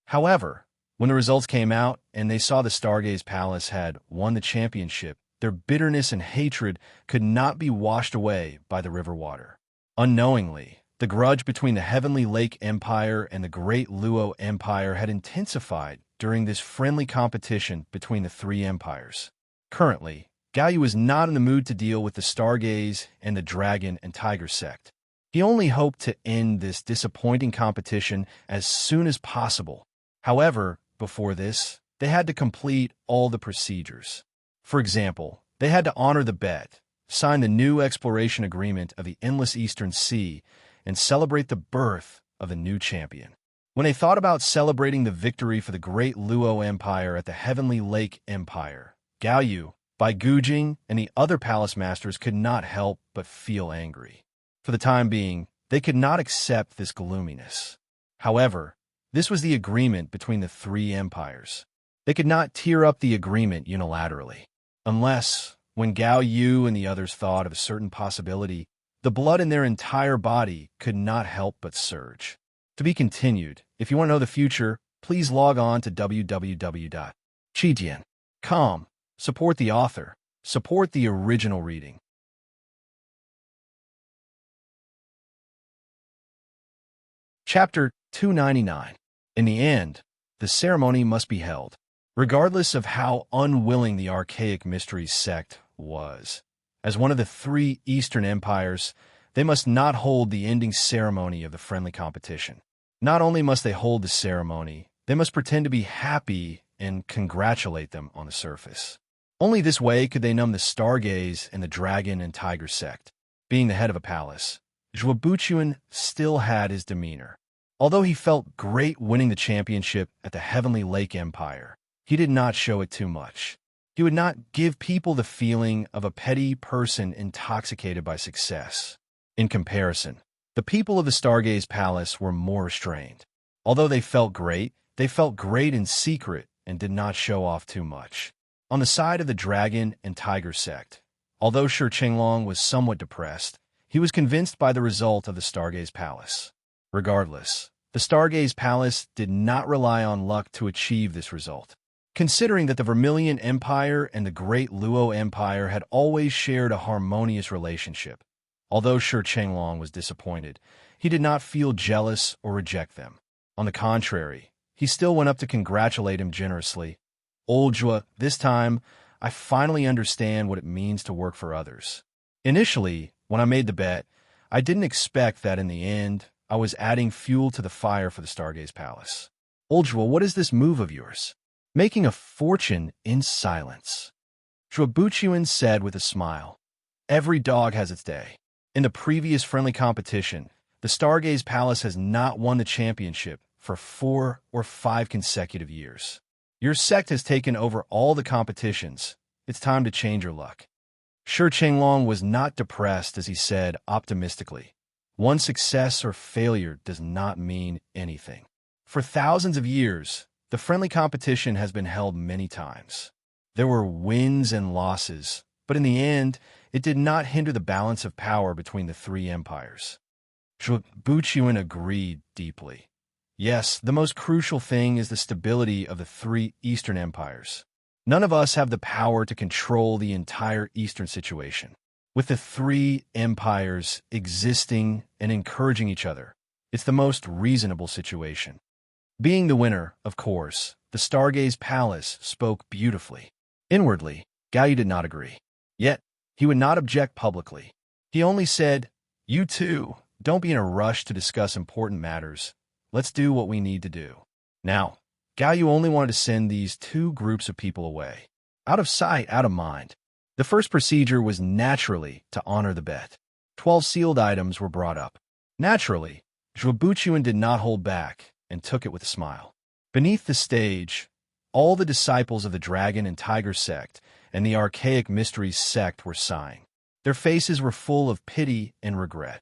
However, when the results came out and they saw the Stargaze Palace had won the championship, their bitterness and hatred could not be washed away by the river water. Unknowingly, the grudge between the Heavenly Lake Empire and the Great Luo Empire had intensified during this friendly competition between the 3 empires. Currently, Galaxia was not in the mood to deal with the Stargaze and the Dragon and Tiger sect. He only hoped to end this disappointing competition as soon as possible. However, before this, they had to complete all the procedures. For example, they had to honor the bet, sign the new exploration agreement of the Endless Eastern Sea, and celebrate the birth of the new champion. When they thought about celebrating the victory for the Great Luo Empire at the Heavenly Lake Empire, Galaxia, Bai Gujing, and the other palace masters could not help but feel angry. For the time being, they could not accept this gloominess. However, this was the agreement between the 3 empires. They could not tear up the agreement unilaterally. Unless, when Gao Yu and the others thought of a certain possibility, the blood in their entire body could not help but surge. To be continued. If you want to know the future, please log on to www.chijian.com. Support the author. Support the original reading. Chapter 299. In the end, the ceremony must be held, regardless of how unwilling the Archaic Mysteries sect was. As one of the 3 Eastern empires, they must not hold the ending ceremony of the friendly competition. Not only must they hold the ceremony, they must pretend to be happy and congratulate them on the surface. Only this way could they numb the Stargaze and the Dragon and Tiger sect. Being the head of a palace, Zhuobuchuan still had his demeanor. Although he felt great winning the championship at the Heavenly Lake Empire, he did not show it too much. He would not give people the feeling of a petty person intoxicated by success. In comparison, the people of the Stargaze Palace were more restrained. Although they felt great in secret and did not show off too much. On the side of the Dragon and Tiger sect, although Shi Qinglong was somewhat depressed, he was convinced by the result of the Stargaze Palace. Regardless, the Stargaze Palace did not rely on luck to achieve this result. Considering that the Vermilion Empire and the Great Luo Empire had always shared a harmonious relationship, although Shi Qinglong was disappointed, he did not feel jealous or reject them. On the contrary, he still went up to congratulate him generously. Old Zhuo, this time, I finally understand what it means to work for others. Initially, when I made the bet, I didn't expect that in the end, I was adding fuel to the fire for the Stargaze Palace. Old Zhuo, what is this move of yours? Making a fortune in silence. Zhuobuchuan said with a smile. Every dog has its day. In the previous friendly competition, the Stargaze Palace has not won the championship for 4 or 5 consecutive years. Your sect has taken over all the competitions. It's time to change your luck. Shi Chenglong was not depressed as he said optimistically. One success or failure does not mean anything. For thousands of years, the friendly competition has been held many times. There were wins and losses, but in the end, it did not hinder the balance of power between the three empires. Zhuobuchuan agreed deeply. Yes, the most crucial thing is the stability of the three Eastern empires. None of us have the power to control the entire Eastern situation. With the three empires existing and encouraging each other, it's the most reasonable situation. Being the winner, of course, the Stargaze Palace spoke beautifully. Inwardly, Gao did not agree. Yet, he would not object publicly. He only said, "You two, don't be in a rush to discuss important matters. Let's do what we need to do." Now, Gao only wanted to send these two groups of people away. Out of sight, out of mind. The first procedure was naturally to honor the bet. 12 sealed items were brought up. Naturally, Zhuobuchuan did not hold back and took it with a smile. Beneath the stage, all the disciples of the Dragon and Tiger sect and the Archaic Mysteries sect were sighing. Their faces were full of pity and regret.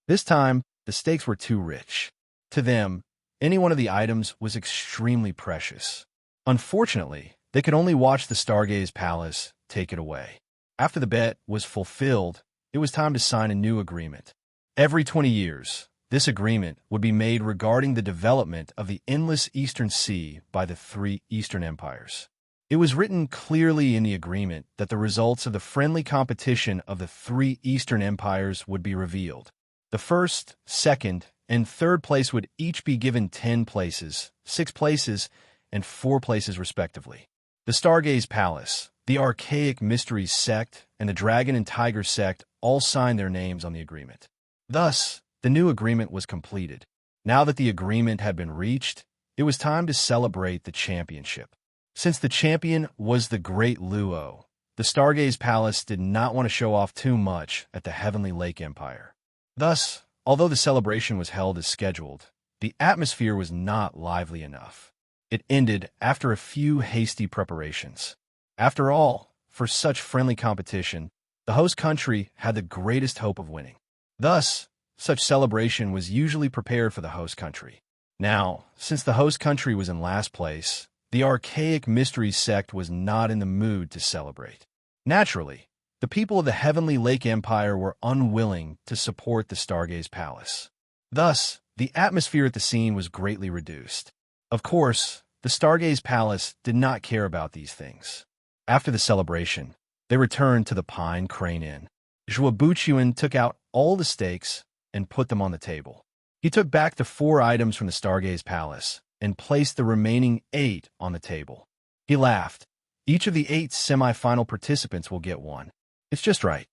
This time, the stakes were too rich. To them, any one of the items was extremely precious. Unfortunately, they could only watch the Stargaze Palace take it away. After the bet was fulfilled, it was time to sign a new agreement. Every 20 years, this agreement would be made regarding the development of the endless Eastern Sea by the three Eastern empires. It was written clearly in the agreement that the results of the friendly competition of the three Eastern empires would be revealed. The first, second, and third place would each be given 10 places, 6 places, and 4 places respectively. The Stargaze Palace, the Archaic Mysteries sect, and the Dragon and Tiger sect all signed their names on the agreement. Thus, the new agreement was completed. Now that the agreement had been reached, it was time to celebrate the championship. Since the champion was the Great Luo, the Stargaze Palace did not want to show off too much at the Heavenly Lake Empire. Thus, although the celebration was held as scheduled, the atmosphere was not lively enough. It ended after a few hasty preparations. After all, for such friendly competition, the host country had the greatest hope of winning. Thus, such celebration was usually prepared for the host country. Now, since the host country was in last place, the Archaic Mysteries sect was not in the mood to celebrate. Naturally, the people of the Heavenly Lake Empire were unwilling to support the Stargaze Palace. Thus, the atmosphere at the scene was greatly reduced. Of course, the Stargaze Palace did not care about these things. After the celebration, they returned to the Pine Crane Inn. Zhuobuchuan took out all the stakes and put them on the table. He took back the 4 items from the Stargaze Palace and placed the remaining 8 on the table. He laughed. Each of the 8 semi-final participants will get one. It's just right.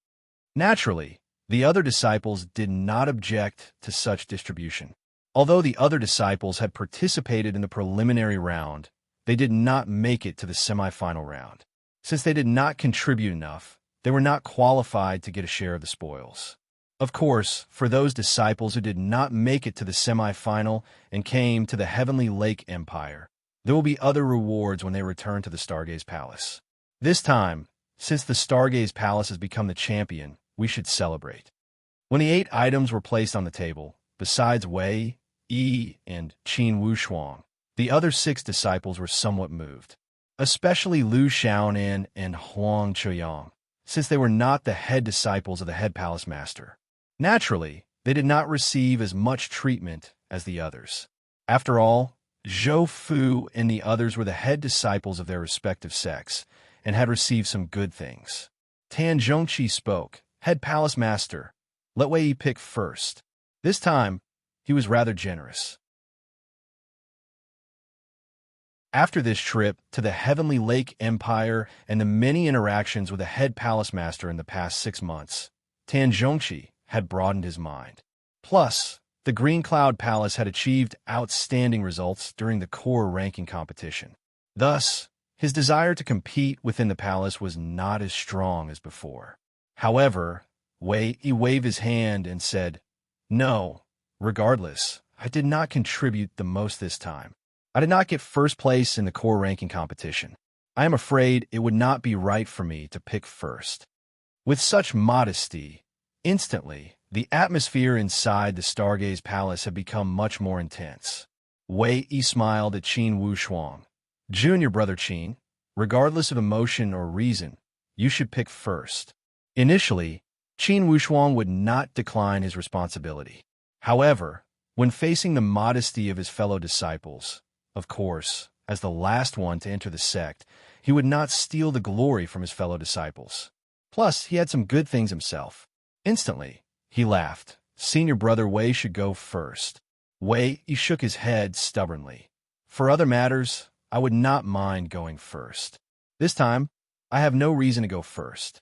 Naturally, the other disciples did not object to such distribution. Although the other disciples had participated in the preliminary round, they did not make it to the semi-final round. Since they did not contribute enough, they were not qualified to get a share of the spoils. Of course, for those disciples who did not make it to the semi-final and came to the Heavenly Lake Empire, there will be other rewards when they return to the Stargaze Palace. This time, since the Stargaze Palace has become the champion, we should celebrate. When the 8 items were placed on the table, besides Wei, Yi, and Qin Wushuang, the other 6 disciples were somewhat moved, especially Lu Xiaonan and Huang Chuyang, since they were not the head disciples of the head palace master. Naturally, they did not receive as much treatment as the others. After all, Zhou Fu and the others were the head disciples of their respective sects and had received some good things. Tan Zhongqi spoke. Head palace master, let Wei Yi pick first. This time, he was rather generous. After this trip to the Heavenly Lake Empire and the many interactions with the head palace master in the past 6 months, Tan Zhongqi had broadened his mind. Plus, the Green Cloud Palace had achieved outstanding results during the core ranking competition. Thus, His desire to compete within the palace was not as strong as before. However, he waved his hand and said, "No, regardless, I did not contribute the most this time. I did not get first place in the core ranking competition. I am afraid it would not be right for me to pick first." With such modesty, instantly, the atmosphere inside the Stargaze Palace had become much more intense. Wei smiled at Qin Wushuang. "Junior brother Qin, regardless of emotion or reason, you should pick first." Initially, Qin Wushuang would not decline his responsibility. However, when facing the modesty of his fellow disciples, of course, as the last one to enter the sect, he would not steal the glory from his fellow disciples. Plus, he had some good things himself. Instantly, he laughed. "Senior brother Wei should go first." He shook his head stubbornly. "For other matters, I would not mind going first. This time, I have no reason to go first."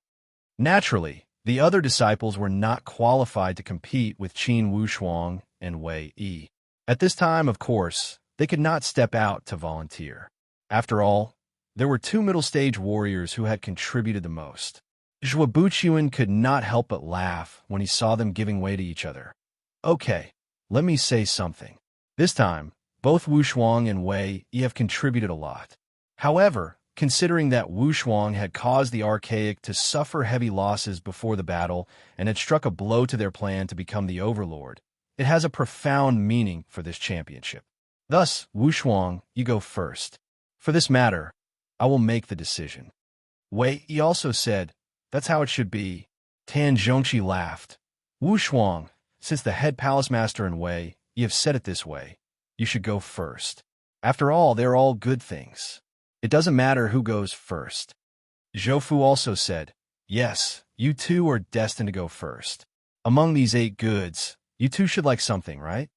Naturally, the other disciples were not qualified to compete with Qin Wushuang and Wei. At this time, of course, they could not step out to volunteer. After all, there were two middle-stage warriors who had contributed the most. Zhou Buqian could not help but laugh when he saw them giving way to each other. "Okay, let me say something. This time, both Wushuang and Wei have contributed a lot. However, considering that Wushuang had caused the Archaic to suffer heavy losses before the battle and had struck a blow to their plan to become the Overlord, it has a profound meaning for this championship. Thus, Wushuang, you go first. For this matter, I will make the decision." Wei also said, "That's how it should be." Tan Zhongqi laughed. "Wushuang, since the head palace master and Wei, you have said it this way, you should go first. After all, they're all good things. It doesn't matter who goes first." Zhou Fu also said, "Yes, you two are destined to go first. Among these 8 goods, you two should like something, right?"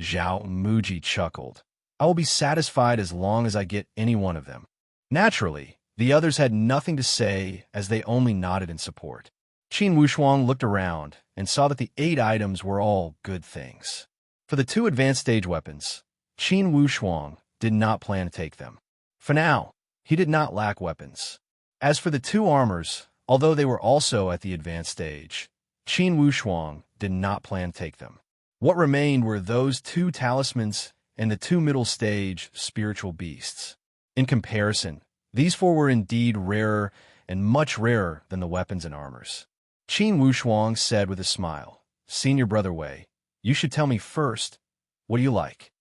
Zhao Muji chuckled. "I will be satisfied as long as I get any one of them." Naturally, the others had nothing to say as they only nodded in support. Qin Wushuang looked around and saw that the 8 items were all good things. For the 2 advanced stage weapons, Qin Wushuang did not plan to take them. For now, he did not lack weapons. As for the 2 armors, although they were also at the advanced stage, Qin Wushuang did not plan to take them. What remained were those 2 talismans and the 2 middle stage spiritual beasts. In comparison, these 4 were indeed rarer and much rarer than the weapons and armors. Qin Wushuang said with a smile, "Senior brother Wei, you should tell me first, what do you like?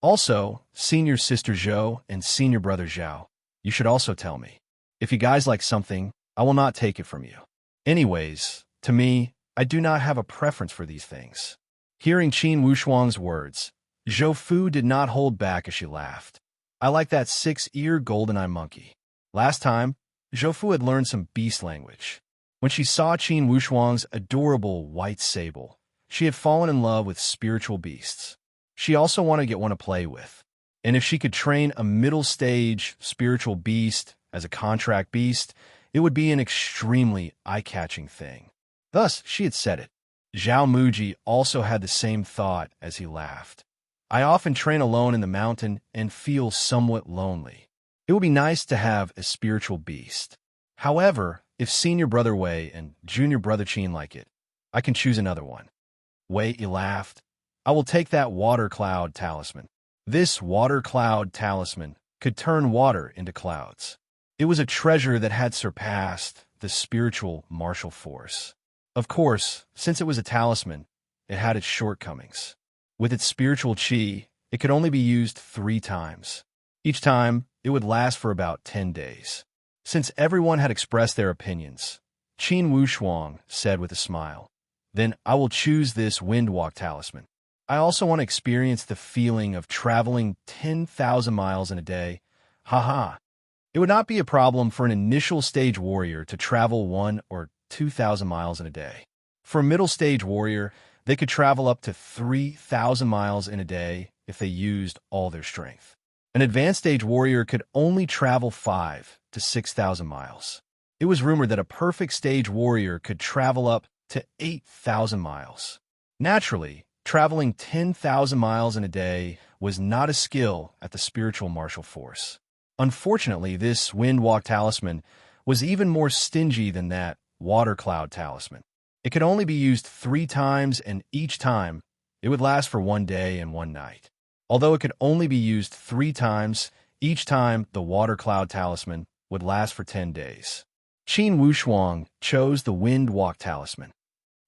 Also, senior sister Zhou and senior brother Zhao, you should also tell me. If you guys like something, I will not take it from you. Anyways, to me, I do not have a preference for these things." Hearing Qin Wushuang's words, Zhou Fu did not hold back as she laughed. "I like that 6-eared golden-eye monkey." Last time, Zhou Fu had learned some beast language. When she saw Qin Wushuang's adorable white sable, she had fallen in love with spiritual beasts. She also wanted to get one to play with. And if she could train a middle-stage spiritual beast as a contract beast, it would be an extremely eye-catching thing. Thus, she had said it. Zhao Muji also had the same thought as he laughed. "I often train alone in the mountain and feel somewhat lonely. It would be nice to have a spiritual beast. However, if senior brother Wei and junior brother Qin like it, I can choose another one." Wei laughed. "I will take that water cloud talisman." This water cloud talisman could turn water into clouds. It was a treasure that had surpassed the spiritual martial force. Of course, since it was a talisman, it had its shortcomings. With its spiritual qi, it could only be used 3 times. Each time, it would last for about 10 days. Since everyone had expressed their opinions, Qin Wushuang said with a smile, "Then I will choose this Windwalk talisman. I also want to experience the feeling of traveling 10,000 miles in a day. Haha. It would not be a problem for an initial stage warrior to travel 1 or 2,000 miles in a day. For a middle stage warrior, they could travel up to 3,000 miles in a day if they used all their strength. An advanced stage warrior could only travel 5 to 6,000 miles. It was rumored that a perfect stage warrior could travel up to 8,000 miles. Naturally, traveling 10,000 miles in a day was not a skill at the spiritual martial force. Unfortunately, this wind-walk talisman was even more stingy than that water cloud talisman. It could only be used 3 times, and each time, it would last for 1 day and 1 night. Although it could only be used 3 times, each time the water cloud talisman would last for 10 days. Qin Wushuang chose the wind walk talisman.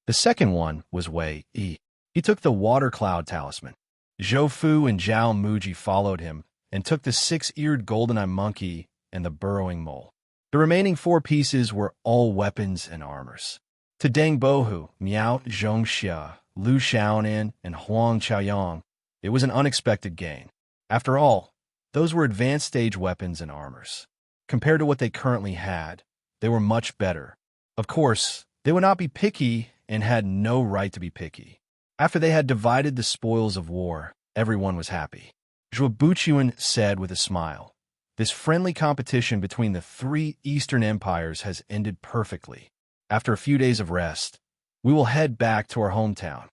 The second one was Wei Yi. He took the water cloud talisman. Zhou Fu and Zhao Muji followed him and took the 6-eared golden-eye monkey and the burrowing mole. The remaining 4 pieces were all weapons and armors. To Deng Bohu, Miao Zhongxia, Lu Xiaonan, and Huang Chaoyang, it was an unexpected gain. After all, those were advanced stage weapons and armors. Compared to what they currently had, they were much better. Of course, they would not be picky and had no right to be picky. After they had divided the spoils of war, everyone was happy. Zhuo Buchuan said with a smile, "This friendly competition between the 3 Eastern empires has ended perfectly. After a few days of rest, we will head back to our hometown.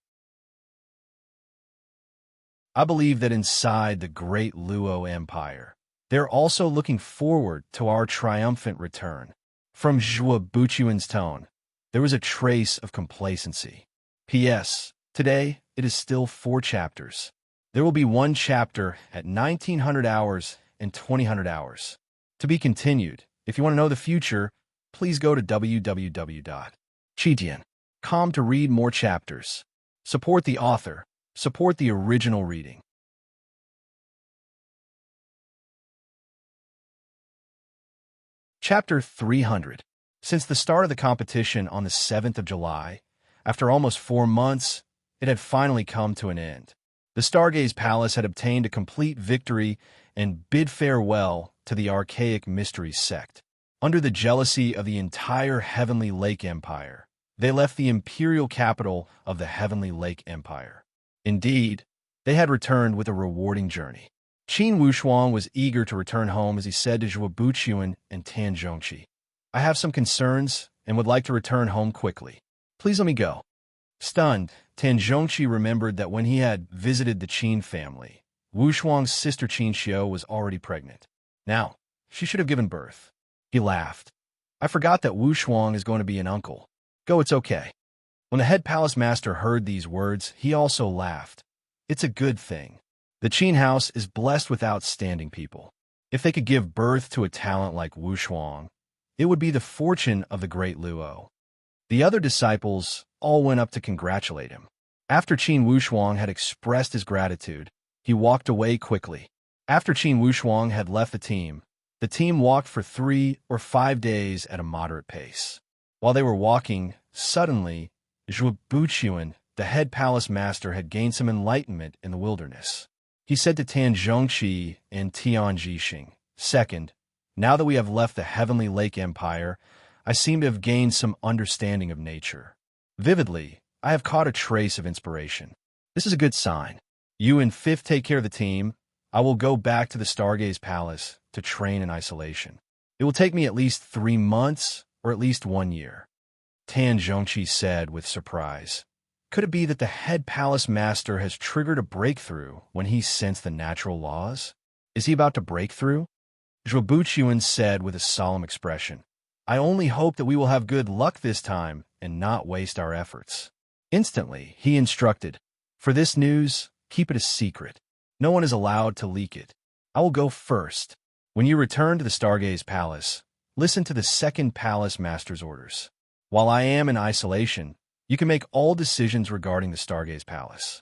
I believe that inside the great Luo Empire, they're also looking forward to our triumphant return." From Zhuo Buchuan's tone, there was a trace of complacency. P.S. Today, it is still 4 chapters. There will be 1 chapter at 1900 hours and 2000 hours. To be continued. If you want to know the future, please go to www.chidian.com to read more chapters. Support the author. Support the original reading. Chapter 300. Since the start of the competition on the 7th of July, after almost 4 months, it had finally come to an end. The Stargaze Palace had obtained a complete victory and bid farewell to the archaic Mysteries sect. Under the jealousy of the entire Heavenly Lake Empire, they left the imperial capital of the Heavenly Lake Empire. Indeed, they had returned with a rewarding journey. Qin Wushuang was eager to return home as he said to Zhuo Buchuan and Tan Zhongqi, "I have some concerns and would like to return home quickly. Please let me go." Stunned, Tan Zhongqi remembered that when he had visited the Qin family, Wushuang's sister Qin Xiao was already pregnant. Now, she should have given birth. He laughed. "I forgot that Wushuang is going to be an uncle. Go, it's okay." When the head palace master heard these words, he also laughed. "It's a good thing. The Qin house is blessed with outstanding people. If they could give birth to a talent like Wushuang, it would be the fortune of the great Luo." The other disciples all went up to congratulate him. After Qin Wushuang had expressed his gratitude, he walked away quickly. After Qin Wushuang had left the team walked for 3 or 5 days at a moderate pace. While they were walking, suddenly, Zhuo Buchuan, the head palace master, had gained some enlightenment in the wilderness. He said to Tan Zhongqi and Tian Jixing, "Second, now that we have left the Heavenly Lake Empire, I seem to have gained some understanding of nature. Vividly, I have caught a trace of inspiration. This is a good sign. You and Fifth take care of the team. I will go back to the Stargaze Palace to train in isolation. It will take me at least 3 months or at least 1 year." Tan Zhongqi said with surprise, "Could it be that the head palace master has triggered a breakthrough when he sensed the natural laws? Is he about to break through?" Zhuo Buchuan said with a solemn expression, "I only hope that we will have good luck this time and not waste our efforts." Instantly, he instructed, "For this news, keep it a secret. No one is allowed to leak it. I will go first. When you return to the Stargaze Palace, listen to the second palace master's orders. While I am in isolation, you can make all decisions regarding the Stargaze Palace."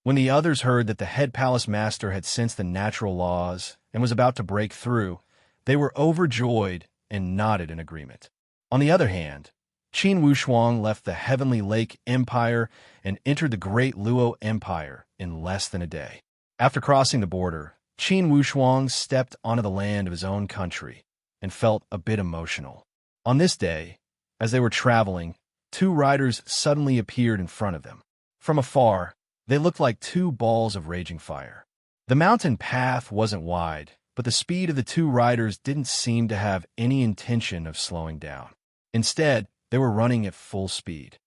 When the others heard that the head palace master had sensed the natural laws and was about to break through, they were overjoyed and nodded in agreement. On the other hand, Qin Wushuang left the Heavenly Lake Empire and entered the Great Luo Empire in less than a day. After crossing the border, Qin Wushuang stepped onto the land of his own country and felt a bit emotional. On this day, as they were traveling, 2 riders suddenly appeared in front of them. From afar, they looked like 2 balls of raging fire. The mountain path wasn't wide, but the speed of the 2 riders didn't seem to have any intention of slowing down. Instead, they were running at full speed.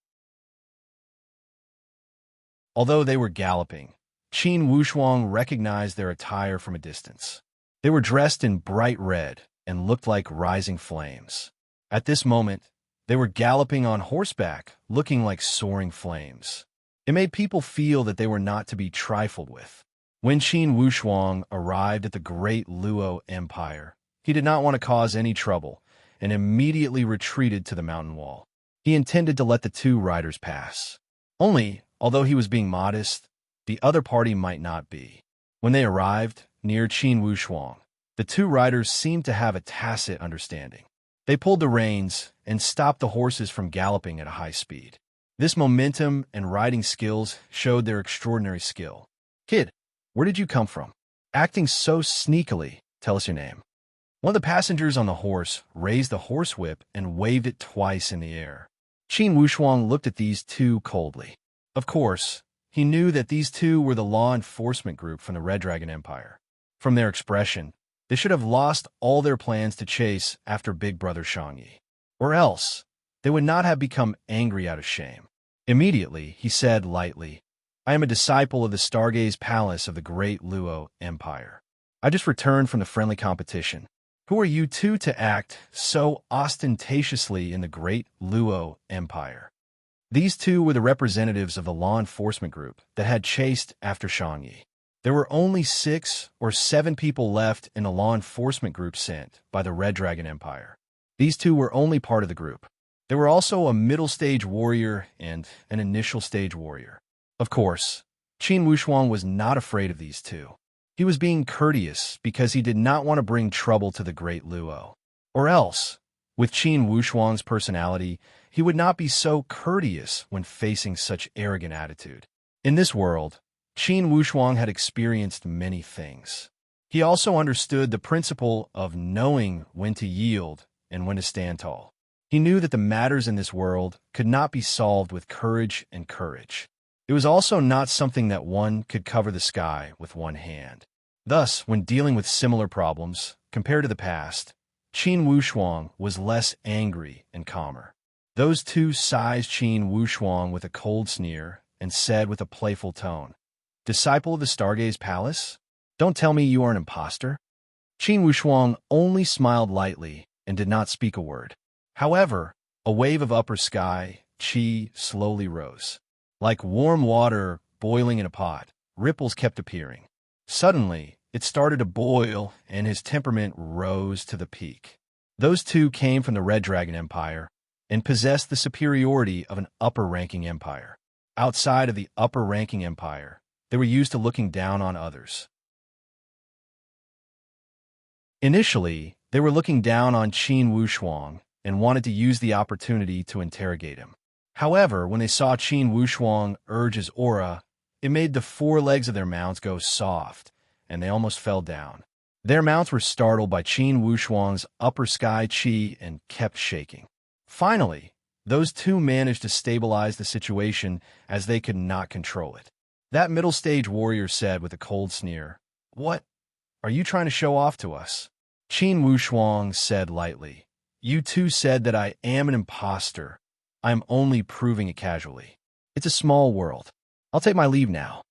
Although they were galloping, Qin Wushuang recognized their attire from a distance. They were dressed in bright red and looked like rising flames. At this moment, they were galloping on horseback, looking like soaring flames. It made people feel that they were not to be trifled with. When Qin Wushuang arrived at the great Luo Empire, he did not want to cause any trouble and immediately retreated to the mountain wall. He intended to let the two riders pass. Only, although he was being modest, the other party might not be. When they arrived near Qin Wushuang, the two riders seemed to have a tacit understanding. They pulled the reins and stopped the horses from galloping at a high speed. This momentum and riding skills showed their extraordinary skill. "Kid, where did you come from? Acting so sneakily, tell us your name." One of the passengers on the horse raised the horsewhip and waved it twice in the air. Qin Wushuang looked at these two coldly. Of course, he knew that these two were the law enforcement group from the Red Dragon Empire. From their expression, they should have lost all their plans to chase after Big Brother Shangyi. Or else, they would not have become angry out of shame. Immediately, he said lightly, "I am a disciple of the Stargaze Palace of the Great Luo Empire. I just returned from the friendly competition. Who are you two to act so ostentatiously in the Great Luo Empire?" These two were the representatives of the law enforcement group that had chased after Shangyi. There were only 6 or 7 people left in the law enforcement group sent by the Red Dragon Empire. These two were only part of the group. There were also a middle-stage warrior and an initial-stage warrior. Of course, Qin Wushuang was not afraid of these two. He was being courteous because he did not want to bring trouble to the Great Luo. Or else, with Qin Wushuang's personality, he would not be so courteous when facing such arrogant attitude. In this world, Qin Wushuang had experienced many things. He also understood the principle of knowing when to yield and when to stand tall. He knew that the matters in this world could not be solved with courage and courage. It was also not something that one could cover the sky with one hand. Thus, when dealing with similar problems, compared to the past, Qin Wushuang was less angry and calmer. Those two sized Qin Wushuang with a cold sneer and said with a playful tone, "Disciple of the Stargaze Palace? Don't tell me you are an imposter." Qin Wushuang only smiled lightly and did not speak a word. However, a wave of upper sky, qi, slowly rose. Like warm water boiling in a pot, ripples kept appearing. Suddenly, it started to boil, and his temperament rose to the peak. Those two came from the Red Dragon Empire and possessed the superiority of an upper-ranking empire. Outside of the upper-ranking empire, they were used to looking down on others. Initially, they were looking down on Qin Wushuang and wanted to use the opportunity to interrogate him. However, when they saw Qin Wushuang urge his aura, it made the 4 legs of their mounts go soft, and they almost fell down. Their mounts were startled by Qin Wushuang's upper sky qi and kept shaking. Finally, those two managed to stabilize the situation as they could not control it. That middle-stage warrior said with a cold sneer, "What? Are you trying to show off to us?" Qin Wushuang said lightly, "You two said that I am an imposter. I am only proving it casually. It's a small world. I'll take my leave now."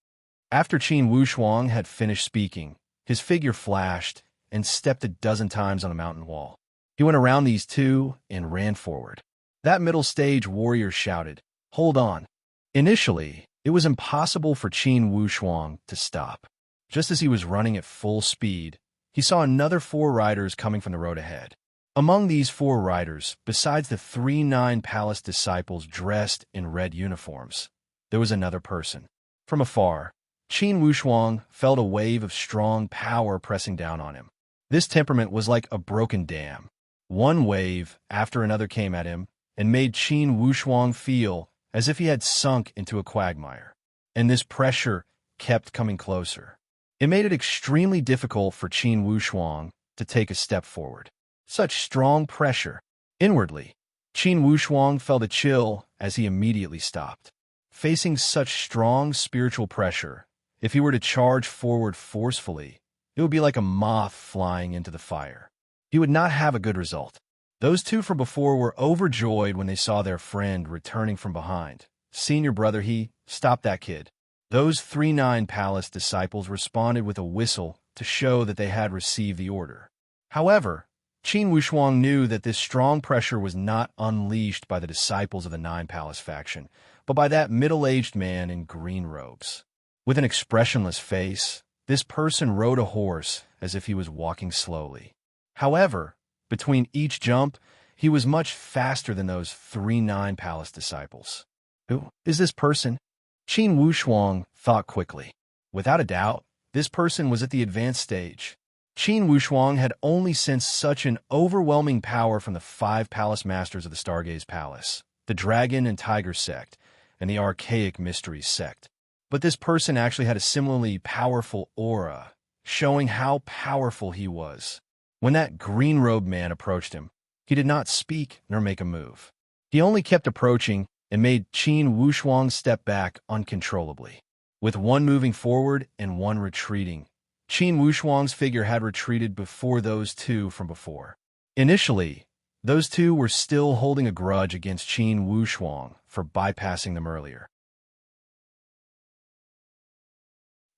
After Qin Wushuang had finished speaking, his figure flashed and stepped a dozen times on the mountain wall. He went around these two and ran forward. That middle-stage warrior shouted, "Hold on." Initially, it was impossible for Qin Wushuang to stop. Just as he was running at full speed, he saw another 4 riders coming from the road ahead. Among these 4 riders, besides the 3 Nine Palace disciples dressed in red uniforms, there was another person. From afar, Qin Wushuang felt a wave of strong power pressing down on him. This temperament was like a broken dam. One wave after another came at him and made Qin Wushuang feel as if he had sunk into a quagmire. And this pressure kept coming closer. It made it extremely difficult for Qin Wushuang to take a step forward. Such strong pressure. Inwardly, Qin Wushuang felt a chill as he immediately stopped. Facing such strong spiritual pressure, if he were to charge forward forcefully, it would be like a moth flying into the fire. He would not have a good result. Those two from before were overjoyed when they saw their friend returning from behind. "Senior brother, stop that kid. Those 3-9 palace disciples responded with a whistle to show that they had received the order. However, Qin Wushuang knew that this strong pressure was not unleashed by the disciples of the Nine Palace faction, but by that middle-aged man in green robes. With an expressionless face, this person rode a horse as if he was walking slowly. However, between each jump, he was much faster than those 3-9 palace disciples. Who is this person? Qin Wushuang thought quickly. Without a doubt, this person was at the advanced stage. Qin Wushuang had only sensed such an overwhelming power from the 5 palace masters of the Stargaze Palace, the Dragon and Tiger sect, and the Archaic Mysteries sect. But this person actually had a similarly powerful aura, showing how powerful he was. When that green-robed man approached him, he did not speak nor make a move. He only kept approaching and made Qin Wushuang step back uncontrollably. With one moving forward and one retreating, Qin Wushuang's figure had retreated before those two from before. Initially, those two were still holding a grudge against Qin Wushuang for bypassing them earlier.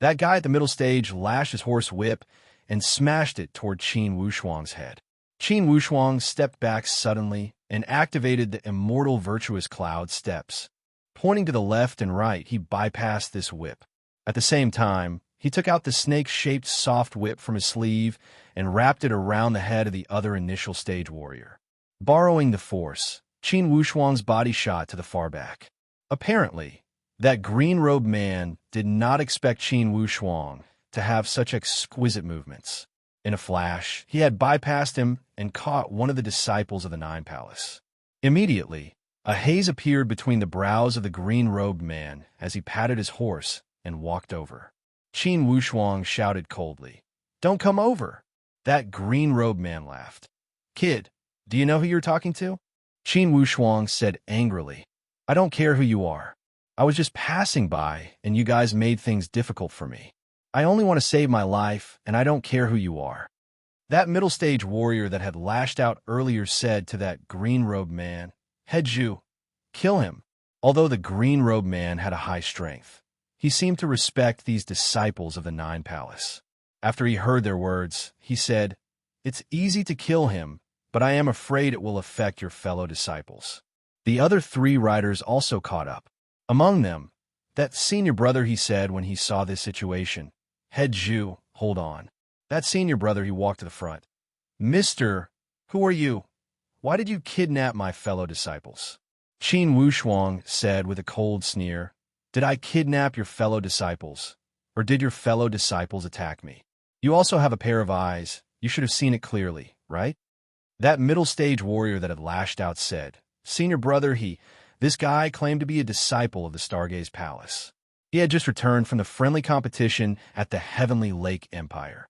That guy at the middle stage lashed his horse whip and smashed it toward Qin Wushuang's head. Qin Wushuang stepped back suddenly and activated the immortal virtuous cloud steps. Pointing to the left and right, he bypassed this whip. At the same time, he took out the snake-shaped soft whip from his sleeve and wrapped it around the head of the other initial stage warrior. Borrowing the force, Qin Wushuang's body shot to the far back. Apparently, that green-robed man did not expect Qin Wushuang to have such exquisite movements. In a flash, he had bypassed him and caught one of the disciples of the Nine Palace. Immediately, a haze appeared between the brows of the green-robed man as he patted his horse and walked over. Qin Wushuang shouted coldly, "Don't come over!" That green-robed man laughed. "Kid, do you know who you're talking to?" Qin Wushuang said angrily, "I don't care who you are. I was just passing by, and you guys made things difficult for me. I only want to save my life, and I don't care who you are." That middle-stage warrior that had lashed out earlier said to that green-robed man, "Heju, kill him." Although the green-robed man had a high strength, he seemed to respect these disciples of the Nine Palace. After he heard their words, he said, "It's easy to kill him, but I am afraid it will affect your fellow disciples." The other 3 riders also caught up. Among them, that senior brother, he said when he saw this situation, "Heju, hold on." That senior brother, he walked to the front. "Mister, who are you? Why did you kidnap my fellow disciples?" Qin Wushuang said with a cold sneer, "Did I kidnap your fellow disciples, or did your fellow disciples attack me? You also have a pair of eyes. You should have seen it clearly, right?" That middle-stage warrior that had lashed out said, "Senior brother, this guy claimed to be a disciple of the Stargaze Palace. He had just returned from the friendly competition at the Heavenly Lake Empire."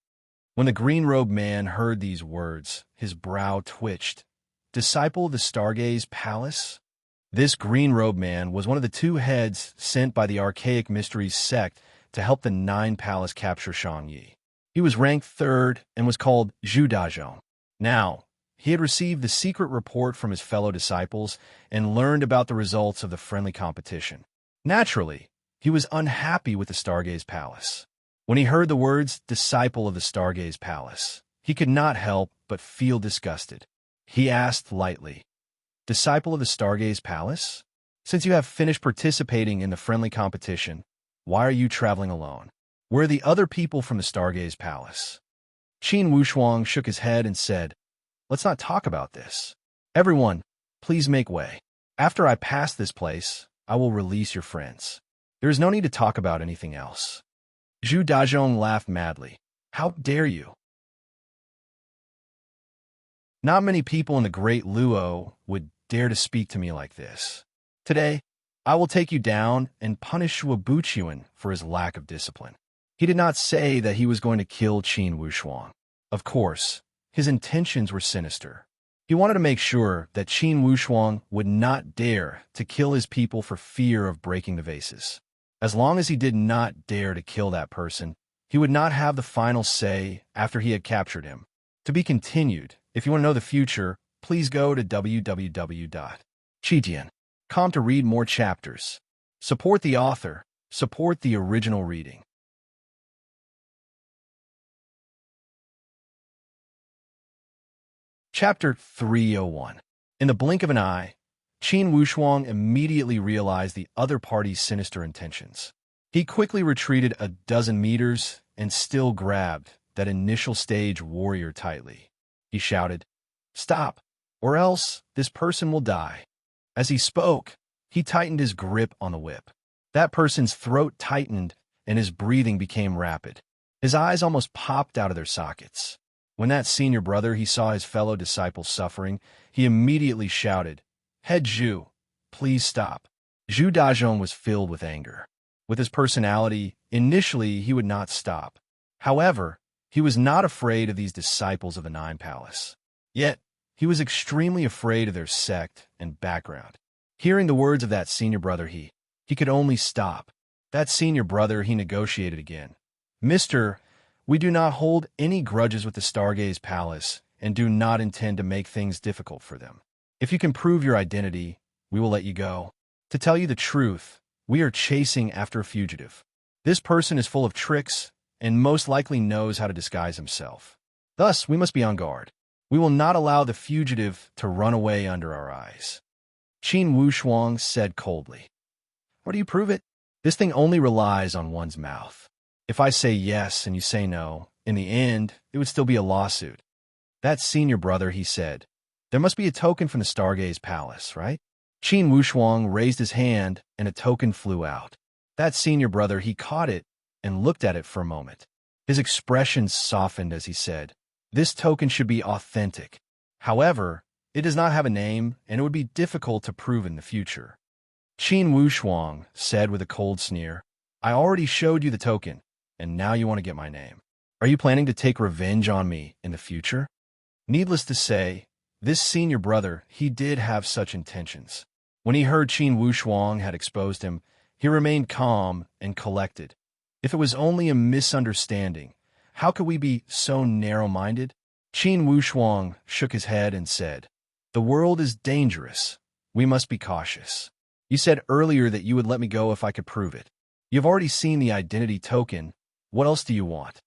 When the green-robed man heard these words, his brow twitched. Disciple of the Stargaze Palace? This green-robed man was one of the 2 heads sent by the Archaic Mysteries sect to help the 9 Palace capture Shangyi. He was ranked 3rd and was called Zhu Dazhong. Now, he had received the secret report from his fellow disciples and learned about the results of the friendly competition. Naturally, he was unhappy with the Stargaze Palace. When he heard the words, "disciple of the Stargaze Palace," he could not help but feel disgusted. He asked lightly, "Disciple of the Stargaze Palace? Since you have finished participating in the friendly competition, why are you traveling alone? Where are the other people from the Stargaze Palace?" Qin Wushuang shook his head and said, "Let's not talk about this. Everyone, please make way. After I pass this place, I will release your friends. There is no need to talk about anything else." Zhu Dazhong laughed madly. "How dare you? Not many people in the Great Luo would dare to speak to me like this. Today, I will take you down and punish Shuabuchuan for his lack of discipline." He did not say that he was going to kill Qin Wushuang. Of course, his intentions were sinister. He wanted to make sure that Qin Wushuang would not dare to kill his people for fear of breaking the vases. As long as he did not dare to kill that person, he would not have the final say after he had captured him. To be continued. If you want to know the future, please go to www.chijian.com to read more chapters. Support the author. Support the original reading. Chapter 301. In the blink of an eye, Qin Wushuang immediately realized the other party's sinister intentions. He quickly retreated a dozen meters and still grabbed that initial stage warrior tightly. He shouted, "Stop, or else this person will die." As he spoke, he tightened his grip on the whip. That person's throat tightened and his breathing became rapid. His eyes almost popped out of their sockets. When that senior brother he saw his fellow disciples suffering, he immediately shouted, "Head Zhu, please stop." Zhu Dazhong was filled with anger. With his personality, initially he would not stop. However, he was not afraid of these disciples of the Nine Palace. Yet, he was extremely afraid of their sect and background. Hearing the words of that senior brother, he could only stop. That senior brother he negotiated again. "Mister, we do not hold any grudges with the Stargaze Palace and do not intend to make things difficult for them. If you can prove your identity, we will let you go. To tell you the truth, we are chasing after a fugitive. This person is full of tricks and most likely knows how to disguise himself. Thus, we must be on guard. We will not allow the fugitive to run away under our eyes." Qin Wushuang said coldly. "How do you prove it? This thing only relies on one's mouth. If I say yes and you say no, in the end, it would still be a lawsuit." That senior brother, he said, "There must be a token from the Stargaze Palace, right?" Qin Wushuang raised his hand and a token flew out. That senior brother, he caught it and looked at it for a moment. His expression softened as he said, "This token should be authentic. However, it does not have a name and it would be difficult to prove in the future." Qin Wushuang said with a cold sneer, "I already showed you the token, and now you want to get my name. Are you planning to take revenge on me in the future?" Needless to say, this senior brother, he did have such intentions. When he heard Qin Wushuang had exposed him, he remained calm and collected. If it was only a misunderstanding, how could we be so narrow-minded? Qin Wushuang shook his head and said, "The world is dangerous. We must be cautious. You said earlier that you would let me go if I could prove it. You've already seen the identity token. What else do you want?"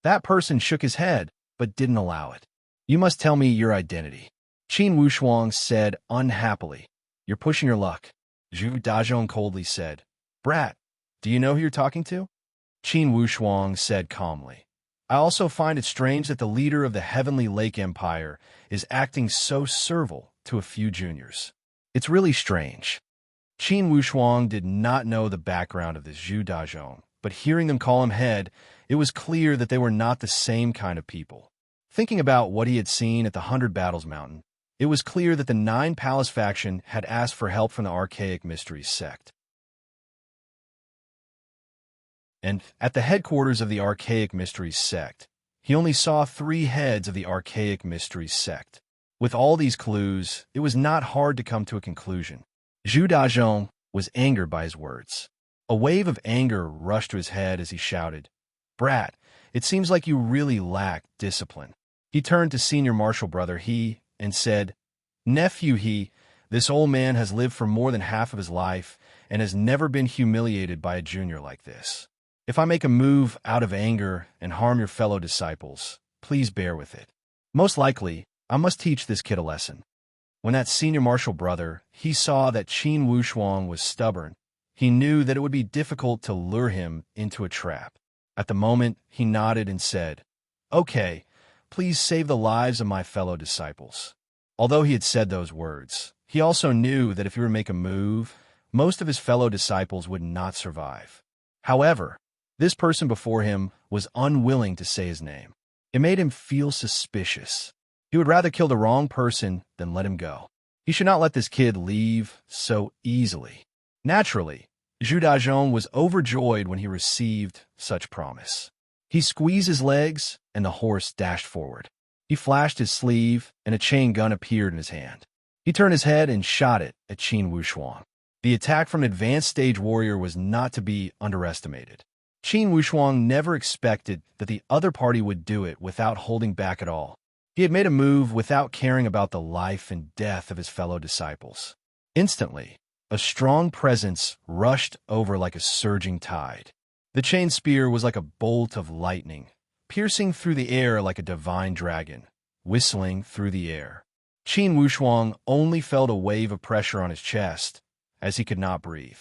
That person shook his head, but didn't allow it. "You must tell me your identity." Qin Wushuang said unhappily, "You're pushing your luck." Zhu Dazhong coldly said, "Brat, do you know who you're talking to?" Qin Wushuang said calmly, "I also find it strange that the leader of the Heavenly Lake Empire is acting so servile to a few juniors. It's really strange." Qin Wushuang did not know the background of this Zhu Dazhong, but hearing them call him head, it was clear that they were not the same kind of people. Thinking about what he had seen at the 100 Battles Mountain, it was clear that the Nine Palace faction had asked for help from the Archaic Mysteries sect. And at the headquarters of the Archaic Mysteries sect, he only saw 3 heads of the Archaic Mysteries sect. With all these clues, it was not hard to come to a conclusion. Zhu Dazhong was angered by his words. A wave of anger rushed to his head as he shouted, "Brat, it seems like you really lack discipline." He turned to senior marshal brother He and said, "Nephew He, this old man has lived for more than half of his life and has never been humiliated by a junior like this. If I make a move out of anger and harm your fellow disciples, please bear with it. Most likely, I must teach this kid a lesson." When that senior marshal brother, he saw that Qin Wushuang was stubborn, he knew that it would be difficult to lure him into a trap. At the moment, he nodded and said, "Okay, please save the lives of my fellow disciples." Although he had said those words, he also knew that if he were to make a move, most of his fellow disciples would not survive. However, this person before him was unwilling to say his name. It made him feel suspicious. He would rather kill the wrong person than let him go. He should not let this kid leave so easily. Naturally, Zhu Dazhong was overjoyed when he received such promise. He squeezed his legs, and the horse dashed forward. He flashed his sleeve, and a chain gun appeared in his hand. He turned his head and shot it at Qin Wushuang. The attack from an advanced stage warrior was not to be underestimated. Qin Wushuang never expected that the other party would do it without holding back at all. He had made a move without caring about the life and death of his fellow disciples. Instantly, A strong presence rushed over like a surging tide. The chain spear was like a bolt of lightning, piercing through the air like a divine dragon, whistling through the air. Qin Wushuang only felt a wave of pressure on his chest, as he could not breathe.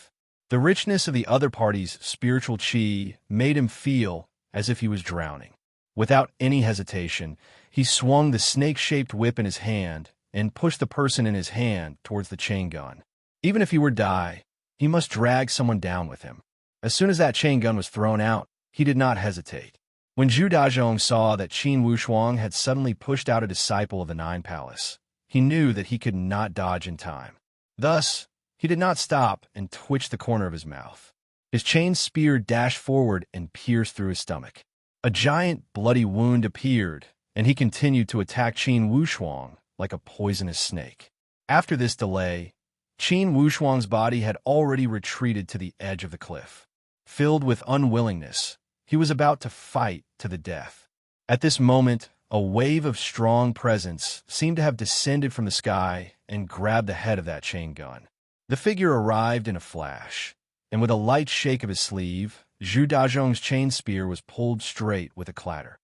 The richness of the other party's spiritual qi made him feel as if he was drowning. Without any hesitation, he swung the snake-shaped whip in his hand and pushed the person in his hand towards the chain gun. Even if he were to die, he must drag someone down with him. As soon as that chain gun was thrown out, he did not hesitate. When Zhu Dazhong saw that Qin Wushuang had suddenly pushed out a disciple of the Nine Palace, he knew that he could not dodge in time. Thus, he did not stop and twitch the corner of his mouth. His chain spear dashed forward and pierced through his stomach. A giant, bloody wound appeared, and he continued to attack Qin Wushuang like a poisonous snake. After this delay, Qin Wushuang's body had already retreated to the edge of the cliff. Filled with unwillingness, he was about to fight to the death. At this moment, a wave of strong presence seemed to have descended from the sky and grabbed the head of that chain gun. The figure arrived in a flash, and with a light shake of his sleeve, Zhu Dazhong's chain spear was pulled straight with a clatter.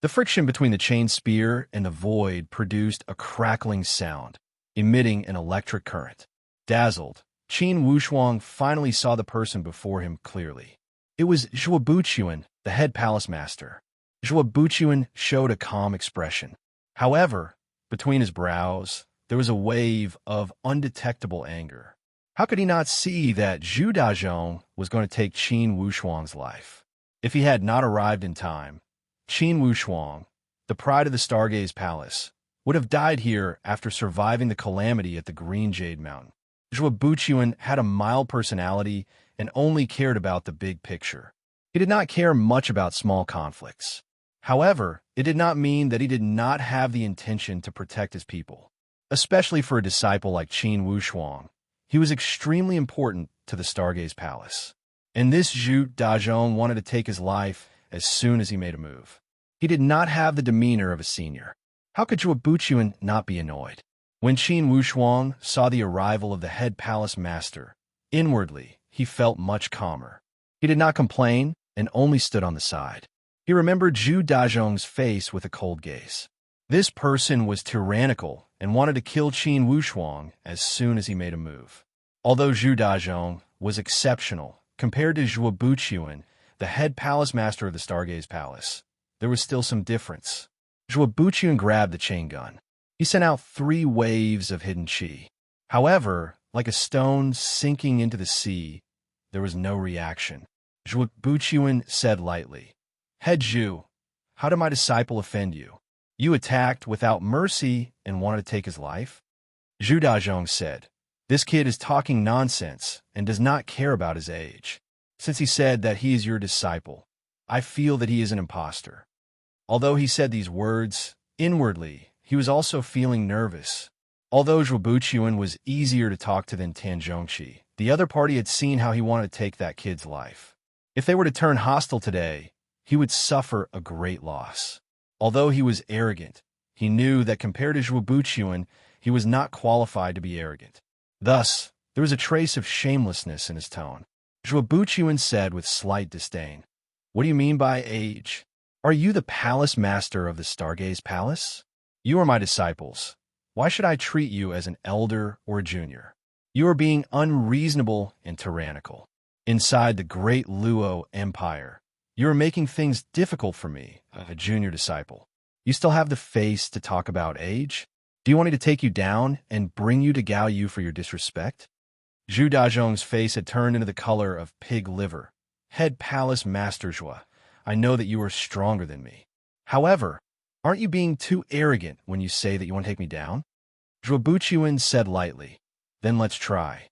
The friction between the chain spear and the void produced a crackling sound, emitting an electric current. Dazzled, Qin Wushuang finally saw the person before him clearly. It was Zhuo Buqian, the head palace master. Zhuo Buqian showed a calm expression. However, between his brows, there was a wave of undetectable anger. How could he not see that Zhu Dazhong was going to take Qin Wushuang's life? If he had not arrived in time, Qin Wushuang, the pride of the Stargaze Palace, would have died here after surviving the calamity at the Green Jade Mountain. Zhuo Buqian had a mild personality and only cared about the big picture. He did not care much about small conflicts. However, it did not mean that he did not have the intention to protect his people. Especially for a disciple like Qin Wushuang, he was extremely important to the Stargaze Palace. And this Zhu Dazhong wanted to take his life as soon as he made a move. He did not have the demeanor of a senior. How could Zhuo Buqian not be annoyed? When Qin Wushuang saw the arrival of the head palace master, inwardly, he felt much calmer. He did not complain and only stood on the side. He remembered Zhu Dazhong's face with a cold gaze. This person was tyrannical and wanted to kill Qin Wushuang as soon as he made a move. Although Zhu Dazhong was exceptional compared to Zhuo Buqian, the head palace master of the Stargaze Palace, there was still some difference. Zhuo Buqian grabbed the chain gun. He sent out 3 waves of hidden qi. However, like a stone sinking into the sea, there was no reaction. Zhuo Buqian said lightly, "Head Zhu, how did my disciple offend you? You attacked without mercy and wanted to take his life?" Zhu Dazhong said, "This kid is talking nonsense and does not care about his age. Since he said that he is your disciple, I feel that he is an imposter." Although he said these words, inwardly, he was also feeling nervous. Although Zhuo Buqian was easier to talk to than Tan Zhongqi, the other party had seen how he wanted to take that kid's life. If they were to turn hostile today, he would suffer a great loss. Although he was arrogant, he knew that compared to Zhuo Buqian, he was not qualified to be arrogant. Thus, there was a trace of shamelessness in his tone. Zhuo Buqian said with slight disdain, "What do you mean by age? Are you the palace master of the Stargaze Palace? You are my disciples. Why should I treat you as an elder or a junior? You are being unreasonable and tyrannical. Inside the great Luo Empire, you are making things difficult for me, a junior disciple. You still have the face to talk about age? Do you want me to take you down and bring you to Gao Yu for your disrespect?" Zhu Dazhong's face had turned into the color of pig liver. "Head Palace Master Zhuo, I know that you are stronger than me. However, aren't you being too arrogant when you say that you want to take me down?" Zhuo Buqian said lightly, "Then let's try."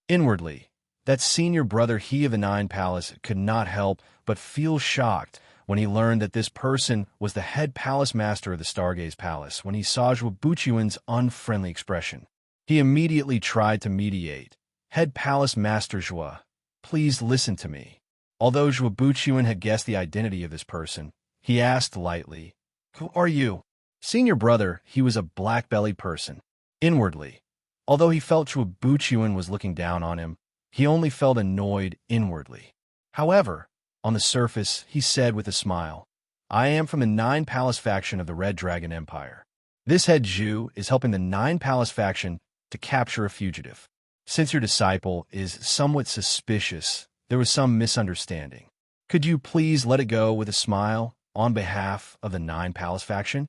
Inwardly, that senior brother he of the Nine Palace could not help but feel shocked when he learned that this person was the head palace master of the Stargaze Palace. When he saw Zhuo Buqian's unfriendly expression, he immediately tried to mediate. "Head Palace Master Zhuo, please listen to me." Although Zhuo Buqian had guessed the identity of this person, he asked lightly, "Who are you?" Senior brother, he was a black-bellied person. Inwardly, although he felt Zhuo Buchuan was looking down on him, he only felt annoyed inwardly. However, on the surface, he said with a smile, I am from the Nine Palace faction of the Red Dragon Empire. This head Zhu is helping the Nine Palace faction to capture a fugitive. Since your disciple is somewhat suspicious, there was some misunderstanding. Could you please let it go with a smile on behalf of the Nine Palace faction?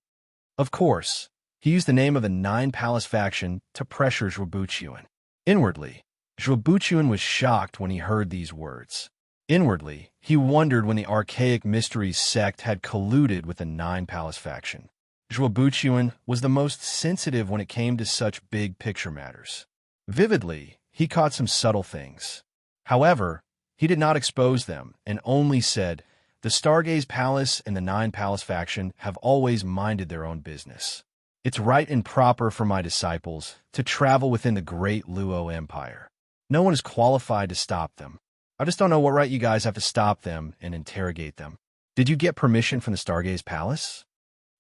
Of course, he used the name of the Nine Palace faction to pressure Zhuo Buchuan. Inwardly, Zhuo Buchuan was shocked when he heard these words. Inwardly, he wondered when the archaic mysteries sect had colluded with the Nine Palace faction. Zhuo Buchuan was the most sensitive when it came to such big-picture matters. Vividly, he caught some subtle things. However, he did not expose them and only said, the Stargaze Palace and the Nine Palace faction have always minded their own business. It's right and proper for my disciples to travel within the great Luo Empire. No one is qualified to stop them. I just don't know what right you guys have to stop them and interrogate them. Did you get permission from the Stargaze Palace?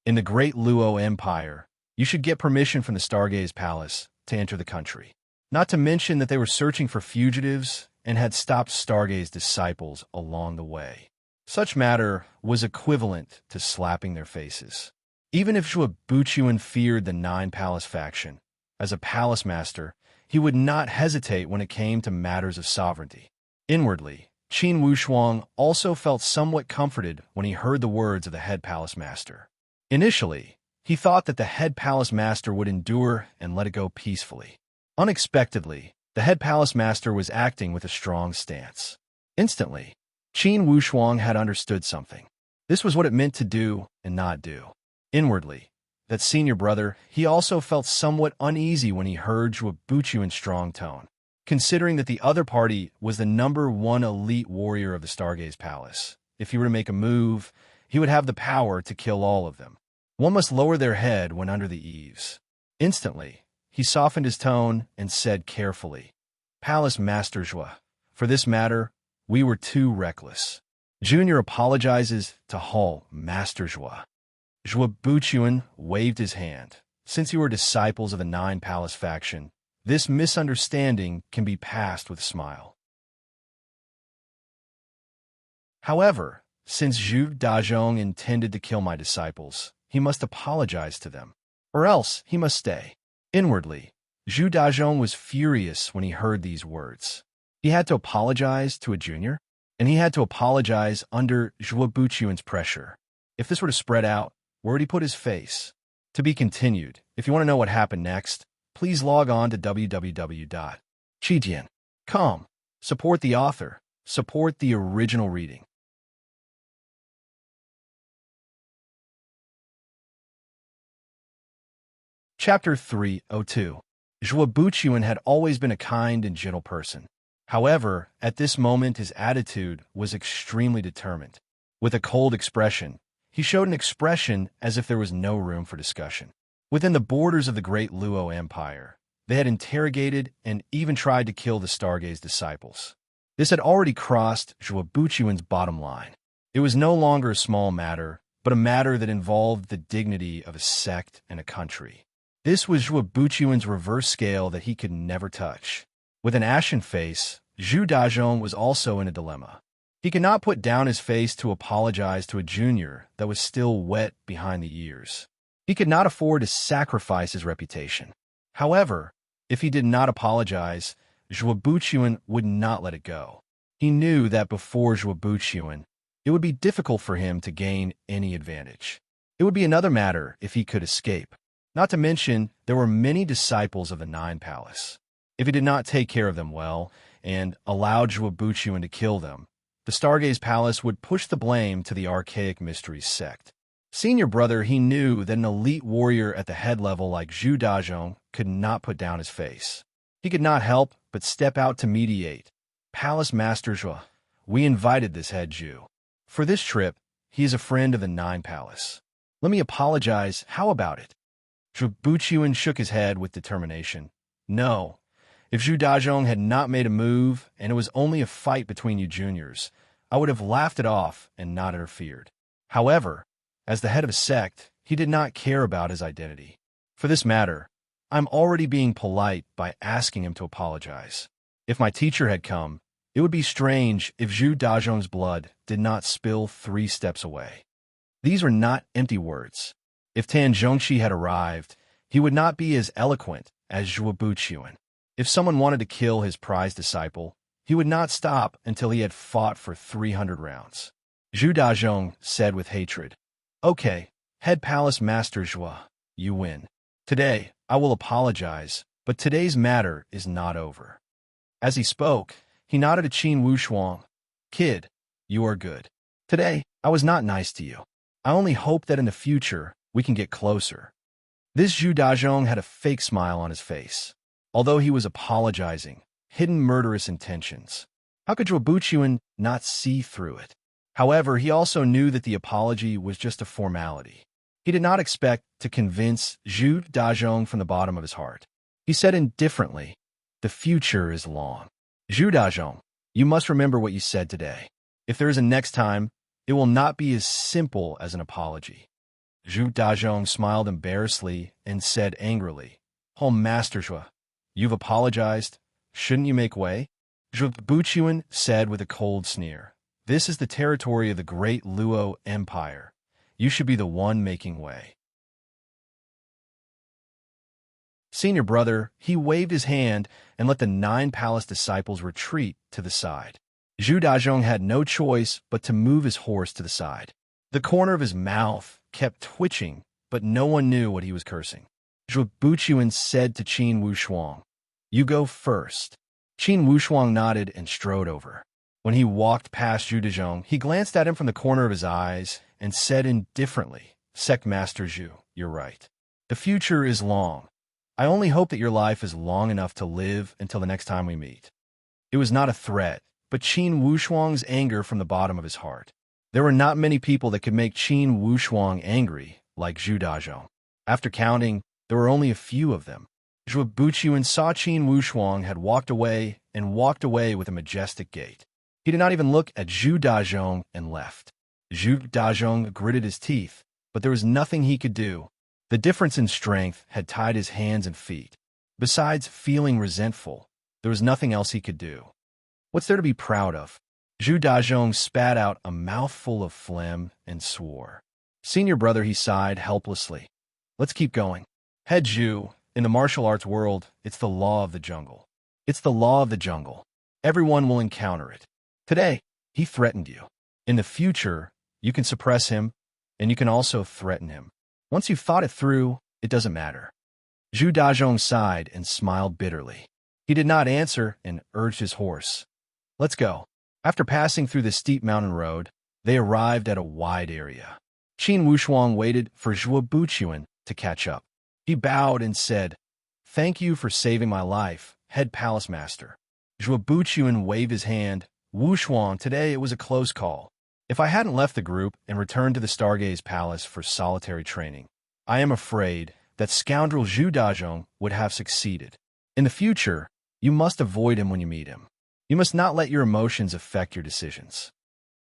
In the great Luo Empire, you should get permission from the Stargaze Palace to enter the country. Not to mention that they were searching for fugitives and had stopped Stargaze disciples along the way. Such matter was equivalent to slapping their faces. Even if Zhuo Buchuan feared the Nine Palace faction, as a palace master, he would not hesitate when it came to matters of sovereignty. Inwardly, Qin Wushuang also felt somewhat comforted when he heard the words of the head palace master. Initially, he thought that the head palace master would endure and let it go peacefully. Unexpectedly, the head palace master was acting with a strong stance. Instantly, Qin Wushuang had understood something. This was what it meant to do and not do. Inwardly, that senior brother, he also felt somewhat uneasy when he heard Zhuo Buchuan's strong tone. Considering that the other party was the #1 elite warrior of the Stargaze Palace, if he were to make a move, he would have the power to kill all of them. One must lower their head when under the eaves. Instantly, he softened his tone and said carefully, Palace Master Zhuo, for this matter, we were too reckless. Junior apologizes to Hall Master Zhuo. Zhuo Buchuan waved his hand. Since you are disciples of the Nine Palace faction, this misunderstanding can be passed with a smile. However, since Zhu Dazhong intended to kill my disciples, he must apologize to them, or else he must stay. Inwardly, Zhu Dazhong was furious when he heard these words. He had to apologize to a junior, and he had to apologize under Zhuo Buchuan's pressure. If this were to spread out, where would he put his face? To be continued. If you want to know what happened next, please log on to www.chijian.com. Support the author. Support the original reading. Chapter 302. Zhuo Buchuan had always been a kind and gentle person. However, at this moment his attitude was extremely determined. With a cold expression, he showed an expression as if there was no room for discussion. Within the borders of the great Luo Empire, they had interrogated and even tried to kill the Stargaze disciples. This had already crossed Zhuo Buchuan's bottom line. It was no longer a small matter, but a matter that involved the dignity of a sect and a country. This was Zhuo Buchuan's reverse scale that he could never touch. With an ashen face, Zhu Dazhong was also in a dilemma. He could not put down his face to apologize to a junior that was still wet behind the ears. He could not afford to sacrifice his reputation. However, if he did not apologize, Zhuo Buchuan would not let it go. He knew that before Zhuo Buchuan, it would be difficult for him to gain any advantage. It would be another matter if he could escape. Not to mention, there were many disciples of the Nine Palace. If he did not take care of them well and allowed Zhuo Buchuan to kill them, the Stargaze Palace would push the blame to the archaic mysteries sect. Senior brother, he knew that an elite warrior at the head level like Zhu Dazhong could not put down his face. He could not help but step out to mediate. Palace Master Zhuo, we invited this head Zhu. For this trip, he is a friend of the Nine Palace. Let me apologize. How about it? Zhuo Buchuan shook his head with determination. No. If Zhu Dazhong had not made a move, and it was only a fight between you juniors, I would have laughed it off and not interfered. However, As the head of a sect, he did not care about his identity. For this matter, I'm already being polite by asking him to apologize. If my teacher had come, it would be strange if Zhu Dazhong's blood did not spill 3 steps away. These were not empty words. If Tan Zhongxi had arrived, he would not be as eloquent as Zhuo Buqian. If someone wanted to kill his prized disciple, he would not stop until he had fought for 300 rounds. Zhu Dazhong said with hatred, "Okay, Head Palace Master Zhuo, you win. Today, I will apologize, but today's matter is not over." As he spoke, he nodded to Qin Wushuang. "Kid, you are good. Today, I was not nice to you. I only hope that in the future, we can get closer." This Zhu Dazhong had a fake smile on his face. Although he was apologizing, hidden murderous intentions. How could Zhuo Buqian not see through it? However, he also knew that the apology was just a formality. He did not expect to convince Zhu Dazhong from the bottom of his heart. He said indifferently, "The future is long. Zhu Dazhong, you must remember what you said today. If there is a next time, it will not be as simple as an apology." Zhu Dazhong smiled embarrassedly and said angrily, "Oh, Master Zhuo, you've apologized. Shouldn't you make way?" Zhuo Buqian said with a cold sneer, "This is the territory of the great Luo Empire. You should be the one making way." Senior brother, he waved his hand and let the 9 palace disciples retreat to the side. Zhu Dazhong had no choice but to move his horse to the side. The corner of his mouth kept twitching, but no one knew what he was cursing. Zhuo Buqian said to Qin Wushuang, "You go first." Qin Wushuang nodded and strode over. When he walked past Zhu Dazhong, he glanced at him from the corner of his eyes and said indifferently, "Sect Master Zhu, you're right. The future is long. I only hope that your life is long enough to live until the next time we meet." It was not a threat, but Qin Wushuang's anger from the bottom of his heart. There were not many people that could make Qin Wushuang angry like Zhu Dazhong. After counting, there were only a few of them. Zhuo Buqian saw Qin Wushuang had walked away with a majestic gait. He did not even look at Zhu Dazhong and left. Zhu Dazhong gritted his teeth, but there was nothing he could do. The difference in strength had tied his hands and feet. Besides feeling resentful, there was nothing else he could do. What's there to be proud of? Zhu Dazhong spat out a mouthful of phlegm and swore. "Senior brother," he sighed helplessly. "Let's keep going. Head Zhu, in the martial arts world, it's the law of the jungle. It's the law of the jungle. Everyone will encounter it. Today, he threatened you. In the future, you can suppress him, and you can also threaten him. Once you've thought it through, it doesn't matter." Zhu Dazhong sighed and smiled bitterly. He did not answer and urged his horse. "Let's go." After passing through the steep mountain road, they arrived at a wide area. Qin Wushuang waited for Zhuo Buqian to catch up. He bowed and said, "Thank you for saving my life, Head Palace Master." Zhuo Buqian waved his hand. "Wushuang, today it was a close call. If I hadn't left the group and returned to the Stargaze Palace for solitary training, I am afraid that scoundrel Zhu Dazhong would have succeeded. In the future, you must avoid him when you meet him. You must not let your emotions affect your decisions."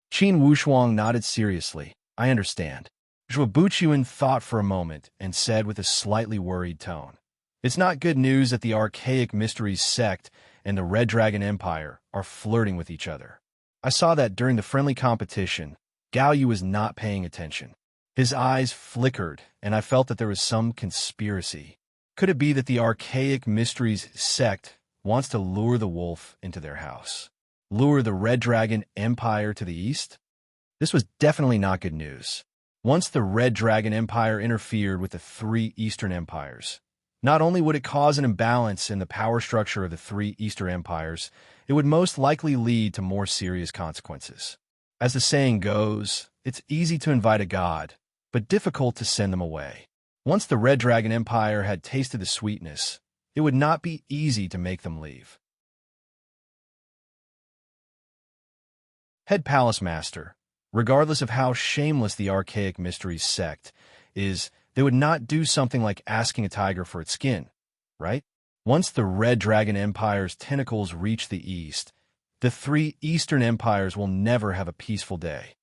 Qin Wushuang nodded seriously. "I understand." Zhuo Buqian thought for a moment and said with a slightly worried tone, "It's not good news that the Archaic Mysteries sect and the Red Dragon Empire are flirting with each other. I saw that during the friendly competition, Gao Yu was not paying attention. His eyes flickered, and I felt that there was some conspiracy. Could it be that the Archaic Mysteries sect wants to lure the wolf into their house? Lure the Red Dragon Empire to the east?" This was definitely not good news. Once the Red Dragon Empire interfered with the 3 Eastern Empires, not only would it cause an imbalance in the power structure of the 3 Eastern Empires, it would most likely lead to more serious consequences. As the saying goes, it's easy to invite a god, but difficult to send them away. Once the Red Dragon Empire had tasted the sweetness, it would not be easy to make them leave. Head Palace Master, regardless of how shameless the Archaic Mysteries sect is, they would not do something like asking a tiger for its skin, right? Once the Red Dragon Empire's tentacles reach the east, the 3 Eastern Empires will never have a peaceful day.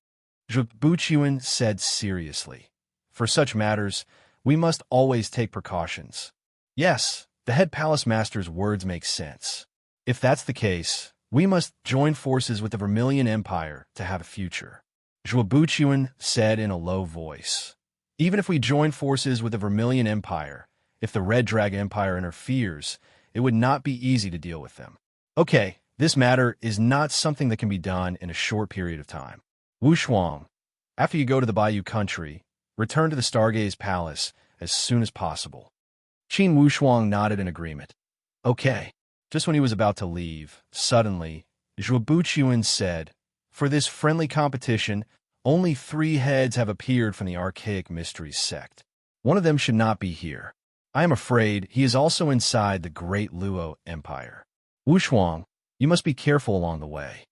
Zhuo Buqian said seriously. for such matters, we must always take precautions. Yes, the head palace master's words make sense. If that's the case, we must join forces with the Vermilion Empire to have a future, Zhuobuchuan said in a low voice. Even if we join forces with the Vermilion Empire, if the Red Dragon Empire interferes, it would not be easy to deal with them. Okay, this matter is not something that can be done in a short period of time. Wu Shuang, after you go to the Bayou country, return to the Stargaze Palace as soon as possible. Qin Wu Shuang nodded in agreement. Okay. Just when he was about to leave, suddenly, Zhuobuchuan said, "For this friendly competition, only 3 heads have appeared from the Archaic Mysteries sect. One of them should not be here. I am afraid he is also inside the Great Luo Empire. Wu Shuang, you must be careful along the way."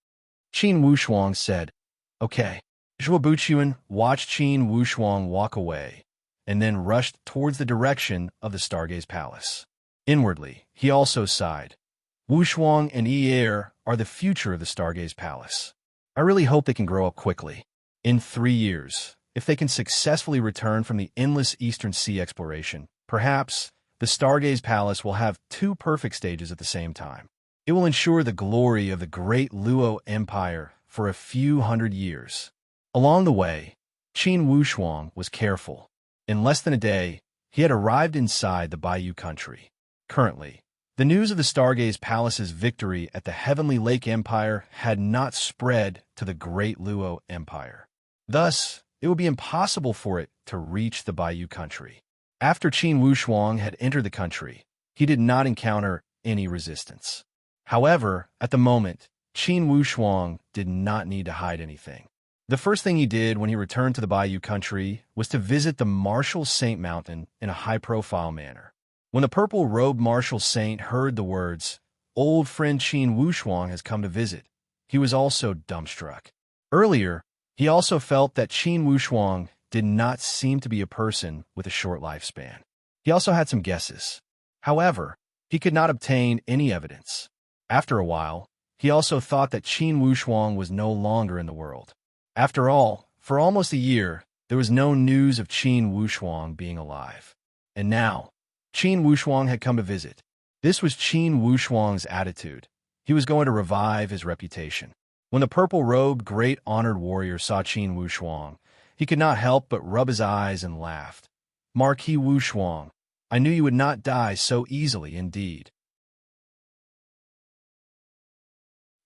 Qin Wu Shuang said, "Okay." Zhuobuchuan watched Qin Wu Shuang walk away, and then rushed towards the direction of the Stargaze Palace. Inwardly, he also sighed. Wu Shuang and Yi Er are the future of the Stargaze Palace. I really hope they can grow up quickly. In 3 years, if they can successfully return from the endless Eastern Sea exploration, perhaps the Stargaze Palace will have 2 perfect stages at the same time. It will ensure the glory of the Great Luo Empire for a few hundred years. Along the way, Qin Wu Shuang was careful. In less than a day, he had arrived inside the Bayou country. Currently, the news of the Stargaze Palace's victory at the Heavenly Lake Empire had not spread to the Great Luo Empire. Thus, it would be impossible for it to reach the Bayou country. After Qin Wu Shuang had entered the country, he did not encounter any resistance. However, at the moment, Qin Wu Shuang did not need to hide anything. The first thing he did when he returned to the Bayou country was to visit the Martial Saint Mountain in a high-profile manner. When the purple-robed Martial Saint heard the words, "Old friend Qin Wu Shuang has come to visit," he was also dumbstruck. Earlier, he also felt that Qin Wu Shuang did not seem to be a person with a short lifespan. He also had some guesses. However, he could not obtain any evidence. After a while, he also thought that Qin Wu Shuang was no longer in the world. After all, for almost a year, there was no news of Qin Wu Shuang being alive. And now, Qin Wu Shuang had come to visit. This was Qin Wu Shuang's attitude. He was going to revive his reputation. When the purple-robed great honored warrior saw Qin Wu Shuang, he could not help but rub his eyes and laughed. "Marquis Wu Shuang, I knew you would not die so easily indeed."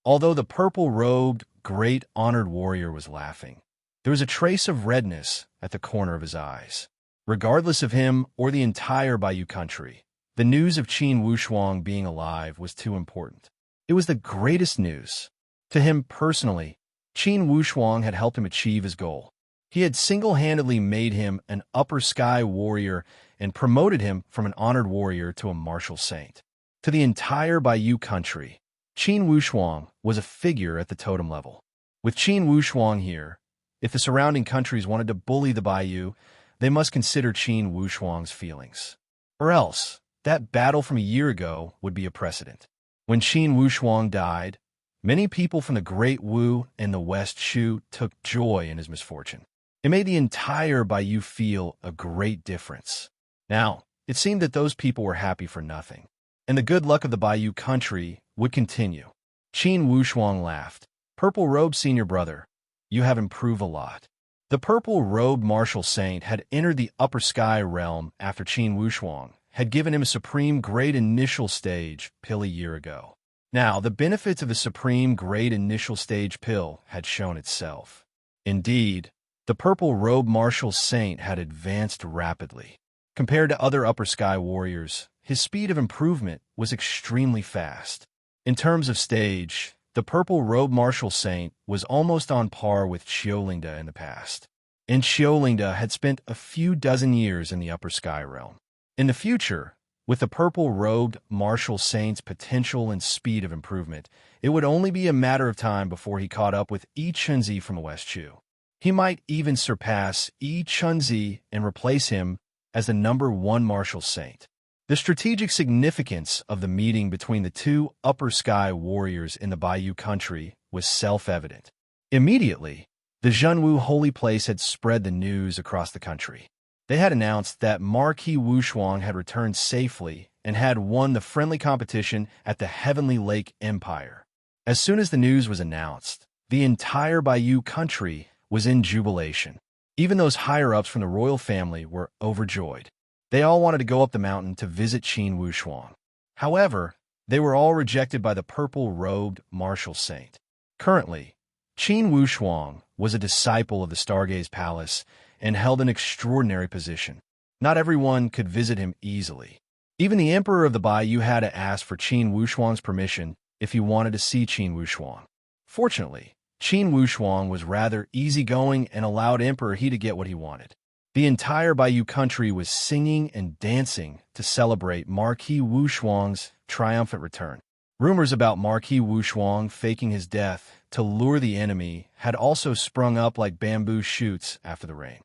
Although the purple-robed great honored warrior was laughing, there was a trace of redness at the corner of his eyes. Regardless of him or the entire Bayou country, the news of Qin Wu Shuang being alive was too important. It was the greatest news. To him personally, Qin Wu Shuang had helped him achieve his goal. He had single-handedly made him an upper sky warrior and promoted him from an honored warrior to a martial saint. To the entire Bayou country, Qin Wu Shuang was a figure at the totem level. With Qin Wu Shuang here, if the surrounding countries wanted to bully the Bayou, they must consider Qin Wu Shuang's feelings. Or else, that battle from a year ago would be a precedent. When Qin Wu Shuang died, many people from the Great Wu and the West Shu took joy in his misfortune. It made the entire Bayou feel a great difference. Now, it seemed that those people were happy for nothing, and the good luck of the Bayou country would continue. Qin Wu Shuang laughed. "Purple-robed senior brother, you have improved a lot." The purple-robed martial saint had entered the upper sky realm after Qin Wu Shuang had given him a supreme grade initial stage pill a year ago. Now, the benefits of the supreme grade initial stage pill had shown itself. Indeed, the purple-robed martial saint had advanced rapidly. Compared to other upper sky warriors, his speed of improvement was extremely fast. In terms of stage, the purple-robed martial saint was almost on par with Qiulingda in the past. And Qiulingda had spent a few dozen years in the upper sky realm. In the future, with the purple-robed martial saint's potential and speed of improvement, it would only be a matter of time before he caught up with Yi Chunzi from the West Shu. He might even surpass Yi Chunzi and replace him as the #1 martial saint. The strategic significance of the meeting between the 2 upper sky warriors in the Bayou country was self-evident. Immediately, the Zhenwu holy place had spread the news across the country. They had announced that Marquis Wushuang had returned safely and had won the friendly competition at the Heavenly Lake Empire. As soon as the news was announced, the entire Bayou country was in jubilation. Even those higher-ups from the royal family were overjoyed. They all wanted to go up the mountain to visit Qin Wushuang. However, they were all rejected by the purple-robed martial saint. Currently, Qin Wushuang was a disciple of the Stargaze Palace and held an extraordinary position. Not everyone could visit him easily. Even the emperor of the Bayou had to ask for Qin Wushuang's permission if he wanted to see Qin Wushuang. Fortunately, Qin Wushuang was rather easygoing and allowed Emperor He to get what he wanted. The entire Bayou country was singing and dancing to celebrate Marquis Wushuang's triumphant return. Rumors about Marquis Wushuang faking his death to lure the enemy had also sprung up like bamboo shoots after the rain.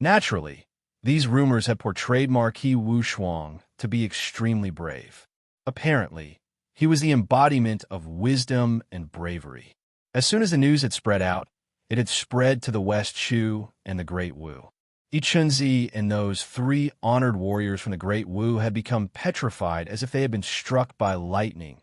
Naturally, these rumors had portrayed Marquis Wushuang to be extremely brave. Apparently, he was the embodiment of wisdom and bravery. As soon as the news had spread out, it had spread to the West Chu and the Great Wu. Yichunzi and those 3 honored warriors from the Great Wu had become petrified as if they had been struck by lightning.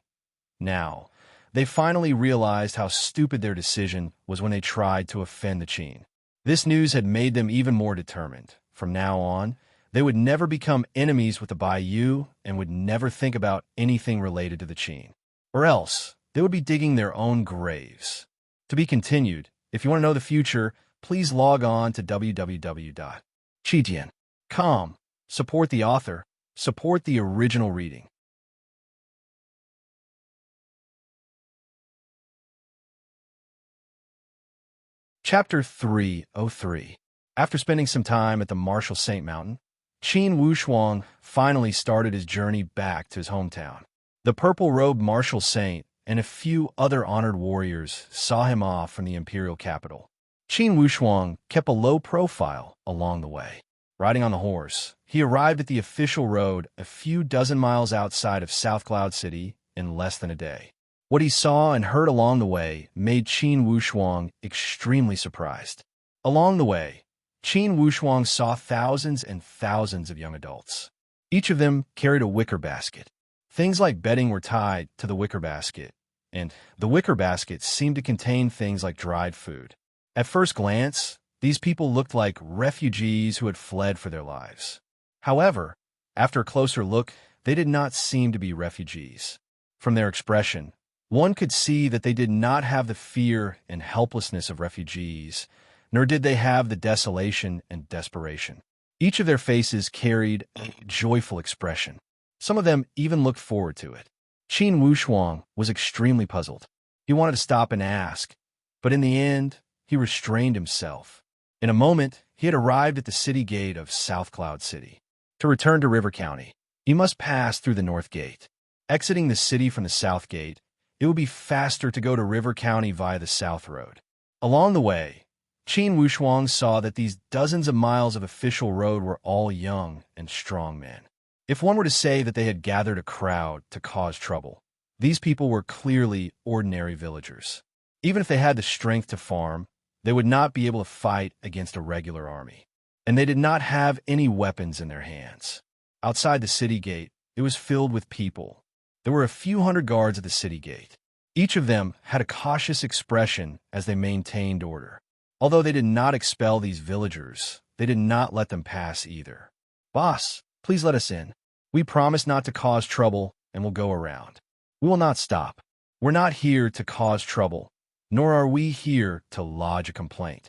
Now, they finally realized how stupid their decision was when they tried to offend the Qin. This news had made them even more determined. From now on, they would never become enemies with the Bayou and would never think about anything related to the Qin. Or else, they would be digging their own graves. To be continued. If you want to know the future, please log on to www.qijian.com. Support the author. Support the original reading. Chapter 303. After spending some time at the Martial Saint Mountain, Qin Wushuang finally started his journey back to his hometown. The purple-robed Martial Saint and a few other honored warriors saw him off from the imperial capital. Qin Wushuang kept a low profile along the way. Riding on the horse, he arrived at the official road a few dozen miles outside of South Cloud City in less than a day. What he saw and heard along the way made Qin Wushuang extremely surprised. Along the way, Qin Wushuang saw thousands and thousands of young adults. Each of them carried a wicker basket. Things like bedding were tied to the wicker basket, and the wicker basket seemed to contain things like dried food. At first glance, these people looked like refugees who had fled for their lives. However, after a closer look, they did not seem to be refugees. From their expression, one could see that they did not have the fear and helplessness of refugees, nor did they have the desolation and desperation. Each of their faces carried a joyful expression. Some of them even looked forward to it. Qin Wushuang was extremely puzzled. He wanted to stop and ask, but in the end, he restrained himself. In a moment, he had arrived at the city gate of South Cloud City. To return to River County, he must pass through the North Gate. Exiting the city from the South Gate, it would be faster to go to River County via the South Road. Along the way, Qin Wushuang saw that these dozens of miles of official road were all young and strong men. If one were to say that they had gathered a crowd to cause trouble, these people were clearly ordinary villagers. Even if they had the strength to farm, they would not be able to fight against a regular army. And they did not have any weapons in their hands. Outside the city gate, it was filled with people. There were a few hundred guards at the city gate. Each of them had a cautious expression as they maintained order. Although they did not expel these villagers, they did not let them pass either. "Boss, please let us in. We promise not to cause trouble and will go around. We will not stop. We're not here to cause trouble, nor are we here to lodge a complaint."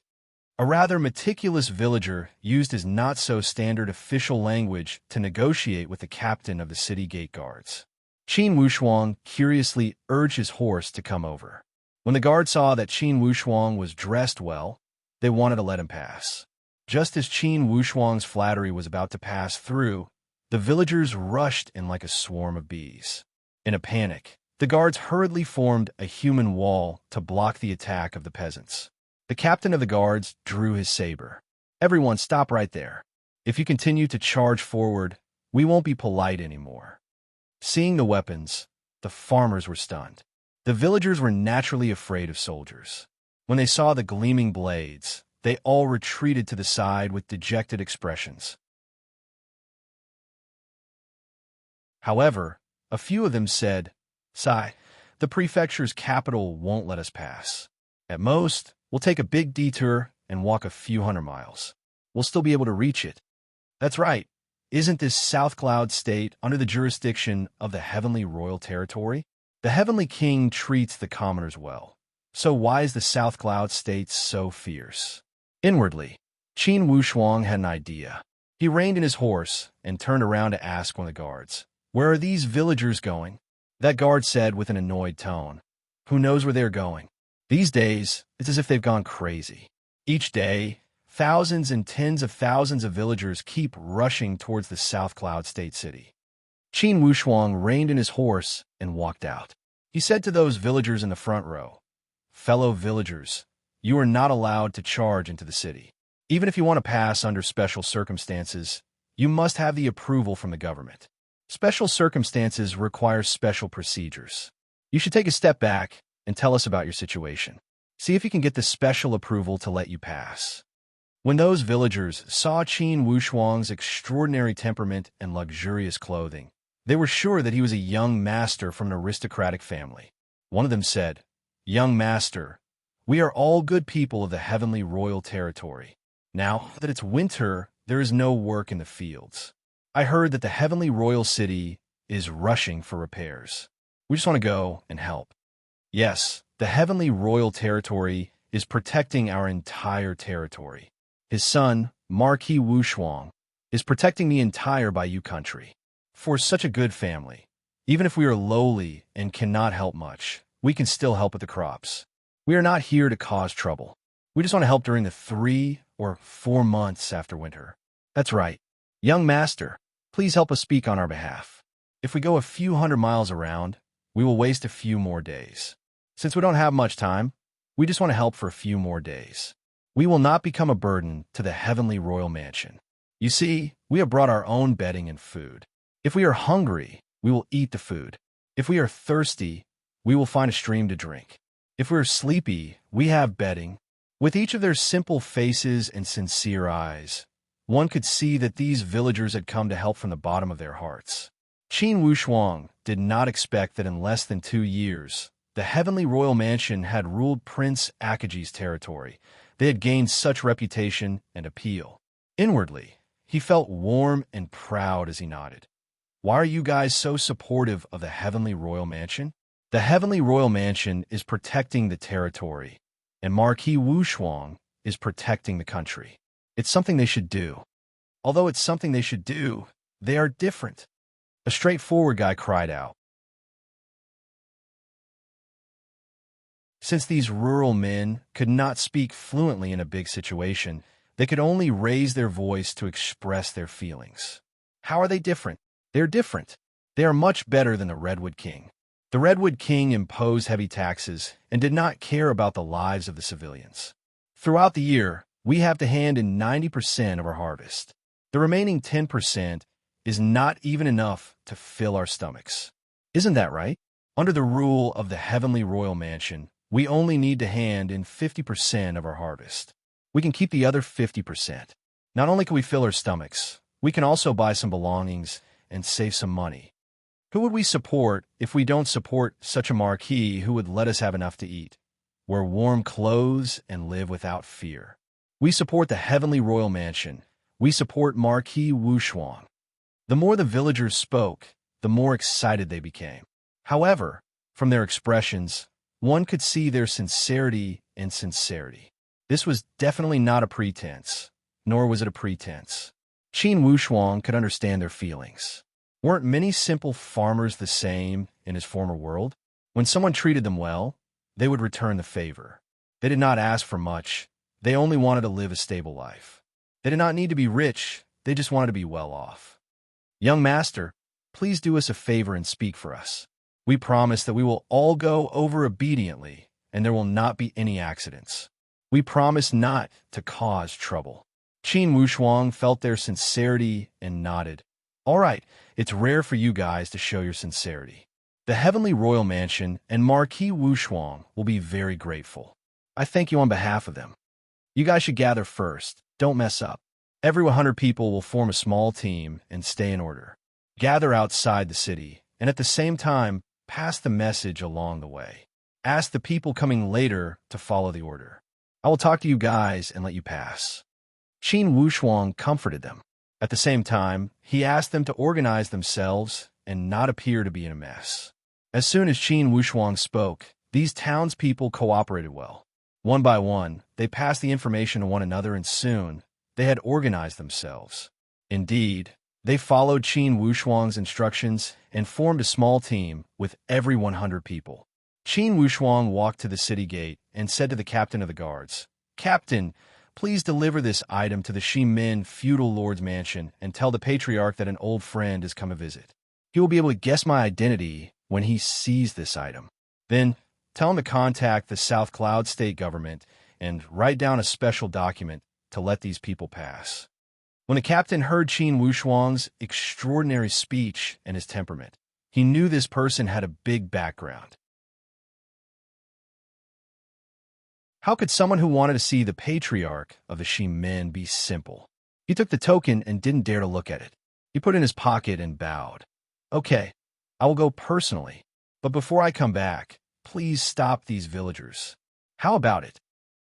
A rather meticulous villager used his not-so-standard official language to negotiate with the captain of the city gate guards. Qin Wushuang curiously urged his horse to come over. When the guard saw that Qin Wushuang was dressed well, they wanted to let him pass. Just as Qin Wushuang's flattery was about to pass through, the villagers rushed in like a swarm of bees. In a panic, the guards hurriedly formed a human wall to block the attack of the peasants. The captain of the guards drew his saber. "Everyone stop right there. If you continue to charge forward, we won't be polite anymore." Seeing the weapons, the farmers were stunned. The villagers were naturally afraid of soldiers. When they saw the gleaming blades, They all retreated to the side with dejected expressions. However, a few of them said, "Sigh, the prefecture's capital won't let us pass. At most, we'll take a big detour and walk a few hundred miles. We'll still be able to reach it." That's right. Isn't this South Cloud State under the jurisdiction of the Heavenly Royal Territory? The Heavenly King treats the commoners well. So why is the South Cloud State so fierce? Inwardly, Qin Wushuang had an idea. He reined in his horse and turned around to ask one of the guards, "Where are these villagers going?" That guard said with an annoyed tone, "Who knows where they're going? These days, it's as if they've gone crazy. Each day, thousands and tens of thousands of villagers keep rushing towards the South Cloud State City." Qin Wushuang reined in his horse and walked out. He said to those villagers in the front row, "Fellow villagers, you are not allowed to charge into the city. Even if you want to pass under special circumstances, you must have the approval from the government. Special circumstances require special procedures. You should take a step back and tell us about your situation. See if you can get the special approval to let you pass." When those villagers saw Qin Wushuang's extraordinary temperament and luxurious clothing, they were sure that he was a young master from an aristocratic family. One of them said, "Young master, we are all good people of the Heavenly Royal Territory. Now that it's winter, there is no work in the fields. I heard that the Heavenly Royal City is rushing for repairs. We just want to go and help." Yes, the Heavenly Royal Territory is protecting our entire territory. His son, Marquis Wushuang, is protecting the entire Bayou country. For such a good family, even if we are lowly and cannot help much, we can still help with the crops. We are not here to cause trouble. We just want to help during the 3 or 4 months after winter. That's right. Young master, please help us speak on our behalf. If we go a few hundred miles around, we will waste a few more days. Since we don't have much time, we just want to help for a few more days. We will not become a burden to the Heavenly Royal Mansion. You see, we have brought our own bedding and food. If we are hungry, we will eat the food. If we are thirsty, we will find a stream to drink. If we are sleepy, we have bedding." With each of their simple faces and sincere eyes, one could see that these villagers had come to help from the bottom of their hearts. Qin Wushuang did not expect that in less than 2 years, the Heavenly Royal Mansion had ruled Prince Akaji's territory. They had gained such reputation and appeal. Inwardly, he felt warm and proud as he nodded. "Why are you guys so supportive of the Heavenly Royal Mansion?" The Heavenly Royal Mansion is protecting the territory, and Marquis Wushuang is protecting the country. It's something they should do. Although it's something they should do, they are different. A straightforward guy cried out. Since these rural men could not speak fluently in a big situation, they could only raise their voice to express their feelings. How are they different? They're different. They are much better than the Redwood King. The Redwood King imposed heavy taxes and did not care about the lives of the civilians. Throughout the year, we have to hand in 90% of our harvest. The remaining 10% is not even enough to fill our stomachs. Isn't that right? Under the rule of the Heavenly Royal Mansion, we only need to hand in 50% of our harvest. We can keep the other 50%. Not only can we fill our stomachs, we can also buy some belongings and save some money. Who would we support if we don't support such a marquis who would let us have enough to eat, wear warm clothes, and live without fear? We support the Heavenly Royal Mansion. We support Marquis Wushuang. The more the villagers spoke, the more excited they became. However, from their expressions, one could see their sincerity and sincerity. This was definitely not a pretense, nor was it a pretense. Qin Wushuang could understand their feelings. Weren't many simple farmers the same in his former world? When someone treated them well, they would return the favor. They did not ask for much. They only wanted to live a stable life. They did not need to be rich. They just wanted to be well off. "Young master, please do us a favor and speak for us. We promise that we will all go over obediently, and there will not be any accidents. We promise not to cause trouble." Qin Wushuang felt their sincerity and nodded. "All right, it's rare for you guys to show your sincerity. The Heavenly Royal Mansion and Marquis Wushuang will be very grateful. I thank you on behalf of them." You guys should gather first. Don't mess up. Every 100 people will form a small team and stay in order. Gather outside the city, and at the same time, pass the message along the way. Ask the people coming later to follow the order. I will talk to you guys and let you pass." Qin Wushuang comforted them. At the same time, he asked them to organize themselves and not appear to be in a mess. As soon as Qin Wushuang spoke, these townspeople cooperated well. One by one, they passed the information to one another, and soon, they had organized themselves. Indeed, they followed Qin Wushuang's instructions and formed a small team with every 100 people. Qin Wushuang walked to the city gate and said to the captain of the guards, "Captain, please deliver this item to the Shimin feudal lord's mansion and tell the patriarch that an old friend has come to visit. He will be able to guess my identity when he sees this item. Then tell him to contact the South Cloud state government and write down a special document to let these people pass." When the captain heard Qin Wushuang's extraordinary speech and his temperament, he knew this person had a big background. How could someone who wanted to see the patriarch of the Shimin be simple? He took the token and didn't dare to look at it. He put it in his pocket and bowed. "Okay, I will go personally, but before I come back, please stop these villagers." How about it?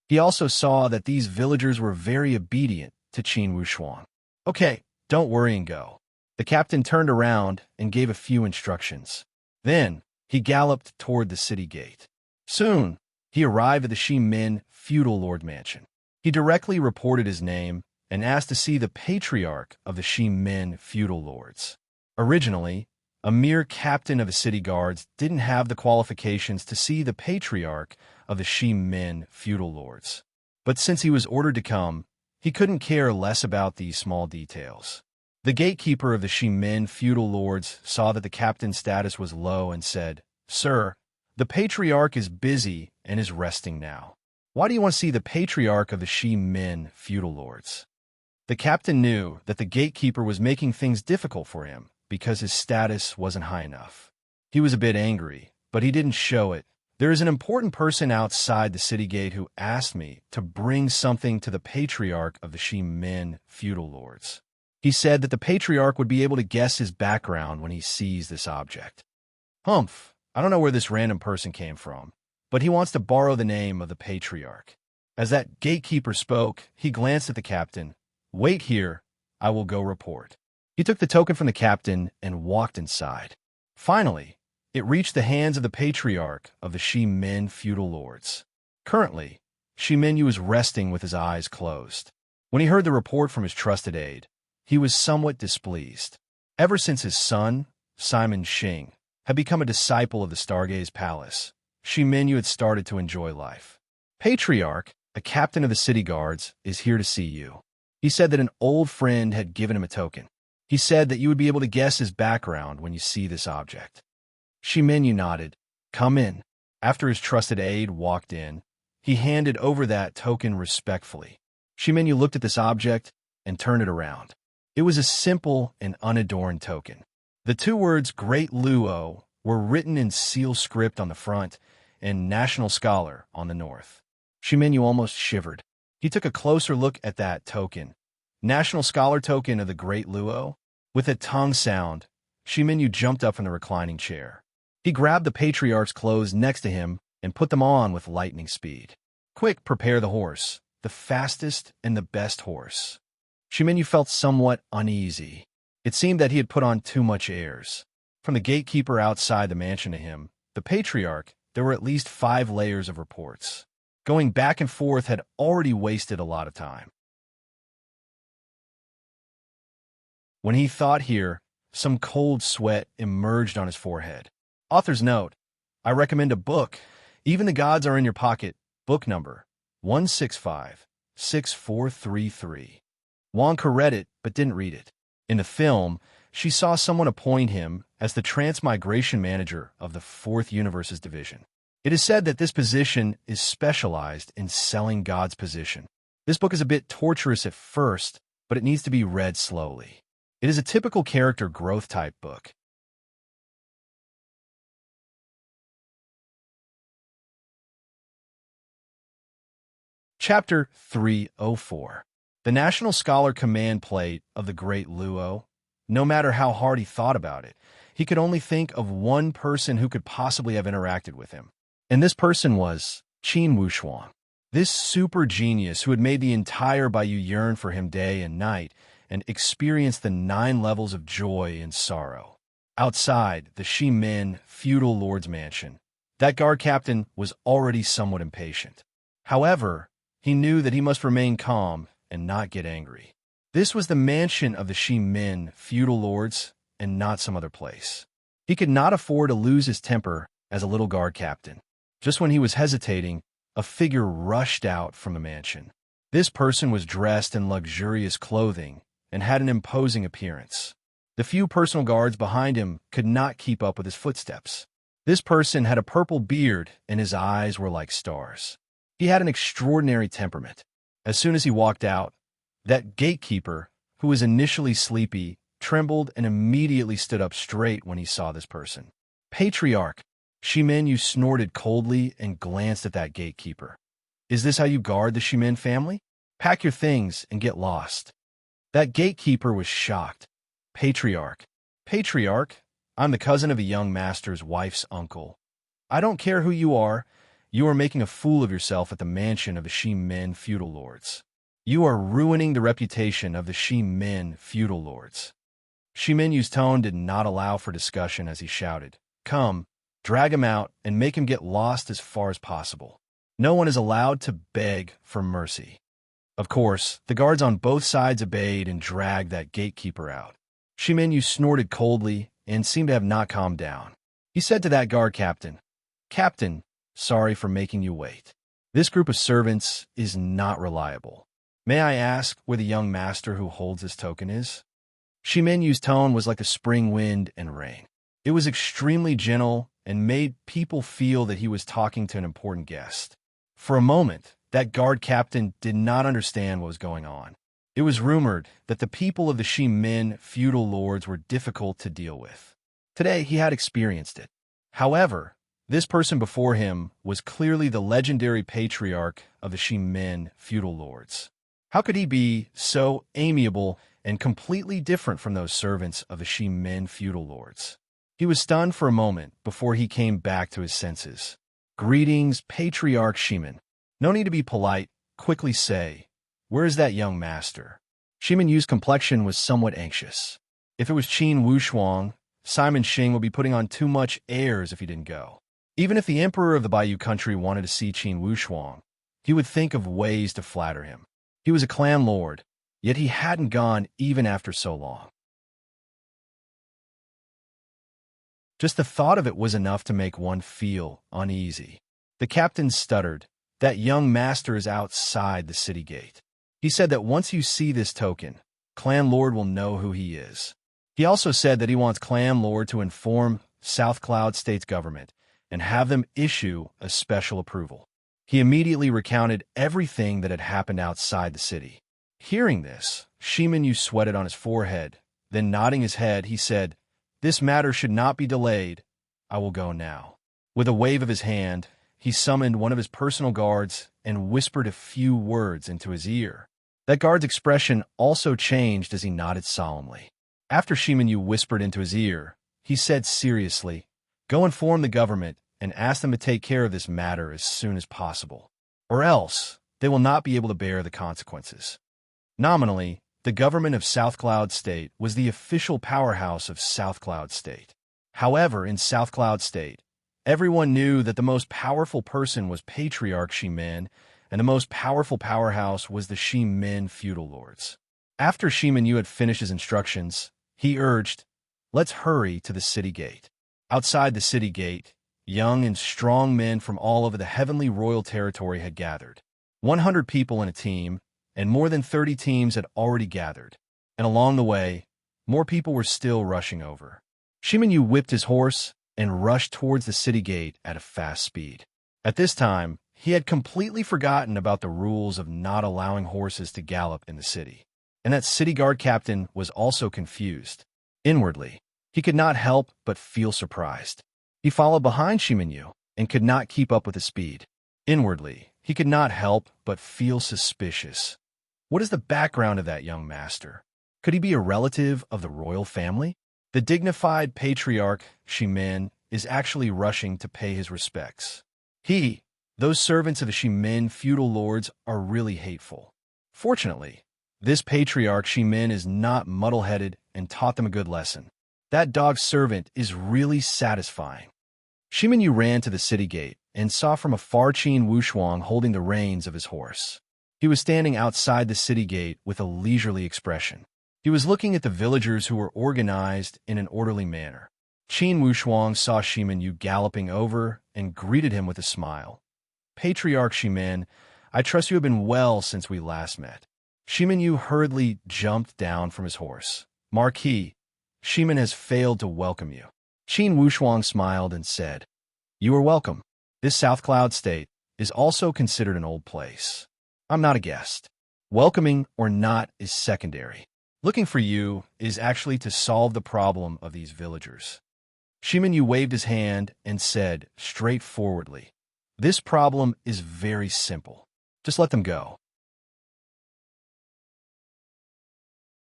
He also saw that these villagers were very obedient to Qin Wushuang. "Okay, don't worry and go." The captain turned around and gave a few instructions. Then he galloped toward the city gate. Soon, he arrived at the Shimin feudal lord mansion. He directly reported his name and asked to see the patriarch of the Shimin feudal lords. Originally, a mere captain of the city guards didn't have the qualifications to see the patriarch of the Shimin feudal lords. But since he was ordered to come, he couldn't care less about these small details. The gatekeeper of the Shimin feudal lords saw that the captain's status was low and said, "Sir, the patriarch is busy and is resting now. Why do you want to see the patriarch of the Shimin feudal lords?" The captain knew that the gatekeeper was making things difficult for him because his status wasn't high enough. He was a bit angry, but he didn't show it. "There is an important person outside the city gate who asked me to bring something to the patriarch of the Shimin feudal lords. He said that the patriarch would be able to guess his background when he sees this object." Humph, I don't know where this random person came from, but he wants to borrow the name of the patriarch. As that gatekeeper spoke, he glanced at the captain. "Wait here, I will go report." He took the token from the captain and walked inside. Finally, it reached the hands of the patriarch of the Shimin feudal lords. Currently, Shiminyu was resting with his eyes closed. When he heard the report from his trusted aide, he was somewhat displeased. Ever since his son, Simon Xing, had become a disciple of the Stargaze Palace, Shiminyu had started to enjoy life. "Patriarch, a captain of the city guards, is here to see you." He said that an old friend had given him a token. He said that you would be able to guess his background when you see this object. Shiminyu nodded. "Come in." After his trusted aide walked in, he handed over that token respectfully. Shiminyu looked at this object and turned it around. It was a simple and unadorned token. The two words Great Luo were written in seal script on the front and National Scholar on the north. Shiminyu almost shivered. He took a closer look at that token. National Scholar token of the Great Luo. With a tongue sound, Shiminyu jumped up from the reclining chair. He grabbed the patriarch's clothes next to him and put them on with lightning speed. "Quick, prepare the horse, the fastest and the best horse." Shiminyu felt somewhat uneasy. It seemed that he had put on too much airs. From the gatekeeper outside the mansion to him, the patriarch, there were at least 5 layers of reports. Going back and forth had already wasted a lot of time. When he thought here, some cold sweat emerged on his forehead. Author's note: I recommend a book, Even the Gods Are in Your Pocket, book number 1656433. Wonka read it, but didn't read it. In the film, she saw someone appoint him as the transmigration manager of the 4th Universes Division. It is said that this position is specialized in selling God's position. This book is a bit torturous at first, but it needs to be read slowly. It is a typical character growth type book. Chapter 304. The National Scholar Command Plate of the Great Luo. No matter how hard he thought about it, he could only think of one person who could possibly have interacted with him. And this person was Qin Wushuang. This super genius who had made the entire Bayou yearn for him day and night and experience the 9 levels of joy and sorrow. Outside the Shimin feudal lord's mansion, that guard captain was already somewhat impatient. However, he knew that he must remain calm and not get angry. This was the mansion of the Shimin feudal lords and not some other place. He could not afford to lose his temper as a little guard captain. Just when he was hesitating, a figure rushed out from the mansion. This person was dressed in luxurious clothing and had an imposing appearance. The few personal guards behind him could not keep up with his footsteps. This person had a purple beard and his eyes were like stars. He had an extraordinary temperament. As soon as he walked out, that gatekeeper, who was initially sleepy, trembled and immediately stood up straight when he saw this person. Patriarch, Shimin snorted coldly and glanced at that gatekeeper. Is this how you guard the Shimin family? Pack your things and get lost. That gatekeeper was shocked. Patriarch, I'm the cousin of the young master's wife's uncle. I don't care who you are making a fool of yourself at the mansion of the Shimin feudal lords. You are ruining the reputation of the Shimin feudal lords. Shimin tone did not allow for discussion as he shouted, Come, drag him out and make him get lost as far as possible. No one is allowed to beg for mercy. Of course, the guards on both sides obeyed and dragged that gatekeeper out. Shimin snorted coldly and seemed to have not calmed down. He said to that guard captain, Captain, sorry for making you wait. This group of servants is not reliable. May I ask where the young master who holds this token is? Shimin tone was like the spring wind and rain. It was extremely gentle and made people feel that he was talking to an important guest. For a moment, that guard captain did not understand what was going on. It was rumored that the people of the Shimin feudal lords were difficult to deal with. Today, he had experienced it. However, this person before him was clearly the legendary patriarch of the Shimin feudal lords. How could he be so amiable and completely different from those servants of the Shimin feudal lords? He was stunned for a moment before he came back to his senses. Greetings, Patriarch Shimin. No need to be polite. Quickly say, where is that young master? Shimin complexion was somewhat anxious. If it was Qin Wushuang, Simon Xing would be putting on too much airs if he didn't go. Even if the emperor of the Bayou country wanted to see Qin Wushuang, he would think of ways to flatter him. He was a clan lord, yet he hadn't gone even after so long. Just the thought of it was enough to make one feel uneasy. The captain stuttered, That young master is outside the city gate. He said that once you see this token, Clan Lord will know who he is. He also said that he wants Clan Lord to inform South Cloud State's government and have them issue a special approval. He immediately recounted everything that had happened outside the city. Hearing this, Shimin sweated on his forehead. Then nodding his head, he said, This matter should not be delayed. I will go now. With a wave of his hand, he summoned one of his personal guards and whispered a few words into his ear. That guard's expression also changed as he nodded solemnly. After Shimin whispered into his ear, he said seriously, Go inform the government and ask them to take care of this matter as soon as possible, or else they will not be able to bear the consequences. Nominally, the government of South Cloud State was the official powerhouse of South Cloud State. However, in South Cloud State, everyone knew that the most powerful person was Patriarch Shimin, and the most powerful powerhouse was the Shimin feudal lords. After Shimin had finished his instructions, he urged, Let's hurry to the city gate. Outside the city gate, young and strong men from all over the heavenly royal territory had gathered. 100 people in a team, and more than 30 teams had already gathered. And along the way, more people were still rushing over. Shimin whipped his horse and rushed towards the city gate at a fast speed. At this time, he had completely forgotten about the rules of not allowing horses to gallop in the city. And that city guard captain was also confused. Inwardly, he could not help but feel surprised. He followed behind Shimin and could not keep up with his speed. Inwardly, He could not help but feel suspicious. What is the background of that young master? Could he be a relative of the royal family? The dignified patriarch, Shimin, is actually rushing to pay his respects. Those servants of the Shimin feudal lords are really hateful. Fortunately, this patriarch Shimin is not muddle-headed and taught them a good lesson. That dog servant is really satisfying. Shimin Yu ran to the city gate and saw from afar Qin Wushuang holding the reins of his horse. He was standing outside the city gate with a leisurely expression. He was looking at the villagers who were organized in an orderly manner. Qin Wushuang saw Shimin Yu galloping over and greeted him with a smile. Patriarch Shimin, I trust you have been well since we last met. Shimin Yu hurriedly jumped down from his horse. Marquis, Shimin has failed to welcome you. Qin Wushuang smiled and said, You are welcome. This South Cloud State is also considered an old place. I'm not a guest. Welcoming or not is secondary. Looking for you is actually to solve the problem of these villagers. Shimin Yu waved his hand and said straightforwardly, This problem is very simple. Just let them go.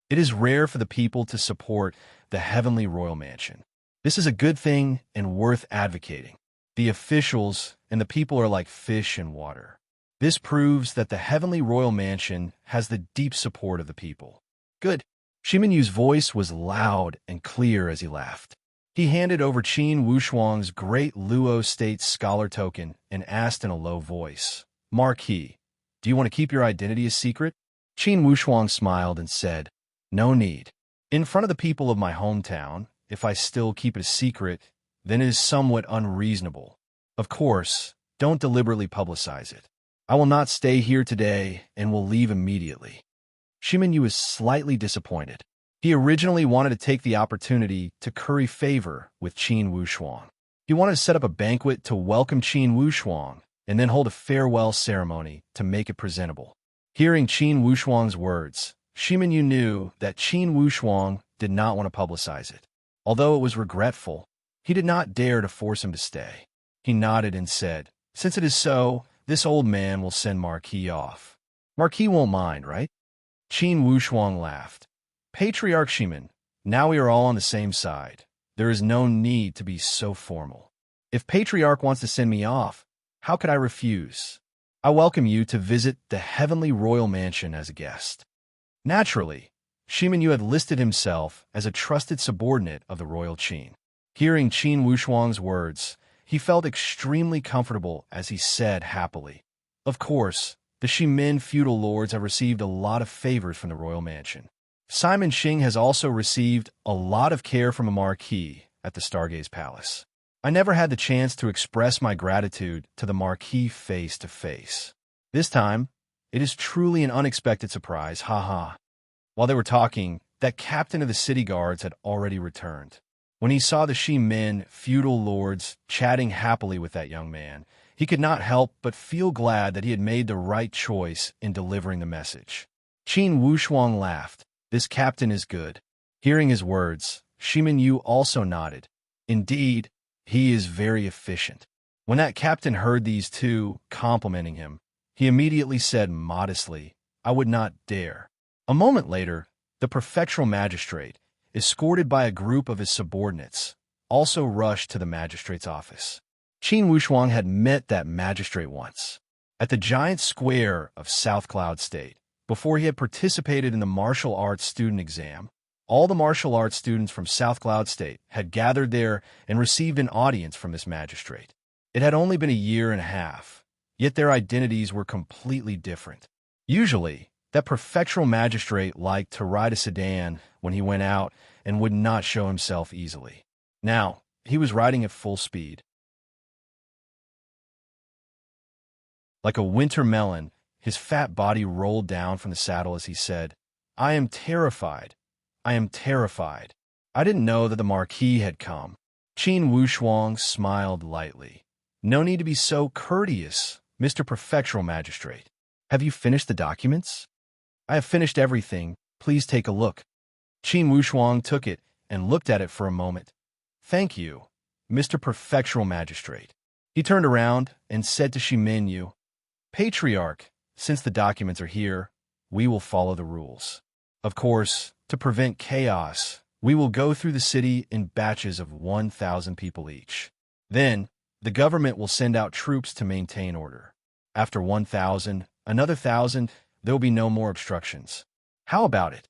It is rare for the people to support the heavenly royal mansion. This is a good thing and worth advocating. The officials and the people are like fish in water. This proves that the heavenly royal mansion has the deep support of the people. Good. Shimin Yu's voice was loud and clear as he laughed. He handed over Qin Wushuang's Great Luo State Scholar token and asked in a low voice, Marquis, do you want to keep your identity a secret? Qin Wushuang smiled and said, No need. In front of the people of my hometown, if I still keep it a secret, then it is somewhat unreasonable. Of course, don't deliberately publicize it. I will not stay here today and will leave immediately. Shimin Yu is slightly disappointed. He originally wanted to take the opportunity to curry favor with Qin Wushuang. He wanted to set up a banquet to welcome Qin Wushuang and then hold a farewell ceremony to make it presentable. Hearing Qin Wushuang's words, Shimin Yu knew that Qin Wushuang did not want to publicize it. Although it was regretful, he did not dare to force him to stay. He nodded and said, Since it is so, this old man will send Marquis off. Marquis won't mind, right? Qin Wushuang laughed. Patriarch Shimin, now we are all on the same side. There is no need to be so formal. If Patriarch wants to send me off, how could I refuse? I welcome you to visit the heavenly royal mansion as a guest. Naturally, Shimin Yu had listed himself as a trusted subordinate of the royal Qin. Hearing Qin Wushuang's words, he felt extremely comfortable as he said happily, Of course, the Shimin feudal lords have received a lot of favors from the royal mansion. Simon Xing has also received a lot of care from a marquis at the Stargaze Palace. I never had the chance to express my gratitude to the marquis face to face. This time, it is truly an unexpected surprise, haha. While they were talking, that captain of the city guards had already returned. When he saw the Shimin feudal lords chatting happily with that young man, he could not help but feel glad that he had made the right choice in delivering the message. Qin Wushuang laughed. This captain is good. Hearing his words, Shimin Yu also nodded. Indeed, he is very efficient. When that captain heard these two complimenting him, he immediately said modestly, I would not dare. A moment later, the prefectural magistrate, escorted by a group of his subordinates, also rushed to the magistrate's office. Qin Wushuang had met that magistrate once, at the giant square of South Cloud State. Before he had participated in the martial arts student exam, all the martial arts students from South Cloud State had gathered there and received an audience from this magistrate. It had only been a year and a half, yet their identities were completely different. Usually, that prefectural magistrate liked to ride a sedan when he went out and would not show himself easily. Now, he was riding at full speed. Like a winter melon, his fat body rolled down from the saddle as he said, I am terrified. I am terrified. I didn't know that the Marquis had come. Qin Wushuang smiled lightly. No need to be so courteous, Mr. Prefectural Magistrate. Have you finished the documents? I have finished everything. Please take a look. Qin Wushuang took it and looked at it for a moment. Thank you, Mr. Prefectural Magistrate. He turned around and said to Shimin Yu, Patriarch, since the documents are here, we will follow the rules. Of course, to prevent chaos, we will go through the city in batches of 1,000 people each. Then, the government will send out troops to maintain order. After 1,000, another 1,000, there will be no more obstructions. How about it?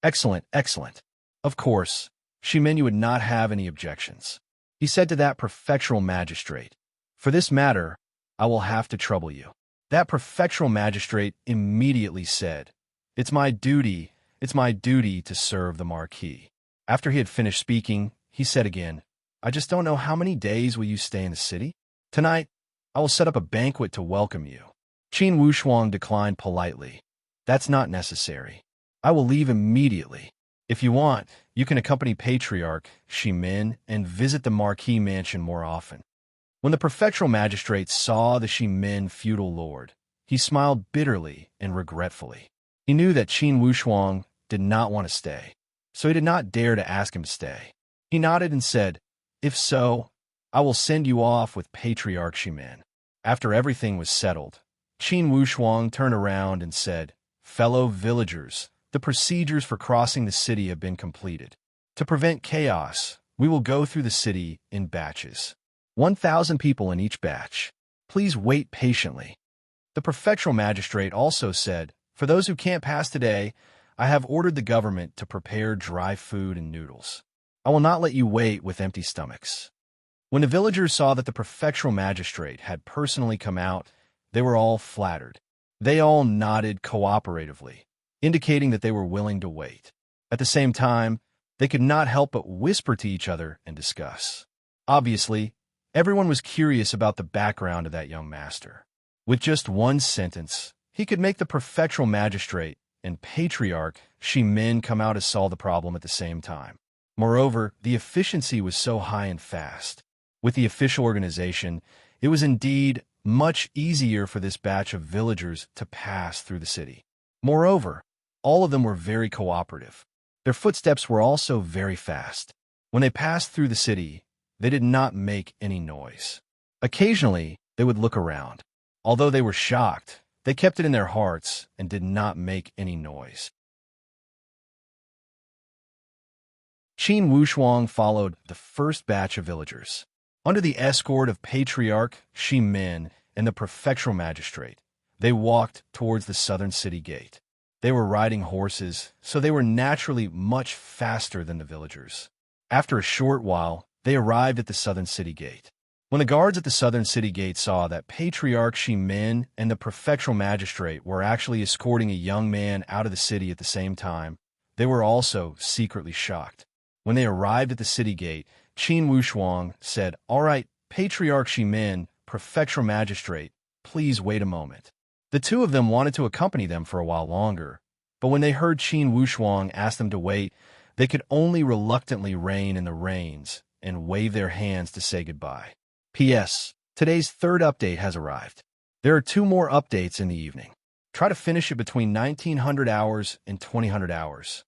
Excellent, excellent. Of course, Shimenu would not have any objections. He said to that prefectural magistrate, "For this matter, I will have to trouble you." That prefectural magistrate immediately said, it's my duty to serve the Marquis." After he had finished speaking, he said again, "I just don't know how many days will you stay in the city? Tonight, I will set up a banquet to welcome you." Qin Wushuang declined politely. "That's not necessary. I will leave immediately. If you want, you can accompany Patriarch Shimin and visit the Marquis mansion more often." When the prefectural magistrate saw the Shimin feudal lord, he smiled bitterly and regretfully. He knew that Qin Wushuang did not want to stay, so he did not dare to ask him to stay. He nodded and said, "If so, I will send you off with Patriarch Shimin." After everything was settled, Qin Wushuang turned around and said, "Fellow villagers, the procedures for crossing the city have been completed. To prevent chaos, we will go through the city in batches. 1,000 people in each batch. Please wait patiently." The prefectural magistrate also said, "For those who can't pass today, I have ordered the government to prepare dry food and noodles. I will not let you wait with empty stomachs." When the villagers saw that the prefectural magistrate had personally come out, they were all flattered. They all nodded cooperatively, indicating that they were willing to wait. At the same time, they could not help but whisper to each other and discuss. Obviously, everyone was curious about the background of that young master. With just one sentence, he could make the prefectural magistrate and Patriarch Shimin come out to solve the problem at the same time. Moreover, the efficiency was so high and fast. With the official organization, it was indeed much easier for this batch of villagers to pass through the city. Moreover, all of them were very cooperative. Their footsteps were also very fast. When they passed through the city, they did not make any noise. Occasionally, they would look around. Although they were shocked, they kept it in their hearts and did not make any noise. Qin Wushuang followed the first batch of villagers. Under the escort of Patriarch Shimin and the prefectural magistrate, they walked towards the southern city gate. They were riding horses, so they were naturally much faster than the villagers. After a short while, they arrived at the southern city gate. When the guards at the southern city gate saw that Patriarch Shimin and the prefectural magistrate were actually escorting a young man out of the city at the same time, they were also secretly shocked. When they arrived at the city gate, Qin Wushuang said, "All right, Patriarch Shimin, prefectural magistrate, please wait a moment." The two of them wanted to accompany them for a while longer, but when they heard Qin Wushuang ask them to wait, they could only reluctantly rein in the reins and wave their hands to say goodbye. P.S. Today's third update has arrived. There are 2 more updates in the evening. Try to finish it between 1900 hours and 2000 hours.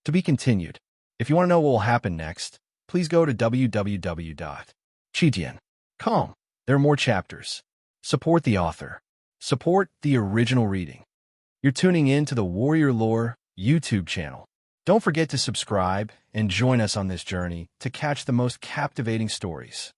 To be continued. If you want to know what will happen next, please go to www.chijian.com. There are more chapters. Support the author. Support the original reading. You're tuning in to the Warrior Lore YouTube channel. Don't forget to subscribe and join us on this journey to catch the most captivating stories.